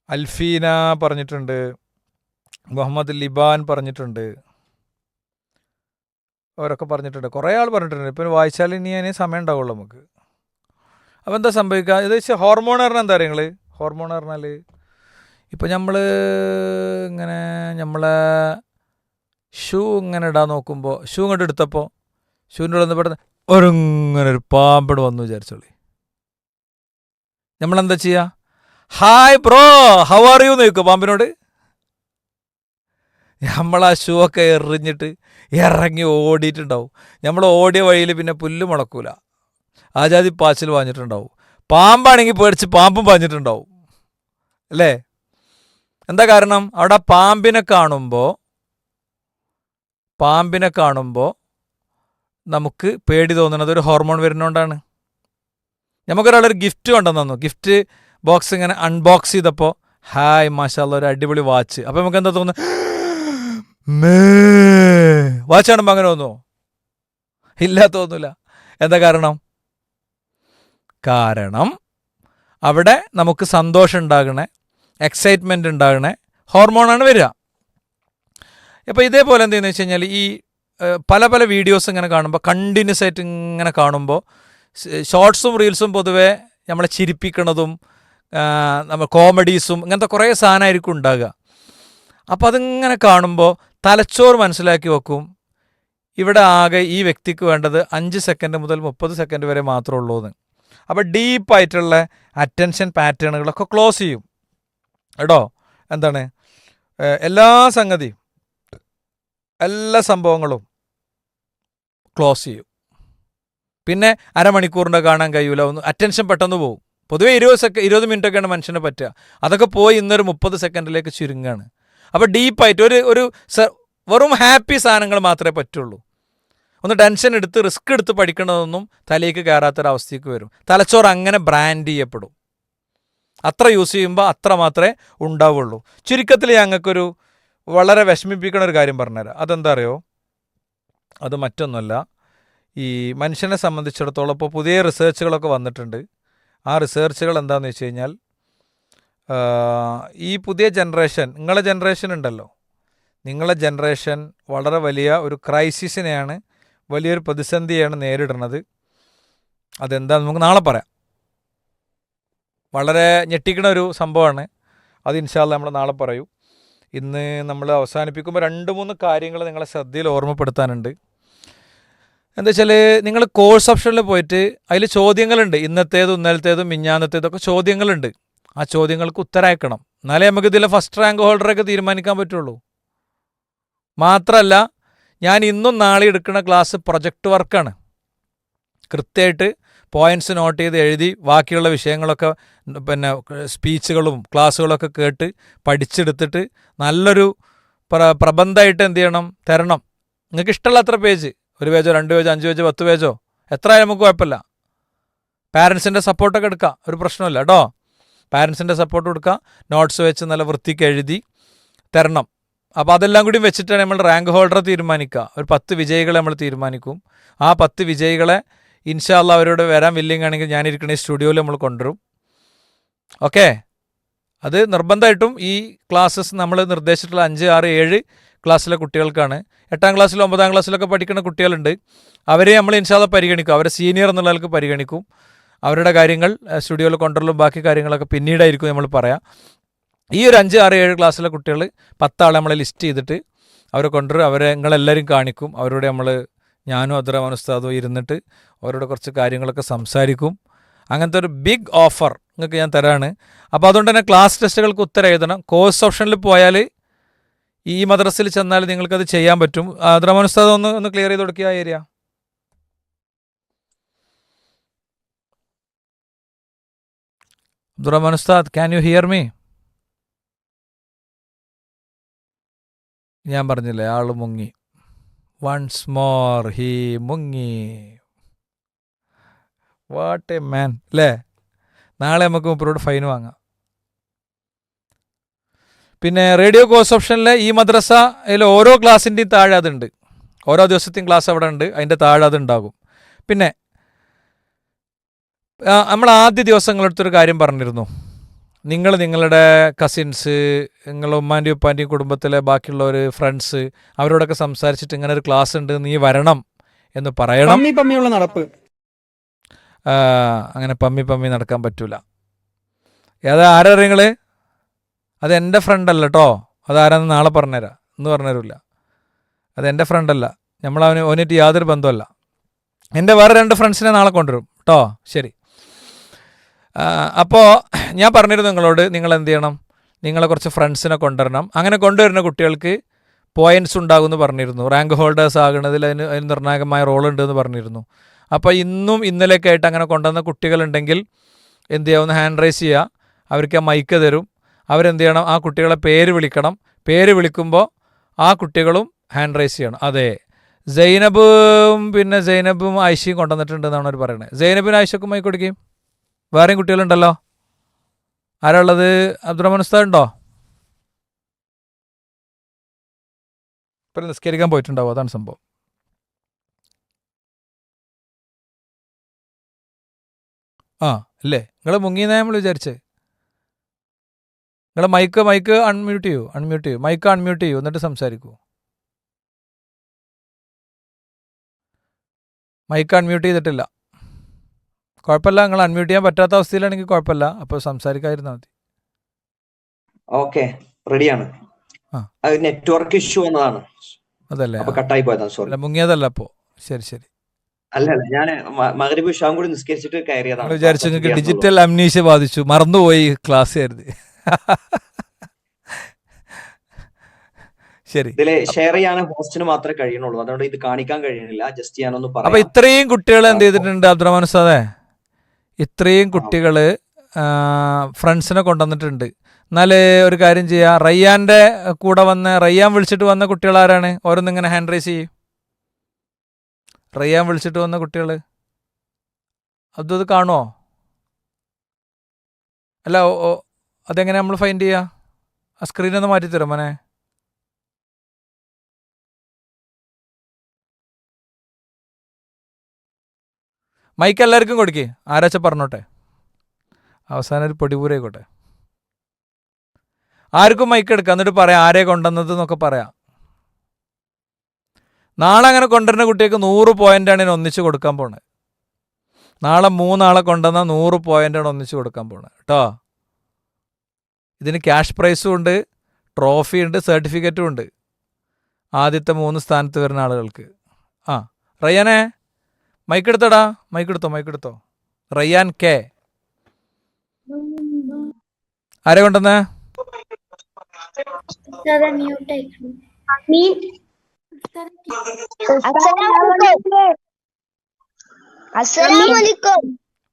അൽഫീന പറഞ്ഞിട്ടുണ്ട്, മുഹമ്മദ് ലിബാൻ പറഞ്ഞിട്ടുണ്ട്, അവരൊക്കെ പറഞ്ഞിട്ടുണ്ട്. കുറേ ആൾ പറഞ്ഞിട്ടുണ്ട്. ഇപ്പം വായിച്ചാൽ ഇനി അതിന് സമയം ഉണ്ടാവുള്ളൂ നമുക്ക്. അപ്പോൾ എന്താ സംഭവിക്കുക? ഇത് വെച്ചാൽ ഹോർമോൺ പറഞ്ഞാൽ എന്താ അറിയുക നിങ്ങൾ? ഹോർമോൺ പറഞ്ഞാൽ ഇപ്പം നമ്മളെ ഷൂ ഇങ്ങനെ ഇടാൻ നോക്കുമ്പോൾ, ഷൂ ഇങ്ങോട്ട് എടുത്തപ്പോൾ ഷൂവിൻ്റെ ഉള്ളിൽ നിന്ന് പെട്ടെന്ന് ഒരു പാമ്പട് വന്നു വിചാരിച്ചോളി. നമ്മളെന്താ ചെയ്യുക? Hi bro, how are you എന്ന് ചോദിക്കുക പാമ്പിനോട്. നമ്മളാ ഷൂ ഒക്കെ എറിഞ്ഞിട്ട് ഇറങ്ങി ഓടിയിട്ടുണ്ടാവും. നമ്മൾ ഓടിയ വഴിയിൽ പിന്നെ പുല്ല് മുളക്കൂല, ആജാതി പാച്ചിൽ പാഞ്ഞിട്ടുണ്ടാവും. പാമ്പാണെങ്കിൽ പേടിച്ച് പാമ്പും പാഞ്ഞിട്ടുണ്ടാവും അല്ലേ? എന്താ കാരണം? അവിടെ പാമ്പിനെ കാണുമ്പോൾ നമുക്ക് പേടി തോന്നുന്നത് ഒരു ഹോർമോൺ വരുന്നതുകൊണ്ടാണ്. നമുക്കൊരാളൊരു ഗിഫ്റ്റ് കൊണ്ടുവന്നു തന്നു. ഗിഫ്റ്റ് ബോക്സ് ഇങ്ങനെ അൺബോക്സ് ചെയ്തപ്പോൾ ഹായ് മാഷാല്ലാ ഒരു അടിപൊളി വാച്ച്. അപ്പോൾ നമുക്ക് എന്താ തോന്നുന്നത്? വാച്ച് കാണുമ്പോൾ അങ്ങനെ തോന്നുമോ? ഇല്ല, തോന്നൂല. എന്താ കാരണം അവിടെ നമുക്ക് സന്തോഷം ഉണ്ടാകണേ, എക്സൈറ്റ്മെൻ്റ് ഉണ്ടാകണേ ഹോർമോണാണ് വരിക. അപ്പോൾ ഇതേപോലെ എന്തെന്ന് വെച്ച് കഴിഞ്ഞാൽ ഈ പല പല വീഡിയോസ് ഇങ്ങനെ കാണുമ്പോൾ, കണ്ടിന്യൂസ് ആയിട്ട് ഇങ്ങനെ കാണുമ്പോൾ, ഷോർട്സും റീൽസും പൊതുവേ നമ്മളെ ചിരിപ്പിക്കണതും നമ്മൾ കോമഡീസും ഇങ്ങനത്തെ കുറേ സാധനമായിരിക്കും ഉണ്ടാകുക. അപ്പോൾ അതിങ്ങനെ കാണുമ്പോൾ തലച്ചോറ് മനസ്സിലാക്കി വെക്കും, ഇവിടെ ആകെ ഈ വ്യക്തിക്ക് വേണ്ടത് 5 സെക്കൻഡ് മുതൽ 30 സെക്കൻഡ് വരെ മാത്രമേ ഉള്ളൂ എന്ന്. അപ്പോൾ ഡീപ്പായിട്ടുള്ള അറ്റൻഷൻ പാറ്റേണുകളൊക്കെ ക്ലോസ് ചെയ്യും കേട്ടോ. എന്താണ് എല്ലാ സംഗതിയും, എല്ലാ സംഭവങ്ങളും ക്ലോസ് ചെയ്യും. പിന്നെ അരമണിക്കൂറിൻ്റെ കാണാൻ കഴിയൂല, ഒന്ന് അറ്റൻഷൻ പെട്ടെന്ന് പോകും. പൊതുവേ 20 മിനിറ്റൊക്കെയാണ് മനുഷ്യനെ പറ്റുക. അതൊക്കെ പോയി ഇന്നൊരു 30 സെക്കൻഡിലേക്ക് ചുരുങ്ങാണ്. അപ്പോൾ ഡീപ്പായിട്ട് ഒരു വെറും ഹാപ്പി സാധനങ്ങൾ മാത്രമേ പറ്റുള്ളൂ. ഒന്ന് ടെൻഷൻ എടുത്ത് റിസ്ക് എടുത്ത് പഠിക്കണതൊന്നും തലയ്ക്ക് കയറാത്തൊരവസ്ഥയ്ക്ക് വരും. തലച്ചോറ് അങ്ങനെ ബ്രാൻഡ് ചെയ്യപ്പെടും. അത്ര യൂസ് ചെയ്യുമ്പോൾ അത്ര മാത്രമേ ഉണ്ടാവുള്ളൂ. ചുരുക്കത്തിൽ ഞങ്ങൾക്കൊരു വളരെ വിഷമിപ്പിക്കണ ഒരു കാര്യം പറഞ്ഞുതരാം. അതെന്താ അറിയോ? അത് മറ്റൊന്നുമല്ല, ഈ മനുഷ്യനെ സംബന്ധിച്ചിടത്തോളം ഇപ്പോൾ പുതിയ റിസർച്ചുകളൊക്കെ വന്നിട്ടുണ്ട്. ആ റിസർച്ചുകൾ എന്താണെന്ന് വെച്ച് കഴിഞ്ഞാൽ, ഈ പുതിയ ജനറേഷൻ, നിങ്ങളെ ജനറേഷൻ ഉണ്ടല്ലോ, നിങ്ങളെ ജനറേഷൻ വളരെ വലിയ ഒരു ക്രൈസിസിനെയാണ്, വലിയൊരു പ്രതിസന്ധിയാണ് നേരിടുന്നത്. അതെന്താണെന്ന് നമുക്ക് നാളെ പറയാം. വളരെ ഞെട്ടിക്കുന്ന ഒരു സംഭവമാണ് അത്. ഇൻഷാ അല്ലാഹ് നമ്മൾ നാളെ പറയൂ. ഇന്ന് നമ്മൾ അവസാനിപ്പിക്കുമ്പോൾ 2-3 കാര്യങ്ങൾ നിങ്ങളെ ശ്രദ്ധയിൽ ഓർമ്മപ്പെടുത്താനുണ്ട്. എന്താ വെച്ചാൽ, നിങ്ങൾ കോഴ്സ് ഓപ്ഷനിൽ പോയിട്ട് അതിൽ ചോദ്യങ്ങളുണ്ട്. ഇന്നത്തേതും ഇന്നലത്തേതും മിഞ്ഞാന്നത്തേതും ഒക്കെ ചോദ്യങ്ങളുണ്ട്. ആ ചോദ്യങ്ങൾക്ക് ഉത്തരം അയക്കണം. എന്നാലേ നമുക്ക് ഇതിലെ ഫസ്റ്റ് റാങ്ക് ഹോൾഡറൊക്കെ തീരുമാനിക്കാൻ പറ്റുള്ളൂ. മാത്രമല്ല, ഞാൻ ഇന്നും നാളെ എടുക്കുന്ന ക്ലാസ് പ്രൊജക്റ്റ് വർക്കാണ്. കൃത്യമായിട്ട് പോയിൻറ്റ്സ് നോട്ട് ചെയ്ത് എഴുതി ബാക്കിയുള്ള വിഷയങ്ങളൊക്കെ പിന്നെ സ്പീച്ചുകളും ക്ലാസ്സുകളൊക്കെ കേട്ട് പഠിച്ചെടുത്തിട്ട് നല്ലൊരു പ്രബന്ധമായിട്ട് എന്ത് ചെയ്യണം, തരണം. നിങ്ങൾക്ക് ഇഷ്ടമുള്ള അത്ര പേജ്, 1 പേജോ 2 പേജോ 5 പേജോ 10 പേജോ എത്ര ആയാലും നമുക്ക് കുഴപ്പമില്ല. പാരൻസിൻ്റെ സപ്പോർട്ടൊക്കെ എടുക്കുക, ഒരു പ്രശ്നമില്ല കേട്ടോ. പാരൻസിൻ്റെ സപ്പോർട്ട് കൊടുക്കുക, നോട്ട്സ് വെച്ച് നല്ല വൃത്തിക്ക് എഴുതി തരണം. അപ്പോൾ അതെല്ലാം കൂടി വെച്ചിട്ടാണ് നമ്മൾ റാങ്ക് ഹോൾഡറെ തീരുമാനിക്കുക. ഒരു 10 വിജയികളെ നമ്മൾ തീരുമാനിക്കും. ആ 10 വിജയികളെ ഇൻഷാ അല്ലാഹ് അവരോട് വരാൻ വില്ലിങ് ആണെങ്കിൽ ഞാനിരിക്കുന്ന ഈ സ്റ്റുഡിയോയിൽ നമ്മൾ കൊണ്ടുവരും. ഓക്കെ, അത് നിർബന്ധമായിട്ടും ഈ ക്ലാസ്സസ് നമ്മൾ നിർദ്ദേശിച്ചിട്ടുള്ള 5, 6, 7 ക്ലാസ്സിലെ കുട്ടികൾക്കാണ്. 8ാം ക്ലാസ്സിലും 9ാം ക്ലാസ്സിലൊക്കെ പഠിക്കുന്ന കുട്ടികളുണ്ട്. അവരെ നമ്മൾ ഇൻഷാ അല്ലാഹ് പരിഗണിക്കും. അവരെ സീനിയർ എന്നുള്ള ആൾക്ക് പരിഗണിക്കും. അവരുടെ കാര്യങ്ങൾ സ്റ്റുഡിയോയിൽ കൊണ്ടുവരലും ബാക്കി കാര്യങ്ങളൊക്കെ പിന്നീടായിരിക്കും നമ്മൾ പറയാം. ഈ ഒരു 5, 6, 7 ക്ലാസ്സിലെ കുട്ടികൾ 10 ആളെ നമ്മൾ ലിസ്റ്റ് ചെയ്തിട്ട് അവരെ കൊണ്ടുവരും. അവരെ നിങ്ങളെല്ലാവരും കാണിക്കും. അവരോട് നമ്മൾ, ഞാനും അബ്ദുറഹ്മാൻ ഉസ്താദും ഇരുന്നിട്ട് അവരോട് കുറച്ച് കാര്യങ്ങളൊക്കെ സംസാരിക്കും. അങ്ങനത്തെ ഒരു ബിഗ് ഓഫർ നിങ്ങൾക്ക് ഞാൻ തരാണ്. അപ്പോൾ അതുകൊണ്ട് തന്നെ ക്ലാസ് ടെസ്റ്റുകൾക്ക് ഉത്തരം എഴുതണം. കോഴ്സ് ഓപ്ഷനിൽ പോയാൽ ഈ മദ്രസയിൽ ചെന്നാൽ നിങ്ങൾക്കത് ചെയ്യാൻ പറ്റും. അബ്ദുറഹ്മാൻ ഉസ്താദ് ഒന്ന് ക്ലിയർ ചെയ്ത് കൊടുക്കുക ആ ഏരിയ. അബ്ദുറഹ്മാൻ ഉസ്താദ്, ക്യാൻ യു ഹിയർ മീ? ഞാൻ പറഞ്ഞില്ലേ, ആൾ മുങ്ങി. വൺസ് മോർ ഹീ മുങ്ങി. വാട്ട് എ മാൻ അല്ലേ? നാളെ നമുക്ക് മൂപ്പരോട് ഫൈൻ വാങ്ങാം. പിന്നെ റേഡിയോ കോഴ്സ് ഓപ്ഷനിലെ ഈ മദ്രസ അതിൽ ഓരോ ക്ലാസ്സിൻ്റെയും താഴെ അതുണ്ട്. ഓരോ ദിവസത്തെയും ക്ലാസ് അവിടെ ഉണ്ട്, അതിൻ്റെ താഴെ അതുണ്ടാകും. പിന്നെ നമ്മൾ ആദ്യ ദിവസങ്ങളെടുത്തൊരു കാര്യം പറഞ്ഞിരുന്നു. നിങ്ങളുടെ കസിൻസ്, നിങ്ങളുടെ ഉമ്മാൻ്റെയും ഉപ്പാൻ്റെയും കുടുംബത്തിലെ ബാക്കിയുള്ളവർ, ഫ്രണ്ട്സ്, അവരോടൊക്കെ സംസാരിച്ചിട്ട് ഇങ്ങനെ ഒരു ക്ലാസ് ഉണ്ട്, നീ വരണം എന്ന് പറയണം. പമ്മിയുള്ള നടപ്പ് അങ്ങനെ പമ്മി നടക്കാൻ പറ്റൂല. ആരാ നിങ്ങൾ? അത് എൻ്റെ ഫ്രണ്ടല്ല കേട്ടോ. അതാരാന്ന് നാളെ പറഞ്ഞുതരാം, എന്ന് പറഞ്ഞുതരില്ല. അതെൻ്റെ ഫ്രണ്ടല്ല, ഓനായിട്ട് യാതൊരു ബന്ധമല്ല. എൻ്റെ വേറെ 2 ഫ്രണ്ട്സിനെ നാളെ കൊണ്ടുവരും കേട്ടോ. ശരി. അപ്പോൾ ഞാൻ പറഞ്ഞിരുന്നു നിങ്ങളോട്, നിങ്ങൾ എന്ത് ചെയ്യണം, നിങ്ങളെ കുറച്ച് ഫ്രണ്ട്സിനെ കൊണ്ടുവരണം. അങ്ങനെ കൊണ്ടുവരുന്ന കുട്ടികൾക്ക് പോയിൻറ്റ്സ് ഉണ്ടാകുമെന്ന് പറഞ്ഞിരുന്നു. റാങ്ക് ഹോൾഡേഴ്സ് ആകുന്നതിൽ അതിന് നിർണായകമായ റോളുണ്ട് എന്ന് പറഞ്ഞിരുന്നു. അപ്പോൾ ഇന്നും ഇന്നലെയൊക്കെ ആയിട്ട് അങ്ങനെ കൊണ്ടുവന്ന കുട്ടികളുണ്ടെങ്കിൽ എന്ത് ചെയ്യാവുന്ന ഹാൻഡ് റൈസ് ചെയ്യുക. അവർക്ക് ആ മൈക്ക് തരും. അവരെന്ത് ചെയ്യണം, ആ കുട്ടികളെ പേര് വിളിക്കണം. പേര് വിളിക്കുമ്പോൾ ആ കുട്ടികളും ഹാൻഡ് റൈസ് ചെയ്യണം. അതെ, സൈനബും ആയിഷയും കൊണ്ടുവന്നിട്ടുണ്ടെന്നാണ് അവർ പറയുന്നത്. സൈനബിനും ആയിഷക്കും മൈക്ക് കൊടുക്കുകയും. വേറെയും കുട്ടികളുണ്ടല്ലോ. ആരാ ഉള്ളത്? അബ്ദുറഹ്മാൻ ഉസ്താദ് ഉണ്ടോ? ഇപ്പം നിസ്കരിക്കാൻ പോയിട്ടുണ്ടാവും, അതാണ് സംഭവം. ആ അല്ലേ, നിങ്ങൾ മുങ്ങിയെന്നാ നമ്മൾ വിചാരിച്ചേ. നിങ്ങൾ മൈക്ക് അൺമ്യൂട്ട് ചെയ്യൂ, മൈക്ക് അൺമ്യൂട്ട് ചെയ്യൂ, എന്നിട്ട് സംസാരിക്കൂ. മൈക്ക് അൺമ്യൂട്ട് ചെയ്തിട്ടില്ല. കുഴപ്പമില്ല, നിങ്ങൾ അൺമ്യൂട്ട് ചെയ്യാൻ പറ്റാത്ത അവസ്ഥയിലാണെങ്കിൽ കുഴപ്പമില്ല, അപ്പോൾ സംസാരിക്കാതിരുന്നാൽ മതി. ഓക്കെ, റെഡിയാണ്. ആ. അത് നെറ്റ്വർക്ക് ഇഷ്യൂ വന്നതാണ്, അതല്ലേ, അപ്പൊ കട്ടായി പോയതാണ്. സോറി. അല്ല മുങ്ങിയതല്ല അപ്പോൾ. ശരി. അല്ല ഞാൻ മഗ്‌രിബ് ഇശാം കൂടി നിസ്കരിച്ചിട്ട് നിങ്ങൾ കയറിയതാണ്. വിചാരിച്ചു നിങ്ങൾക്ക് ഡിജിറ്റൽ അംനീഷ്യ ബാധിച്ചു, മറന്നുപോയി ക്ലാസ് ആയിരുന്നു. ശരി. ഇതില് ഷെയർ ചെയ്യാൻ ഹോസ്റ്റിന് മാത്രമേ കഴിയുന്നുള്ളൂ, അതുകൊണ്ട് ഇത് കാണിക്കാൻ കഴിയണില്ല. ജസ്റ്റ് ഞാനൊന്ന് അപ്പൊ പറയാം. ഇത്രയും കുട്ടികൾ എന്ത് ചെയ്തിട്ടുണ്ട് അബ്ദുറഹ്മാൻ ഉസ്താദേ? ഇത്രയും കുട്ടികൾ ഫ്രണ്ട്സിനെ കൊണ്ടുവന്നിട്ടുണ്ട്. എന്നാല് ഒരു കാര്യം ചെയ്യാം, റയ്യാന്റെ കൂടെ വന്ന് റയ്യാൻ വിളിച്ചിട്ട് വന്ന കുട്ടികൾ ആരാണ്? ഓരോന്നിങ്ങനെ ഹാൻഡ് റൈസ് ചെയ്യും. റയ്യാൻ വിളിച്ചിട്ട് വന്ന കുട്ടികൾ അത് കാണുമോ? അല്ല അതെങ്ങനെ നമ്മൾ ഫൈൻഡ് ചെയ്യുക? ആ സ്ക്രീനൊന്ന് മാറ്റിത്തരും മോനെ. മൈക്ക് എല്ലാവർക്കും കൊടുക്കേ, ആരാച്ച പറഞ്ഞോട്ടെ, അവസാനം ഒരു പൊടിപൂരായിക്കോട്ടെ. ആർക്കും മൈക്ക് എടുക്കാം, എന്നിട്ട് പറയാം ആരെ കൊണ്ടുവന്നത് എന്നൊക്കെ പറയാം. നാളെ അങ്ങനെ കൊണ്ടുവരുന്ന കുട്ടികൾക്ക് 100 പോയിൻ്റാണ് ഇതിന് ഒന്നിച്ച് കൊടുക്കാൻ പോണത്. നാളെ 3 ആളെ കൊണ്ടുവന്ന 100 പോയിൻ്റാണ് ഒന്നിച്ച് കൊടുക്കാൻ പോണത് കേട്ടോ. ഇതിന് ക്യാഷ് പ്രൈസും ഉണ്ട്, ട്രോഫി ഉണ്ട്, സർട്ടിഫിക്കറ്റും ഉണ്ട് ആദ്യത്തെ 3 സ്ഥാനത്ത് വരുന്ന ആളുകൾക്ക്. ആ റയ്യാനെ മൈക്ക് എടുത്തോടാ, മൈക്ക് എടുത്തോ. റയ്യാൻ കെ ആരെ കൊണ്ടുവന്നേ?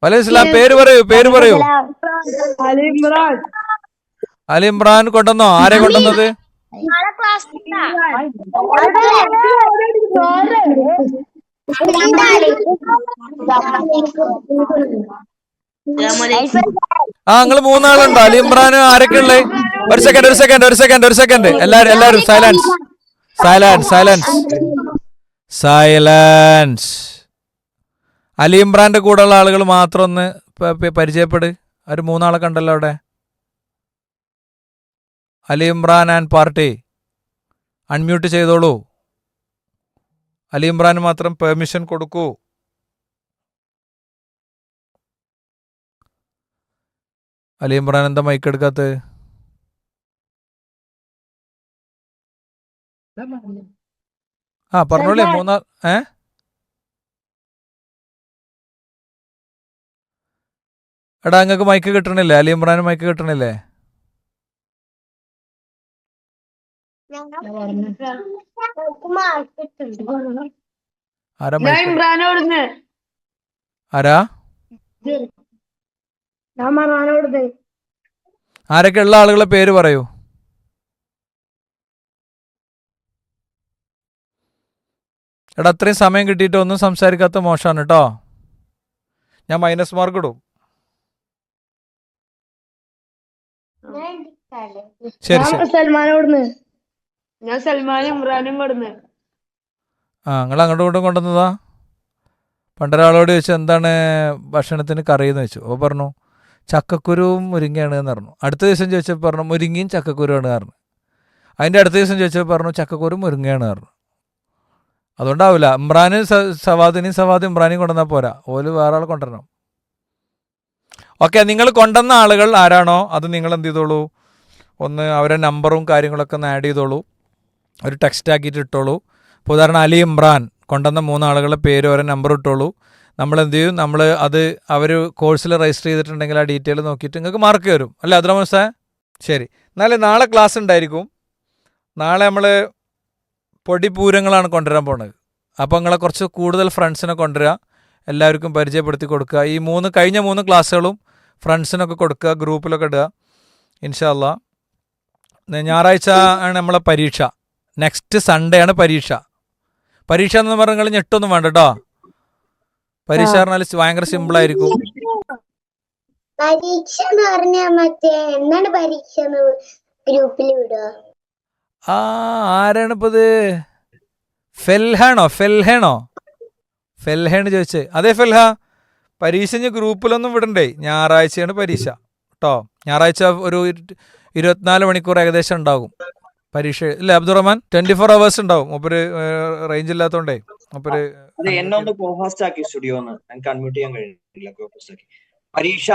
വലൈഹിസ്സലാം. പേര് പറയൂ. അലി ഇമ്രാൻ കൊണ്ടുവന്നോ? ആരെ കൊണ്ടുവന്നത്? ആ നിങ്ങൾ 3 ആളുണ്ടോ? അലി ഇമ്രാൻ ആരൊക്കെ ഉള്ളേ? ഒരു സെക്കൻഡ്. എല്ലാരും സൈലൻസ്. അലി ഇമ്രാന്റെ കൂടെയുള്ള ആളുകൾ മാത്രം ഒന്ന് പരിചയപ്പെട്. ഒരു 3 ആളെ കണ്ടല്ലോ അവിടെ. Ali Imran and party unmute ചെയ്തോളൂ. അലി ഇമ്രാന് മാത്രം പെർമിഷൻ കൊടുക്കൂ. അലി ഇമ്രാൻ എന്താ മൈക്ക് എടുക്കാത്തത്? ആ പറഞ്ഞോളേ. 3 എടാ നിങ്ങൾക്ക് മൈക്ക് കിട്ടണില്ലേ? അലി ഇമ്രാന് മൈക്ക് കിട്ടണില്ലേ? ആരാ ആരൊക്കെ ഉള്ള ആളുകളെ പേര് പറയൂ. എടാ അത്രയും സമയം കിട്ടിയിട്ട് ഒന്നും സംസാരിക്കാത്ത മോശമാണ് കേട്ടോ. ഞാൻ മൈനസ് മാർക്ക് ഇടും. ശരി. ഞാൻ സൽമാനും ഇമ്രാനും കൊടുന്ന്. ആ നിങ്ങൾ അങ്ങോട്ടും ഇങ്ങോട്ടും കൊണ്ടുവന്നതാ? പണ്ടൊരാളോട് ചോദിച്ചു എന്താണ് ഭക്ഷണത്തിന് കറിയെന്ന് വെച്ചു. അപ്പോൾ പറഞ്ഞു ചക്കക്കുരുവും മുരിങ്ങയാണ് എന്ന് പറഞ്ഞു. അടുത്ത ദിവസം ചോദിച്ചപ്പോൾ പറഞ്ഞു മുരിങ്ങയും ചക്കക്കുരുവാണ് പറഞ്ഞു. അതിൻ്റെ അടുത്ത ദിവസം ചോദിച്ചപ്പോൾ പറഞ്ഞു ചക്കക്കുരു മുരിങ്ങയാണ് പറഞ്ഞു. അതുകൊണ്ടാവില്ല. ഇമ്രാന് സവാദ് ഇമ്രാനെയും കൊണ്ടുവന്നാൽ പോരാ, ഓല് വേറെ ആൾ കൊണ്ടുവരണം. ഓക്കെ, നിങ്ങൾ കൊണ്ടുവന്ന ആളുകൾ ആരാണോ അത് നിങ്ങൾ എന്ത് ചെയ്തോളൂ, ഒന്ന് അവരെ നമ്പറും കാര്യങ്ങളൊക്കെ ഒന്ന് ആഡ് ചെയ്തോളൂ, ഒരു ടെക്സ്റ്റ് ആക്കിയിട്ട് ഇട്ടോളൂ. ഇപ്പോൾ ഉദാഹരണം അലി ഇമ്രാൻ കൊണ്ടുവന്ന 3 ആളുകളുടെ പേര് ഓരോ നമ്പർ ഇട്ടോളൂ. നമ്മൾ എന്ത് ചെയ്യും, നമ്മൾ അത് അവർ കോഴ്സിൽ രജിസ്റ്റർ ചെയ്തിട്ടുണ്ടെങ്കിൽ ആ ഡീറ്റെയിൽ നോക്കിയിട്ട് നിങ്ങൾക്ക് മാർക്ക് വരും അല്ലേ അബ്ദുറഹ്മാൻ ഉസ്താദ്? ശരി. എന്നാലും നാളെ ക്ലാസ് ഉണ്ടായിരിക്കും. നാളെ നമ്മൾ പൊടിപൂരങ്ങളാണ് കൊണ്ടുവരാൻ പോണത്. അപ്പോൾ നിങ്ങളെ കുറച്ച് കൂടുതൽ ഫ്രണ്ട്സിനെ കൊണ്ടുവരിക, എല്ലാവർക്കും പരിചയപ്പെടുത്തി കൊടുക്കുക. ഈ കഴിഞ്ഞ 3 ക്ലാസ്സുകളും ഫ്രണ്ട്സിനൊക്കെ കൊടുക്കുക, ഗ്രൂപ്പിലൊക്കെ ഇടുക. ഇൻഷാ അല്ലാ ഞായറാഴ്ച ആണ് നമ്മളെ പരീക്ഷ. നെക്സ്റ്റ് സൺഡേ ആണ് പരീക്ഷ എന്ന് പറഞ്ഞാൽ നിങ്ങൾ ഞെട്ടൊന്നും വേണ്ട കേട്ടോ. പരീക്ഷ പറഞ്ഞാൽ ഭയങ്കര സിമ്പിളായിരിക്കും. പരീക്ഷ എന്ന് പറഞ്ഞാൽ മറ്റേ എന്താണ് പരീക്ഷ ഗ്രൂപ്പിൽ വിടുക? ആരാണ് ഇപ്പത്? ഫെൽഹാണ് ചോദിച്ചേ. അതെ ഫെൽഹ, പരീക്ഷ ഇനി ഗ്രൂപ്പിലൊന്നും വിടണ്ടേ, ഞായറാഴ്ചയാണ് പരീക്ഷ കേട്ടോ. ഞായറാഴ്ച ഒരു 24 മണിക്കൂർ ഏകദേശം ഉണ്ടാകും പരീക്ഷ ഇല്ലേ അബ്ദുറഹ്മാൻ? 24 hours ഉണ്ടാവും. മൂപ്പര് റേഞ്ച് ഇല്ലാത്തോണ്ടേ മൂപ്പര് അത് എന്നെ ഒന്ന് കോഹോസ്റ്റ് ആക്കി സ്റ്റുഡിയോ ഒന്ന് എനിക്ക് അൺമ്യൂട്ട് ചെയ്യാൻ കഴിയുന്നില്ല. കോഹോസ്റ്റ് ആക്കി. പരീക്ഷ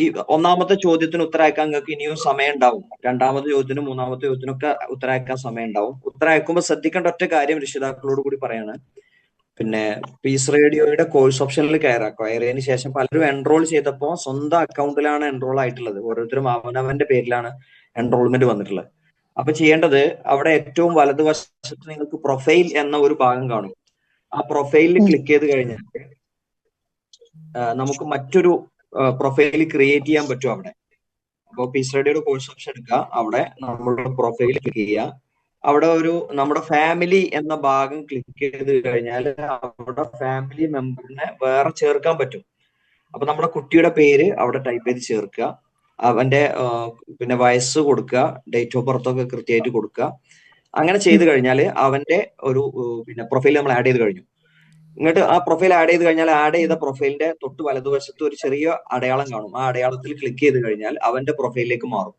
ഈ ഒന്നാമത്തെ ചോദ്യത്തിന് ഉത്തരയക്കാൻ നിങ്ങൾക്ക് ഇനിയും സമയം ഉണ്ടാവും. രണ്ടാമത്തെ ചോദ്യത്തിനും മൂന്നാമത്തെ ചോദ്യത്തിനൊക്കെ ഉത്തരയക്കാൻ സമയം ഉണ്ടാവും. ഉത്തരയക്കുമ്പോൾ ശ്രദ്ധിക്കേണ്ട ഒറ്റ കാര്യം രക്ഷിതാക്കളോട് കൂടി പറയാണ്, പിന്നെ പീസ് റേഡിയോയുടെ കോഴ്സ് ഓപ്ഷനിൽ കയറിയതിനു ശേഷം പലരും എൻറോൾ ചെയ്തപ്പോൾ സ്വന്തം അക്കൗണ്ടിലാണ് എൻറോൾ ആയിട്ടുള്ളത്. ഓരോരുത്തരും അവനവന്റെ പേരിലാണ് എൻറോൾമെന്റ് വന്നിട്ടുള്ളത്. അപ്പൊ ചെയ്യേണ്ടത് അവിടെ ഏറ്റവും വലതുവശത്ത് നിങ്ങൾക്ക് പ്രൊഫൈൽ എന്ന ഒരു ഭാഗം കാണും. ആ പ്രൊഫൈലിൽ ക്ലിക്ക് ചെയ്ത് കഴിഞ്ഞാൽ നമുക്ക് മറ്റൊരു പ്രൊഫൈൽ ക്രിയേറ്റ് ചെയ്യാൻ പറ്റും അവിടെ. അപ്പോൾ പീസ് റേഡിയോയുടെ കോഴ്സ് ഓപ്ഷൻ എടുക്കുക, അവിടെ നമ്മുടെ പ്രൊഫൈൽ ക്ലിക്ക് ചെയ്യുക. അവിടെ ഒരു നമ്മുടെ ഫാമിലി എന്ന ഭാഗം ക്ലിക്ക് ചെയ്ത് കഴിഞ്ഞാൽ അവിടെ ഫാമിലി മെമ്പറിനെ വേറെ ചേർക്കാൻ പറ്റും. അപ്പൊ നമ്മുടെ കുട്ടിയുടെ പേര് അവിടെ ടൈപ്പ് ചെയ്ത് ചേർക്കുക, അവന്റെ പിന്നെ വയസ്സ് കൊടുക്കുക, ഡേറ്റ് ഓഫ് ബർത്ത് ഒക്കെ കൃത്യമായിട്ട് കൊടുക്കുക. അങ്ങനെ ചെയ്ത് കഴിഞ്ഞാൽ അവന്റെ ഒരു പിന്നെ പ്രൊഫൈൽ നമ്മൾ ആഡ് ചെയ്ത് കഴിഞ്ഞു. ഇങ്ങോട്ട് ആ പ്രൊഫൈൽ ആഡ് ചെയ്ത് കഴിഞ്ഞാൽ ആഡ് ചെയ്ത പ്രൊഫൈലിന്റെ തൊട്ട് വലതുവശത്ത് ഒരു ചെറിയ അടയാളം കാണും. ആ അടയാളത്തിൽ ക്ലിക്ക് ചെയ്ത് കഴിഞ്ഞാൽ അവന്റെ പ്രൊഫൈലിലേക്ക് മാറും.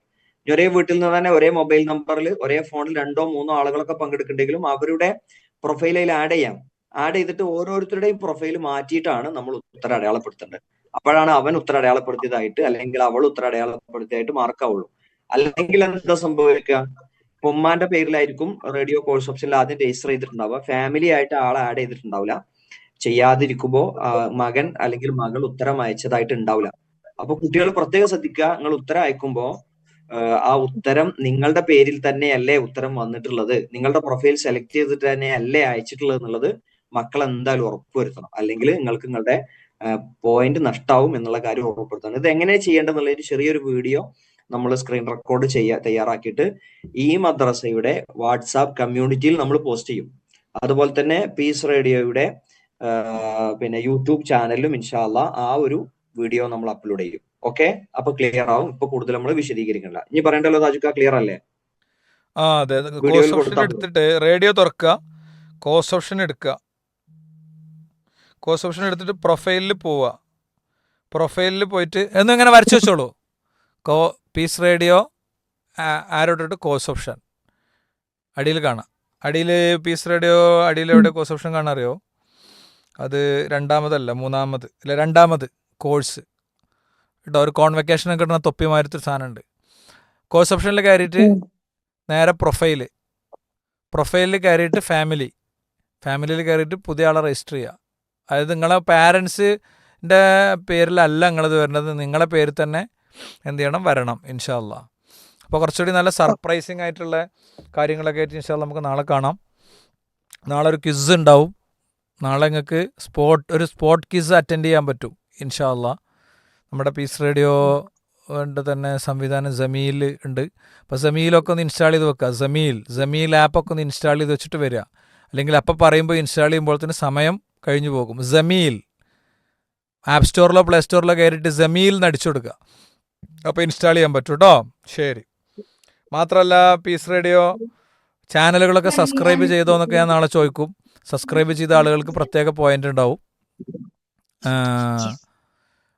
ഒരേ വീട്ടിൽ നിന്ന് തന്നെ ഒരേ മൊബൈൽ നമ്പറിൽ ഒരേ ഫോണിൽ 2 or 3 ആളുകളൊക്കെ പങ്കെടുക്കുന്നുണ്ടെങ്കിലും അവരുടെ പ്രൊഫൈലിൽ ആഡ് ചെയ്യാം. ആഡ് ചെയ്തിട്ട് ഓരോരുത്തരുടെയും പ്രൊഫൈൽ മാറ്റിയിട്ടാണ് നമ്മൾ ഉത്തരം അടയാളപ്പെടുത്തേണ്ടത്. അപ്പോഴാണ് അവൻ ഉത്തരം അടയാളപ്പെടുത്തിയതായിട്ട് അല്ലെങ്കിൽ അവൾ ഉത്തരം അടയാളപ്പെടുത്തിയതായിട്ട് മാർക്കാവുള്ളൂ. അല്ലെങ്കിൽ എന്താ സംഭവിക്കുക, ഉമ്മാന്റെ പേരിലായിരിക്കും റേഡിയോ കോഴ്സ് ഓപ്ഷനിൽ ആദ്യം രജിസ്റ്റർ ചെയ്തിട്ടുണ്ടാവുക, ഫാമിലി ആയിട്ട് ആളെ ആഡ് ചെയ്തിട്ടുണ്ടാവില്ല. ചെയ്യാതിരിക്കുമ്പോ മകൻ അല്ലെങ്കിൽ മകൾ ഉത്തരം അയച്ചതായിട്ട് ഉണ്ടാവില്ല. അപ്പൊ കുട്ടികൾ പ്രത്യേകം ശ്രദ്ധിക്കുക, നിങ്ങൾ ഉത്തരം അയക്കുമ്പോ ആ ഉത്തരം നിങ്ങളുടെ പേരിൽ തന്നെയല്ലേ ഉത്തരം വന്നിട്ടുള്ളത്, നിങ്ങളുടെ പ്രൊഫൈൽ സെലക്ട് ചെയ്തിട്ട് തന്നെയല്ലേ അയച്ചിട്ടുള്ളത് എന്നുള്ളത് മക്കൾ എന്തായാലും ഉറപ്പുവരുത്തണം. അല്ലെങ്കിൽ നിങ്ങൾക്ക് നിങ്ങളുടെ പോയിന്റ് നഷ്ടാവും എന്നുള്ള കാര്യം ഉറപ്പുവരുത്തണം. ഇത് എങ്ങനെ ചെയ്യേണ്ടതെന്നുള്ളൊരു ചെറിയൊരു വീഡിയോ നമ്മൾ സ്ക്രീൻ റെക്കോർഡ് തയ്യാറാക്കിയിട്ട് ഈ മദ്രസയുടെ വാട്സാപ്പ് കമ്മ്യൂണിറ്റിയിൽ നമ്മൾ പോസ്റ്റ് ചെയ്യും. അതുപോലെ തന്നെ പീസ് റേഡിയോയുടെ പിന്നെ യൂട്യൂബ് ചാനലിലും ഇൻഷാ അല്ലാഹ് ആ ഒരു വീഡിയോ നമ്മൾ അപ്ലോഡ് ചെയ്യും. ഓക്കെ, അപ്പൊ ക്ലിയർ ആവും. ഇപ്പൊ കൂടുതൽ നമ്മൾ വിശദീകരിക്കണ്ട. ഇനി പറയണ്ടല്ലോ താജുക്ക, ക്ലിയർ അല്ലേ? അതെ. കോഴ്സ് ഓപ്ഷൻ എടുത്തിട്ട് റേഡിയോ തുറക്കുക, കോഴ്സ് ഓപ്ഷൻ എടുക്കുക, കോഴ്സ് ഓപ്ഷൻ എടുത്തിട്ട് പ്രൊഫൈലിൽ പോവുക. പ്രൊഫൈലിൽ പോയിട്ട് എന്നിങ്ങനെ വരച്ചു വെച്ചോളൂ, പീസ് റേഡിയോ ആരോട്ടിട്ട് കോഴ്സ് ഓപ്ഷൻ അടിയിൽ കാണാം. അടിയിൽ പീസ് റേഡിയോ അടിയിൽ എവിടെ കോഴ്സ് ഓപ്ഷൻ കാണാൻ അറിയോ? അത് രണ്ടാമത് കോഴ്സ് കേട്ടോ. ഒരു കോൺവെക്കേഷനൊക്കെ കിട്ടുന്ന തൊപ്പിമാരത്തൊരു സാധനമുണ്ട്. കോഴ്സ് ഓപ്ഷനിൽ കയറിയിട്ട് നേരെ പ്രൊഫൈലിൽ കയറിയിട്ട് ഫാമിലിയിൽ കയറിയിട്ട് പുതിയ ആളെ രജിസ്റ്റർ ചെയ്യുക. അതായത് നിങ്ങളെ പാരൻസിൻ്റെ പേരിലല്ല നിങ്ങളത് വരുന്നത്, നിങ്ങളെ പേരിൽ തന്നെ എന്ത് ചെയ്യണം, വരണം ഇൻഷാ അല്ലാ. അപ്പോൾ കുറച്ചുകൂടി നല്ല സർപ്രൈസിങ് ആയിട്ടുള്ള കാര്യങ്ങളൊക്കെ ആയിട്ട് ഇൻഷാ അല്ലാ നമുക്ക് നാളെ കാണാം. നാളെ ഒരു ക്വിസ് ഉണ്ടാവും. നാളെ നിങ്ങൾക്ക് ഒരു സ്പോട്ട് ക്വിസ് അറ്റൻഡ് ചെയ്യാൻ പറ്റും ഇൻഷാ അല്ലാ. നമ്മുടെ പീസ് റേഡിയോൻ്റെ തന്നെ സംവിധാനം ജമീൽ ഉണ്ട്. അപ്പോൾ ജമീലൊക്കെ ഒന്ന് ഇൻസ്റ്റാൾ ചെയ്ത് വെക്കുക. ജമീൽ ആപ്പൊക്കെ ഒന്ന് ഇൻസ്റ്റാൾ ചെയ്ത് വെച്ചിട്ട് വരിക. അല്ലെങ്കിൽ അപ്പം പറയുമ്പോൾ ഇൻസ്റ്റാൾ ചെയ്യുമ്പോഴത്തേന് സമയം കഴിഞ്ഞു പോകും. ജമീൽ ആപ്പ് സ്റ്റോറിലോ പ്ലേ സ്റ്റോറിലോ കയറിയിട്ട് ജമീൽ എന്ന് അടിച്ചു കൊടുക്കുക. അപ്പോൾ ഇൻസ്റ്റാൾ ചെയ്യാൻ പറ്റും കേട്ടോ. ശരി. മാത്രമല്ല പീസ് റേഡിയോ ചാനലുകളൊക്കെ സബ്സ്ക്രൈബ് ചെയ്തോ എന്നൊക്കെ ഞാൻ നാളെ ചോദിക്കും. സബ്സ്ക്രൈബ് ചെയ്ത ആളുകൾക്ക് പ്രത്യേക പോയിന്റ് ഉണ്ടാവും.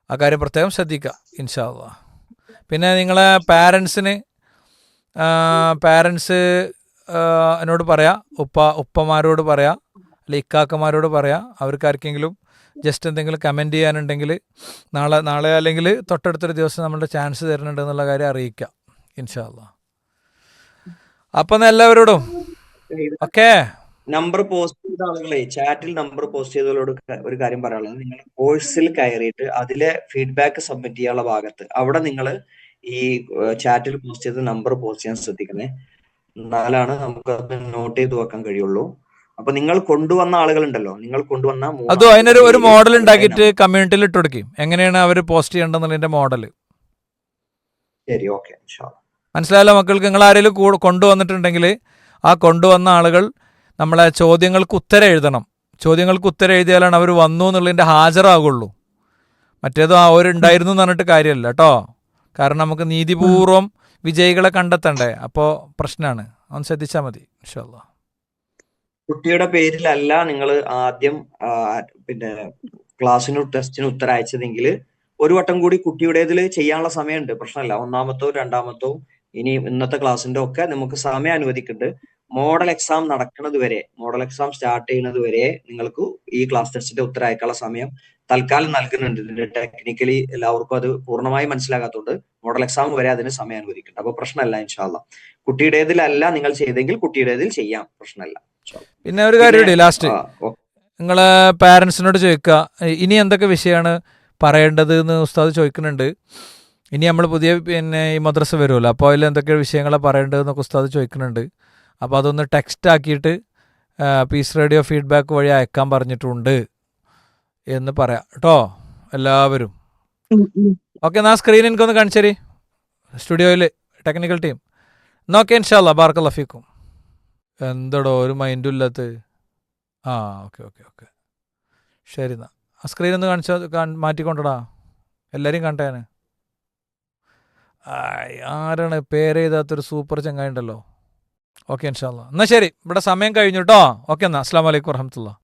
ആ കാര്യം പ്രത്യേകം ശ്രദ്ധിക്കുക ഇൻഷാ അല്ലാഹ്. പിന്നെ നിങ്ങളെ പാരൻസ് എന്നോട് പറയാം, ഉപ്പമാരോട് പറയാം, അല്ലെങ്കിൽ ഇക്കാക്കമാരോട് പറയാം. അവർക്കാർക്കെങ്കിലും ജസ്റ്റ് എന്തെങ്കിലും കമൻറ്റ് ചെയ്യാനുണ്ടെങ്കിൽ നാളെ അല്ലെങ്കിൽ തൊട്ടടുത്തൊരു ദിവസം നമ്മളുടെ ചാൻസ് തരുന്നുണ്ട് എന്നുള്ള കാര്യം അറിയിക്കാം ഇൻഷാ അല്ലാഹ്. അപ്പം എല്ലാവരോടും ഓക്കെ. നമ്പർ പോസ്റ്റ് ചെയ്ത ആളുകളെ ചാറ്റിൽ നമ്പർ പോസ്റ്റ് ചെയ്തവരോട് ഒരു കാര്യം പറയാനുള്ളത്, നിങ്ങൾ കോഴ്സിൽ കയറിയിട്ട് അതിലെ ഫീഡ്ബാക്ക് സബ്മിറ്റ് ചെയ്യാനുള്ള ഭാഗത്ത് അവിടെ നിങ്ങൾ ഈ ചാറ്റിൽ പോസ്റ്റ് ചെയ്ത നമ്പർ പോസ്റ്റ് ചെയ്യാൻ ശ്രദ്ധിക്കണേ. എന്നാലാണ് നമുക്ക് അത് നോട്ട് ചെയ്ത് വെക്കാൻ കഴിയുള്ളൂ. അപ്പൊ നിങ്ങൾ കൊണ്ടുവന്ന ആളുകളുണ്ടല്ലോ, നിങ്ങൾ കൊണ്ടുവന്ന അതോ അതിനൊരു മോഡൽ ഉണ്ടാക്കിയിട്ട് കമ്മ്യൂണിറ്റിയിൽ ഇട്ട് കൊടുക്കും. എങ്ങനെയാണ് അവർ പോസ്റ്റ് ചെയ്യേണ്ടതെന്നുള്ളതിന്റെ മോഡൽ. ശരി, ഓക്കെ. മനസ്സിലായല്ലോ മക്കൾക്ക്? നിങ്ങൾ ആരെങ്കിലും കൊണ്ടുവന്നിട്ടുണ്ടെങ്കിൽ ആ കൊണ്ടുവന്ന ആളുകൾ നമ്മളെ ചോദ്യങ്ങൾക്ക് ഉത്തരം എഴുതണം. ചോദ്യങ്ങൾക്ക് ഉത്തരം എഴുതിയാലാണ് അവർ വന്നു എന്നുള്ളതിൻ്റെ ഹാജരാകുള്ളൂ. മറ്റേതോ അവരുണ്ടായിരുന്നു എന്ന് പറഞ്ഞിട്ട് കാര്യമല്ല കേട്ടോ. കാരണം നമുക്ക് നീതിപൂർവം വിജയികളെ കണ്ടെത്തണ്ടേ, അപ്പോൾ പ്രശ്നമാണ്. അവൻ ശ്രദ്ധിച്ചാൽ മതി ഇൻഷാ അല്ലാഹ്. കുട്ടിയുടെ പേരിലല്ല നിങ്ങൾ ആദ്യം പിന്നെ ടെസ്റ്റിന് ഉത്തരം അയച്ചതെങ്കിൽ ഒരു വട്ടം കൂടി കുട്ടിയുടേതിൽ ചെയ്യാനുള്ള സമയമുണ്ട്, പ്രശ്നമല്ല. ഒന്നാമത്തോ രണ്ടാമത്തോ ഇനി ഇന്നത്തെ ക്ലാസ്സിന്റെ ഒക്കെ നമുക്ക് സമയം അനുവദിക്കുന്നുണ്ട്. മോഡൽ എക്സാം നടക്കുന്നത് വരെ, മോഡൽ എക്സാം സ്റ്റാർട്ട് ചെയ്യുന്നത് വരെ നിങ്ങൾക്ക് ഈ ക്ലാസ് ടെസ്റ്റിന്റെ ഉത്തരം അയക്കാനുള്ള സമയം തൽക്കാലം നൽകുന്നുണ്ട്. ഇതിന്റെ ടെക്നിക്കലി എല്ലാവർക്കും അത് പൂർണ്ണമായി മനസ്സിലാകാത്തതുകൊണ്ട് മോഡൽ എക്സാം വരെ അതിന് സമയം അനുവദിക്കുന്നുണ്ട്. അപ്പൊ പ്രശ്നമല്ല ഇൻഷാല്ലാ. കുട്ടിയുടേതിലല്ല നിങ്ങൾ ചെയ്തെങ്കിൽ കുട്ടിയുടേതിൽ ചെയ്യാം, പ്രശ്നമല്ല. പിന്നെ ഒരു കാര്യം കൂടി ലാസ്റ്റ്, നിങ്ങളെ പാരൻസിനോട് ചോദിക്കുക ഇനി എന്തൊക്കെ വിഷയമാണ് പറയേണ്ടത് എന്ന് ഉസ്താദ് ചോദിക്കുന്നുണ്ട്. ഇനി നമ്മൾ പുതിയ പിന്നെ ഈ മദ്രസ വരുമല്ലോ, അപ്പോൾ അതിൽ എന്തൊക്കെ വിഷയങ്ങളാണ് പറയേണ്ടതെന്നൊക്കെ ഉസ്താദ് ചോദിക്കുന്നുണ്ട്. അപ്പോൾ അതൊന്ന് ടെക്സ്റ്റ് ആക്കിയിട്ട് പീസ് റേഡിയോ ഫീഡ്ബാക്ക് വഴി അയക്കാൻ പറഞ്ഞിട്ടുണ്ട് എന്ന് പറയാം കേട്ടോ എല്ലാവരും. ഓക്കെ, എന്നാൽ സ്ക്രീൻ എനിക്കൊന്ന് കാണിച്ചേരി സ്റ്റുഡിയോയിൽ ടെക്നിക്കൽ ടീം. നോക്കെ ഇൻഷാല്ലാ. ബാറക്കല്ലാഹു ഫീക്കും. എന്തടോ ഒരു മൈൻഡും ഇല്ലാത്ത. ആ ഓക്കെ ഓക്കെ ഓക്കെ ശരി. എന്നാൽ ആ സ്ക്രീൻ ഒന്ന് മാറ്റിക്കൊണ്ടടാ, എല്ലാവരെയും കണ്ടേന്. ആരാണ് പേരെഴുതാത്തൊരു സൂപ്പർ ചങ്ങായി ഉണ്ടല്ലോ. ഓക്കെ ഇൻഷാല്ലാ. എന്നാൽ ശരി, ഇവിടെ സമയം കഴിഞ്ഞു കേട്ടോ. ഓക്കെ, എന്നാൽ അസ്സലാമു അലൈക്കും വറഹ്മത്തുള്ളാഹി.